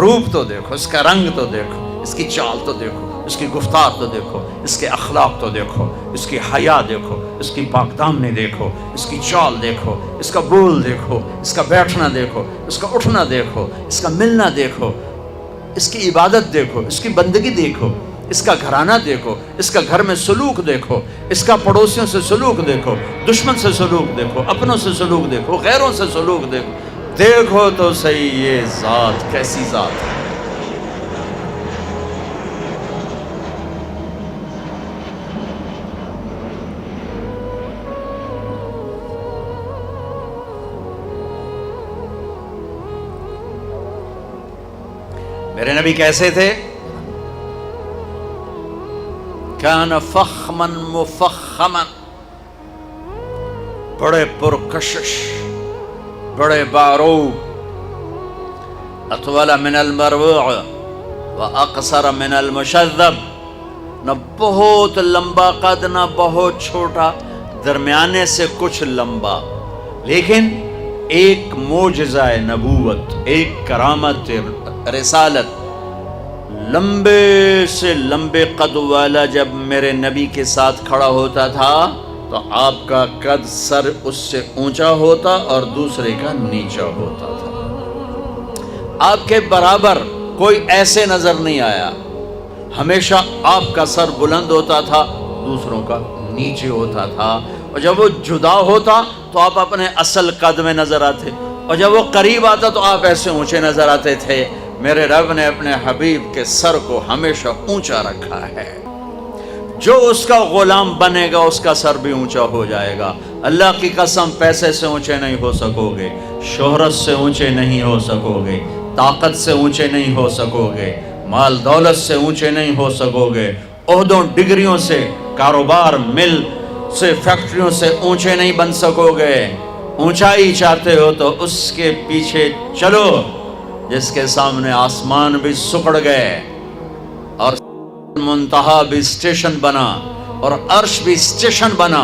A: روپ تو دیکھو، اس کا رنگ تو دیکھو، اس کی چال تو دیکھو، اس کی گفتار تو دیکھو، اس کے اخلاق تو دیکھو، اس کی حیا دیکھو، اس کی پاک دامنی دیکھو، اس کی چال دیکھو، اس کا بول دیکھو، اس کا بیٹھنا دیکھو، اس کا اٹھنا دیکھو، اس کا ملنا دیکھو، اس کی عبادت دیکھو، اس کی بندگی دیکھو، اس کا گھرانہ دیکھو، اس کا گھر میں سلوک دیکھو، اس کا پڑوسیوں سے سلوک دیکھو، دشمن سے سلوک دیکھو، اپنوں سے سلوک دیکھو، غیروں سے سلوک دیکھو. دیکھو تو صحیح یہ ذات کیسی ذات ہے. میرے نبی کیسے تھے؟ کان فخما مفخما، بڑے پرکشش، بڑے بارو، اطول من المروع واقصر من المشذب، نہ بہت لمبا قد نہ بہت چھوٹا، درمیانے سے کچھ لمبا، لیکن ایک معجزہ نبوت، ایک کرامت رسالت، لمبے سے لمبے قد والا جب میرے نبی کے ساتھ کھڑا ہوتا تھا تو آپ کا قد سر اس سے اونچا ہوتا اور دوسرے کا نیچا ہوتا تھا. آپ کے برابر کوئی ایسے نظر نہیں آیا، ہمیشہ آپ کا سر بلند ہوتا تھا، دوسروں کا نیچے ہوتا تھا. اور جب وہ جدا ہوتا تو آپ اپنے اصل قد میں نظر آتے، اور جب وہ قریب آتا تو آپ ایسے اونچے نظر آتے تھے. میرے رب نے اپنے حبیب کے سر کو ہمیشہ اونچا رکھا ہے. جو اس کا غلام بنے گا اس کا سر بھی اونچا ہو جائے گا. اللہ کی قسم پیسے سے اونچے نہیں ہو سکو گے، شہرت سے اونچے نہیں ہو سکو گے، طاقت سے اونچے نہیں ہو سکو گے، مال دولت سے اونچے نہیں ہو سکو گے، عہدوں ڈگریوں سے، کاروبار مل سے، فیکٹریوں سے اونچے نہیں بن سکو گے. اونچائی چاہتے ہو تو اس کے پیچھے چلو جس کے سامنے آسمان بھی سکڑ گئے اور منتہا بھی اسٹیشن بنا اور عرش بھی اسٹیشن بنا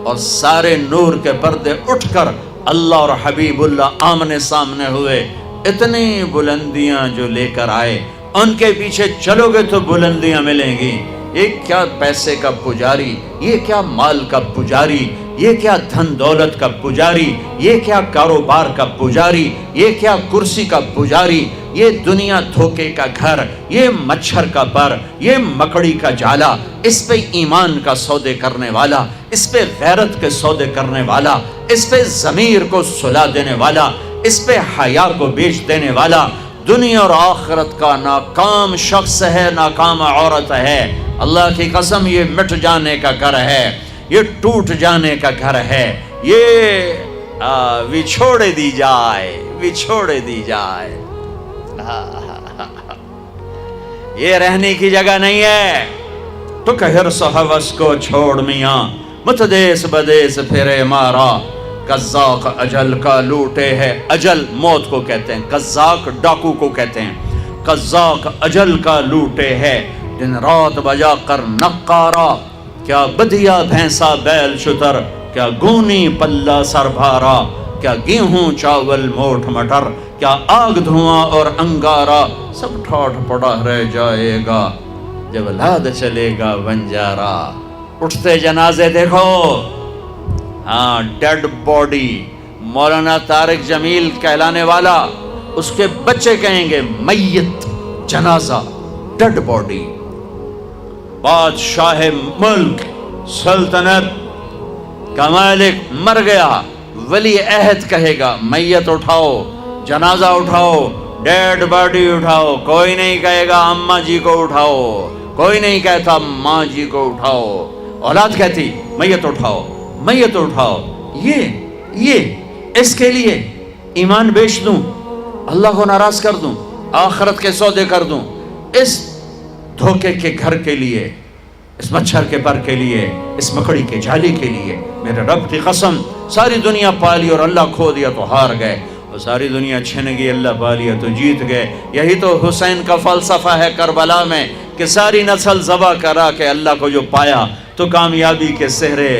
A: اور سارے نور کے پردے اٹھ کر اللہ اور حبیب اللہ آمنے سامنے ہوئے. اتنی بلندیاں جو لے کر آئے ان کے پیچھے چلو گے تو بلندیاں ملیں گی. یہ کیا پیسے کا پجاری، یہ کیا مال کا پجاری، یہ کیا دھن دولت کا پجاری، یہ کیا کاروبار کا پجاری، یہ کیا کرسی کا پجاری، یہ دنیا دھوکے کا گھر، یہ مچھر کا پر، یہ مکڑی کا جالا، اس پہ ایمان کا سودے کرنے والا، اس پہ غیرت کے سودے کرنے والا، اس پہ ضمیر کو سلا دینے والا، اس پہ حیا کو بیچ دینے والا، دنیا اور آخرت کا ناکام شخص ہے، ناکام عورت ہے. اللہ کی قسم یہ مٹ جانے کا گھر ہے، یہ ٹوٹ جانے کا گھر ہے، یہ وچھوڑے دی جائے، وچھوڑے دی جائے. یہ رہنے کی جگہ نہیں ہے. تو کہ حرص و ہوس کو چھوڑ میاں، متدیس بدیس پھرے مارا، قزاق اجل کا لوٹے ہے، اجل موت کو کہتے ہیں، قزاق ڈاکو کو کہتے ہیں، قزاق اجل کا لوٹے ہے، دن رات بجا کر نقارا، کیا بدیا بھینسا بیل شتر، کیا گونی پلہ سر بھارا، کیا گیہوں چاول موٹ مٹر، کیا آگ دھواں اور انگارا، سب ٹھاٹھ پڑا رہ جائے گا جب لاد چلے گا بنجارا۔ اٹھتے جنازے دیکھو، ہاں ڈیڈ باڈی، مولانا طارق جمیل کہلانے والا، اس کے بچے کہیں گے میت، جنازہ، ڈیڈ باڈی۔ بادشاہ ملک، سلطنت کا مالک مر گیا، ولی عہد کہے گا میت اٹھاؤ، جنازہ اٹھاؤ، ڈیڈ باڈی اٹھاؤ، کوئی نہیں کہے گا اماں جی کو اٹھاؤ، کوئی نہیں کہتا ماں جی کو اٹھاؤ، اولاد کہتی میت اٹھاؤ، میت اٹھاؤ۔ یہ اس کے لیے ایمان بیچ دوں، اللہ کو ناراض کر دوں، آخرت کے سودے کر دوں، اس دھوکے کے گھر کے لیے، اس مچھر کے پر کے لیے، اس مکڑی کے جالی کے لیے، میرے رب کی قسم، ساری دنیا پالی اور اللہ کھو دیا تو ہار گئے، اور ساری دنیا چھن گئی اللہ پا لیا تو جیت گئے۔ یہی تو حسین کا فلسفہ ہے کربلا میں، کہ ساری نسل ذبح کرا کے اللہ کو جو پایا تو کامیابی کے سہرے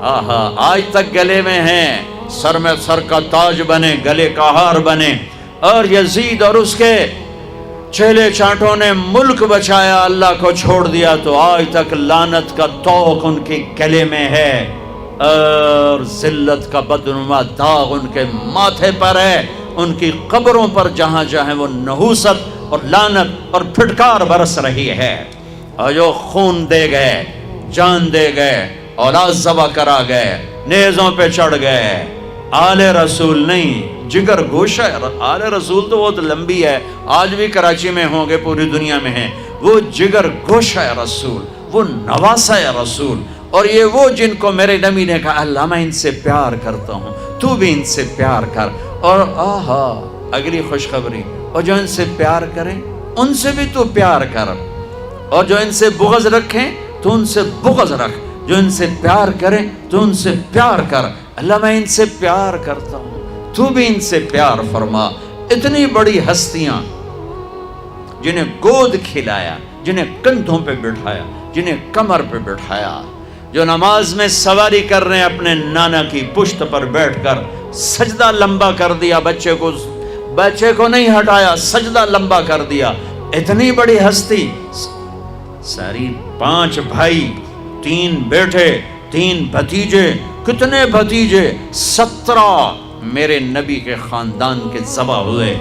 A: آہا آج تک گلے میں ہیں، سر میں سر کا تاج بنے، گلے کا ہار بنے۔ اور یزید اور اس کے چہلے چانٹوں نے ملک بچایا، اللہ کو چھوڑ دیا تو آج تک لعنت کا طوق ان کے گلے میں ہے، اور ذلت کا بدنما داغ ان کے ماتھے پر ہے، ان کی قبروں پر جہاں جہاں وہ نحوست اور لعنت اور پھٹکار برس رہی ہے۔ اور جو خون دے گئے، جان دے گئے، اولاد ذبح کرا گئے، نیزوں پہ چڑھ گئے، آل رسول نہیں، جگر گوشہ آل رسول تو بہت لمبی ہے، آج بھی کراچی میں ہوں گے، پوری دنیا میں ہیں، وہ جگر گوشہ رسول، وہ نواسہ رسول، اور یہ وہ جن کو میرے نبی نے کہا اللہ میں ان سے پیار کرتا ہوں، تو بھی ان سے پیار کر۔ اور آہا اگلی خوشخبری، اور جو ان سے پیار کریں ان سے بھی تو پیار کر، اور جو ان سے بغض رکھیں تو ان سے بغض رکھ، جو ان سے پیار کریں تو ان سے پیار کر، اللہ میں ان سے پیار کرتا ہوں تو بھی ان سے پیار فرما۔ اتنی بڑی ہستیاں جنہیں گود کھلایا، جنہیں کندھوں پہ بٹھایا، جنہیں کمر پہ بٹھایا، جو نماز میں سواری کر رہے ہیں اپنے نانا کی پشت پر بیٹھ کر، سجدہ لمبا کر دیا، بچے کو نہیں ہٹایا، سجدہ لمبا کر دیا۔ اتنی بڑی ہستی، ساری 5 بھائی، 3 بیٹے، 3 بھتیجے، کتنے بھتیجے، 17 میرے نبی کے خاندان کے ذبح ہوئے،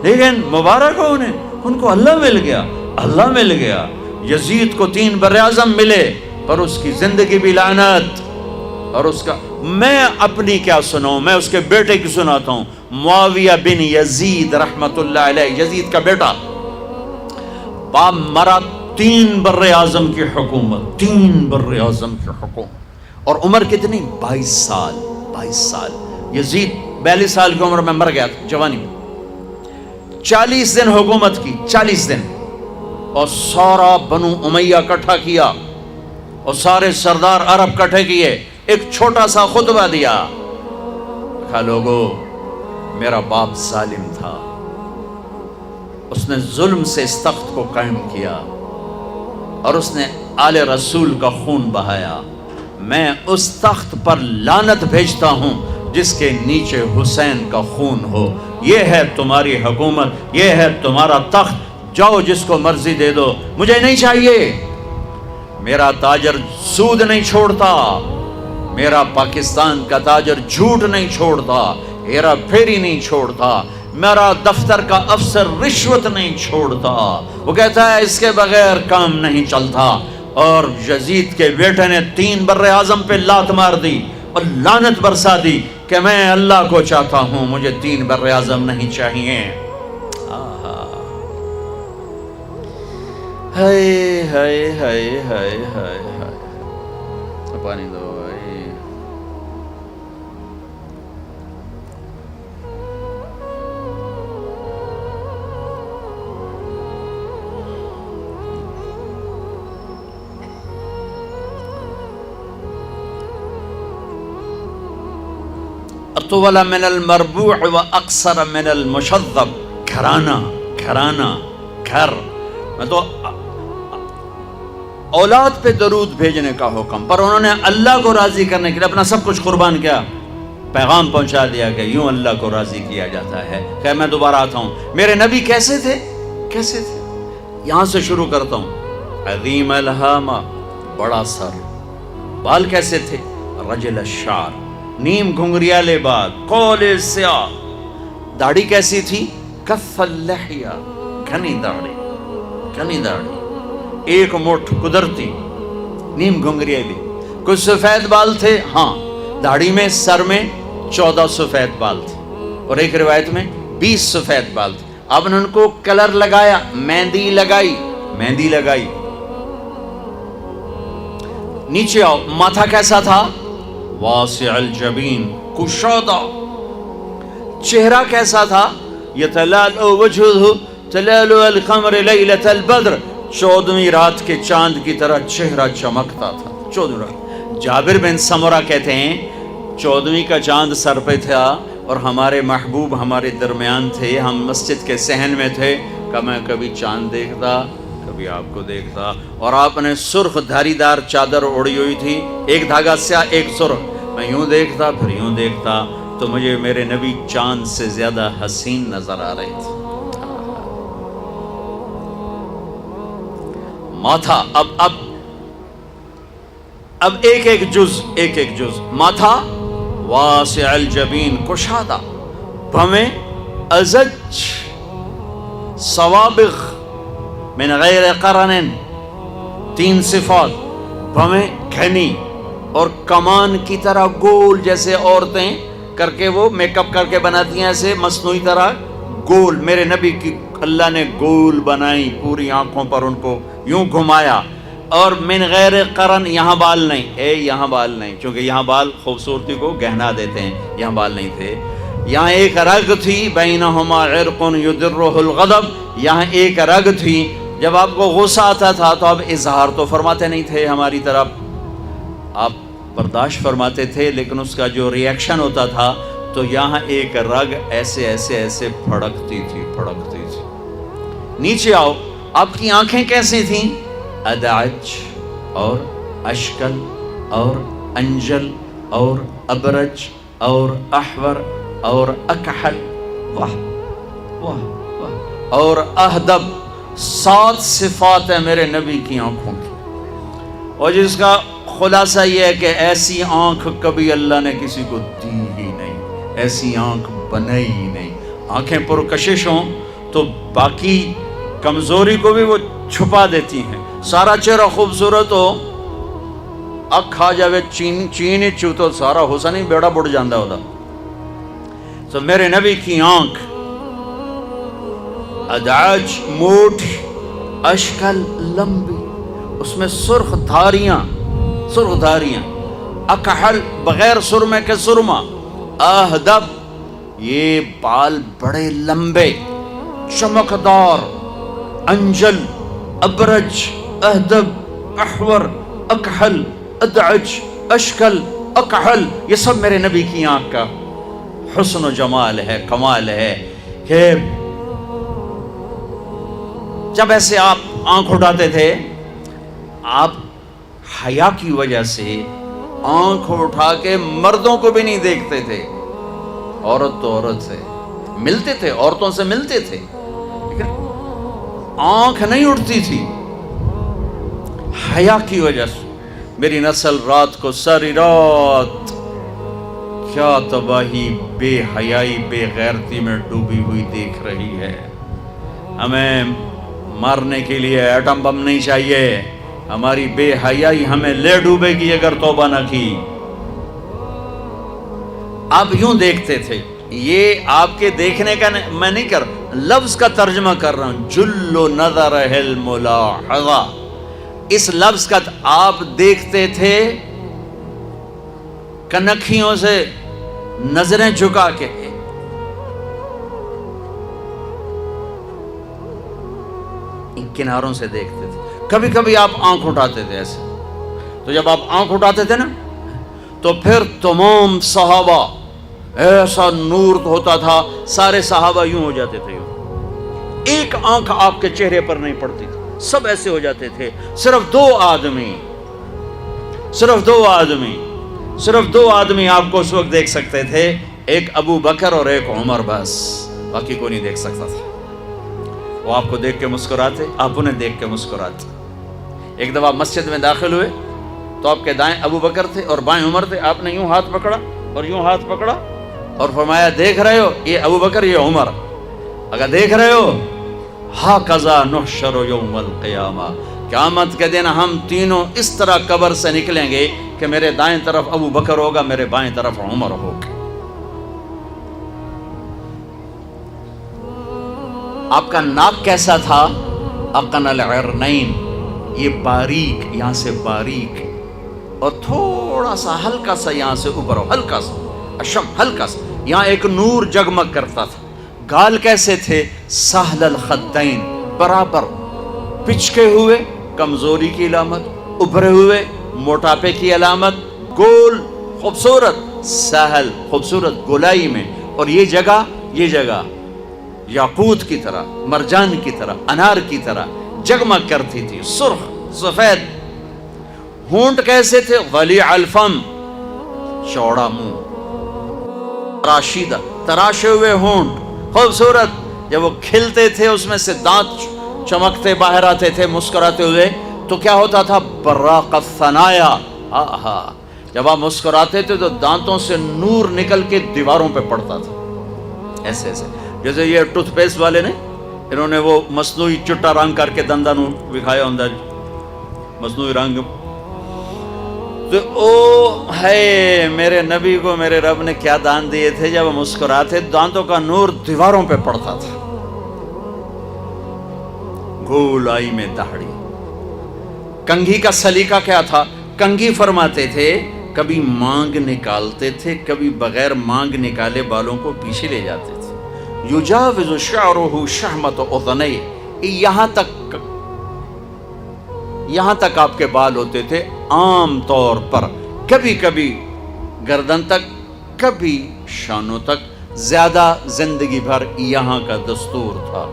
A: لیکن مبارک ہو انہیں، ان کو اللہ مل گیا، اللہ مل گیا۔ یزید کو 3 براعظم ملے پر اس کی زندگی بھی لعنت، اور اس کا میں اپنی کیا سناؤں، میں اس کے بیٹے کی سناتا ہوں، معاویہ بن یزید رحمت اللہ علیہ، یزید کا بیٹا، باپ مرا، 3 براعظم کی حکومت، 3 براعظم کی حکومت، اور عمر کتنی؟ 22 سال، 22 سال۔ یزید 42 سال کی عمر میں مر گیا تھا، جوانی میں، 40 دن حکومت کی، 40 دن، اور سارا بنو امیہ اکٹھا کیا، اور سارے سردار عرب اکٹھے کیے، ایک چھوٹا سا خطبہ دیا، کہا لوگو میرا باپ ظالم تھا، اس نے ظلم سے اس تخت کو قائم کیا، اور اس نے آل رسول کا خون بہایا، میں اس تخت پر لعنت بھیجتا ہوں جس کے نیچے حسین کا خون ہو، یہ ہے تمہاری حکومت، یہ ہے تمہارا تخت، جاؤ جس کو مرضی دے دو، مجھے نہیں چاہیے۔ میرا تاجر سود نہیں چھوڑتا، میرا پاکستان کا تاجر جھوٹ نہیں چھوڑتا، ہیرا پھیری نہیں چھوڑتا، میرا دفتر کا افسر رشوت نہیں چھوڑتا، وہ کہتا ہے اس کے بغیر کام نہیں چلتا۔ اور یزید کے بیٹے نے 3 براعظم پہ لات مار دی اور لعنت برسا دی کہ میں اللہ کو چاہتا ہوں، مجھے 3 براعظم نہیں چاہیے۔ ہائے ہائے ہائے ہائے ہائے ہائے، پانی دو بھائی۔ اطول من المربوع و اقصر من المشذب. گھرانہ، گھرانہ، گھر. میں تو اولاد پہ درود بھیجنے کا حکم، پر انہوں نے اللہ کو راضی کرنے کے لیے اپنا سب کچھ قربان کیا، پیغام پہنچا دیا کہ یوں اللہ کو راضی کیا جاتا ہے. کہ میں دوبارہ آتا ہوں. میرے نبی کیسے تھے؟ کیسے تھے؟ یہاں سے شروع کرتا ہوں. عظیم الہامہ، بڑا سر. بال کیسے تھے؟ رجل الشعر، نیم گھنگریالے بال، قول سیاہ. داڑھی کیسی تھی؟ کف اللحیہ، گھنی داڑھی، گھنی داڑھی، ایک مٹھ قدرتی، نیم گھنگریالے. کچھ سفید بال تھے، ہاں، داڑھی میں، سر میں 14 سفید بال تھے، اور ایک روایت میں 20 سفید بال تھے. اب نے ان کو کلر لگایا، مہندی لگائی، مہندی لگائی. نیچے آؤ. ماتھا کیسا تھا؟ واسع الجبین، کشادہ. چہرہ کیسا تھا؟ یتلالؤ وجہہ تلالؤ القمر لیلۃ البدر، 14ویں رات کے چاند کی طرح چہرہ چمکتا تھا. 14 رات. جابر بن سمرہ کہتے ہیں 14ویں کا چاند سر پہ تھا اور ہمارے محبوب ہمارے درمیان تھے. ہم مسجد کے صحن میں تھے کہ میں کبھی چاند دیکھتا، کبھی آپ کو دیکھتا. اور آپ نے سرخ دھاری دار چادر اوڑھی ہوئی تھی، ایک دھاگا سیاہ ایک سرخ. میں یوں دیکھتا پھر یوں دیکھتا تو مجھے میرے نبی چاند سے زیادہ حسین نظر آ رہے تھے. ماتھا. اب ایک ایک جز. ماتھا واسع الجبین، کشادہ. بھویں ازج، سوابغ من غیر قرن، 3 صفات. بھویں گھنی اور کمان کی طرح گول، جیسے عورتیں کر کے وہ میک اپ کر کے بناتی ہیں ایسے مصنوعی طرح گول. میرے نبی کی اللہ نے گول بنائی، پوری آنکھوں پر ان کو یوں گھمایا. اور من غیر قرن، یہاں بال نہیں، یہاں بال نہیں، چونکہ یہاں بال خوبصورتی کو گہنا دیتے ہیں، یہاں بال نہیں تھے. یہاں ایک رگ تھی، بینہما عرق یدرہ الغضب، یہاں ایک رگ تھی. جب آپ کو غصہ آتا تھا تو آپ اظہار تو فرماتے نہیں تھے ہماری طرف، آپ برداشت فرماتے تھے، لیکن اس کا جو ری ایکشن ہوتا تھا تو یہاں ایک رگ ایسے ایسے ایسے پھڑکتی تھی. نیچے آؤ. آپ کی آنکھیں کیسی تھیں؟ ادعج اور اشکل اور انجل اور ابرج اور احور اور اکحل، واہ واہ واہ، اور اہدب. 7 صفات ہے میرے نبی کی آنکھوں کی، اور جس کا خلاصہ یہ ہے کہ ایسی آنکھ کبھی اللہ نے کسی کو دی ہی نہیں، ایسی آنکھ بنائی ہی نہیں. آنکھیں پرکشش ہوں تو باقی کمزوری کو بھی وہ چھپا دیتی ہیں. سارا چہرہ خوبصورت ہو، اکھ آ جاوے چین چو تو سارا حسن ہی بیڑا بڑھ جاندہ ہوتا. تو میرے نبی کی آنکھ ادعج، موٹ، اشکل، لمبی، اس میں سرخ دھاریاں، اکحل، بغیر سرمے کے سرما، اہدب، یہ بال بڑے لمبے چمکدار، انجل، ابرج، اہدب، احور، اکحل، ادعج، اشکل، اکحل، یہ سب میرے نبی کی آنکھ کا حسن و جمال ہے، کمال ہے. کہ جب ایسے آپ آنکھ اٹھاتے تھے، آپ حیا کی وجہ سے آنکھ اٹھا کے مردوں کو بھی نہیں دیکھتے تھے. عورت تو عورت سے ملتے تھے، عورتوں سے ملتے تھے، لیکن آنکھ نہیں اٹھتی تھی حیا کی وجہ سے. میری نسل رات کو ساری رات کیا تباہی، بے حیائی، بے غیرتی میں ڈوبی ہوئی دیکھ رہی ہے. ہمیں مارنے کے لیے ایٹم بم نہیں چاہیے، ہماری بے حیائی ہمیں لے ڈوبے گی اگر توبہ نہ کی. آپ یوں دیکھتے تھے. یہ آپ کے دیکھنے کا میں نہیں کر، لفظ کا ترجمہ کر رہا ہوں. جل نظر الملاحظہ، اس لفظ کا آپ دیکھتے تھے کنکھیوں سے نظریں جھکا کے. کناروں سے دیکھتے تھے. کبھی کبھی آپ آنکھ اٹھاتے تھے ایسے، تو جب آپ آنکھ اٹھاتے تھے نا تو پھر تمام صحابہ ایسا نور ہوتا تھا، سارے صحابہ یوں ہو جاتے تھے، ایک آنکھ آپ کے چہرے پر نہیں پڑتی تھی، سب ایسے ہو جاتے تھے۔ صرف دو آدمی آپ کو اس وقت دیکھ سکتے تھے، ایک ابو بکر اور ایک عمر، بس باقی کوئی نہیں دیکھ سکتا تھا۔ وہ آپ کو دیکھ کے مسکراتے، آپ انہیں دیکھ کے مسکراتے۔ ایک دفعہ مسجد میں داخل ہوئے تو آپ کے دائیں ابو بکر تھے اور بائیں عمر تھے، آپ نے یوں ہاتھ پکڑا اور یوں ہاتھ پکڑا اور فرمایا دیکھ رہے ہو یہ ابو بکر یہ عمر، اگر دیکھ رہے ہو ہاکذا نحشر یوم القیامہ، قیامت کے دن ہم تینوں اس طرح قبر سے نکلیں گے کہ میرے دائیں طرف ابو بکر ہوگا، میرے بائیں طرف عمر ہوگا۔ آپ کا ناک کیسا تھا؟ اقن العرنین، یہ باریک، یہاں سے باریک اور تھوڑا سا ہلکا سا یہاں سے اوپر ہو، ہلکا سا اشم، ہلکا سا، یہاں ایک نور جگمگ کرتا تھا۔ گال کیسے تھے؟ سہل الخدین، برابر، پچکے ہوئے کمزوری کی علامت، ابھرے ہوئے موٹاپے کی علامت، گول خوبصورت، سہل خوبصورت گولائی میں، اور یہ جگہ یاقوت کی طرح، مرجان کی طرح، انار کی طرح جگمگ کرتی تھی، سرخ سفید۔ ہونٹ کیسے تھے؟ ولیع الفم، چوڑا منہ، راشدہ، تراشے ہوئے ہونٹ، خوبصورت۔ جب وہ کھلتے تھے اس میں سے دانت چمکتے باہر آتے تھے مسکراتے ہوئے، تو کیا ہوتا تھا؟ براق الثنایا، جب آپ مسکراتے تھے تو دانتوں سے نور نکل کے دیواروں پہ پڑتا تھا، ایسے ایسے۔ جیسے یہ ٹوتھ پیسٹ والے نے، انہوں نے وہ مصنوعی چٹا رنگ کر کے دنداں نوں وکھایا ہوندا، مصنوعی رنگ۔ تو او ہے میرے نبی کو میرے رب نے کیا دان دیے تھے، جب مسکراتے دانتوں کا نور دیواروں پہ پڑتا تھا۔ گولائی میں داڑھی۔ کنگھی کا سلیقہ کیا تھا؟ کنگھی فرماتے تھے کبھی مانگ نکالتے تھے، کبھی بغیر مانگ نکالے بالوں کو پیچھے لے جاتے تھے۔ یجاوز شعرہ شحمۃ اذنیہ، یہاں تک آپ کے بال ہوتے تھے عام طور پر، کبھی کبھی گردن تک، کبھی شانوں تک، زیادہ زندگی بھر یہاں کا دستور تھا۔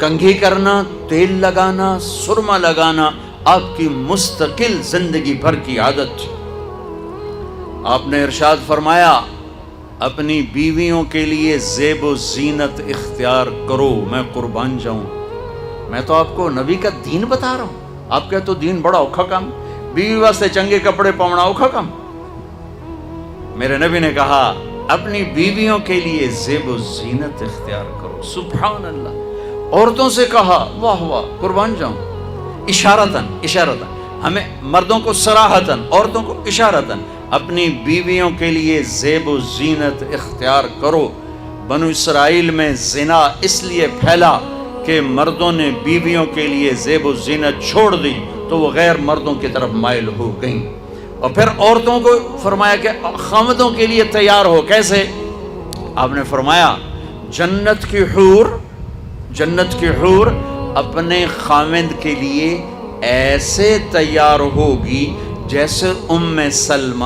A: کنگھی کرنا، تیل لگانا، سرما لگانا آپ کی مستقل زندگی بھر کی عادت تھی۔ آپ نے ارشاد فرمایا اپنی بیویوں کے لیے زیب و زینت اختیار کرو، میں قربان جاؤں۔ میں تو آپ کو نبی کا دین بتا رہا ہوں، آپ کہتے تو دین بڑا اوکھا کام، بیوی واسطے چنگے کپڑے پاؤنا اوکھا کام۔ میرے نبی نے کہا اپنی بیویوں کے لیے زیب و زینت اختیار کرو، سبحان اللہ۔ عورتوں سے کہا، واہ واہ، قربان جاؤں، اشارتاً، ہمیں مردوں کو صراحتاً، عورتوں کو اشارتاً، اپنی بیویوں کے لیے زیب و زینت اختیار کرو۔ بنو اسرائیل میں زنا اس لیے پھیلا کہ مردوں نے بیویوں کے لیے زیب و زینت چھوڑ دی تو وہ غیر مردوں کی طرف مائل ہو گئیں، اور پھر عورتوں کو فرمایا کہ خامدوں کے لیے تیار ہو۔ کیسے؟ آپ نے فرمایا جنت کی حور اپنے خامد کے لیے ایسے تیار ہوگی جیسے ام سلمہ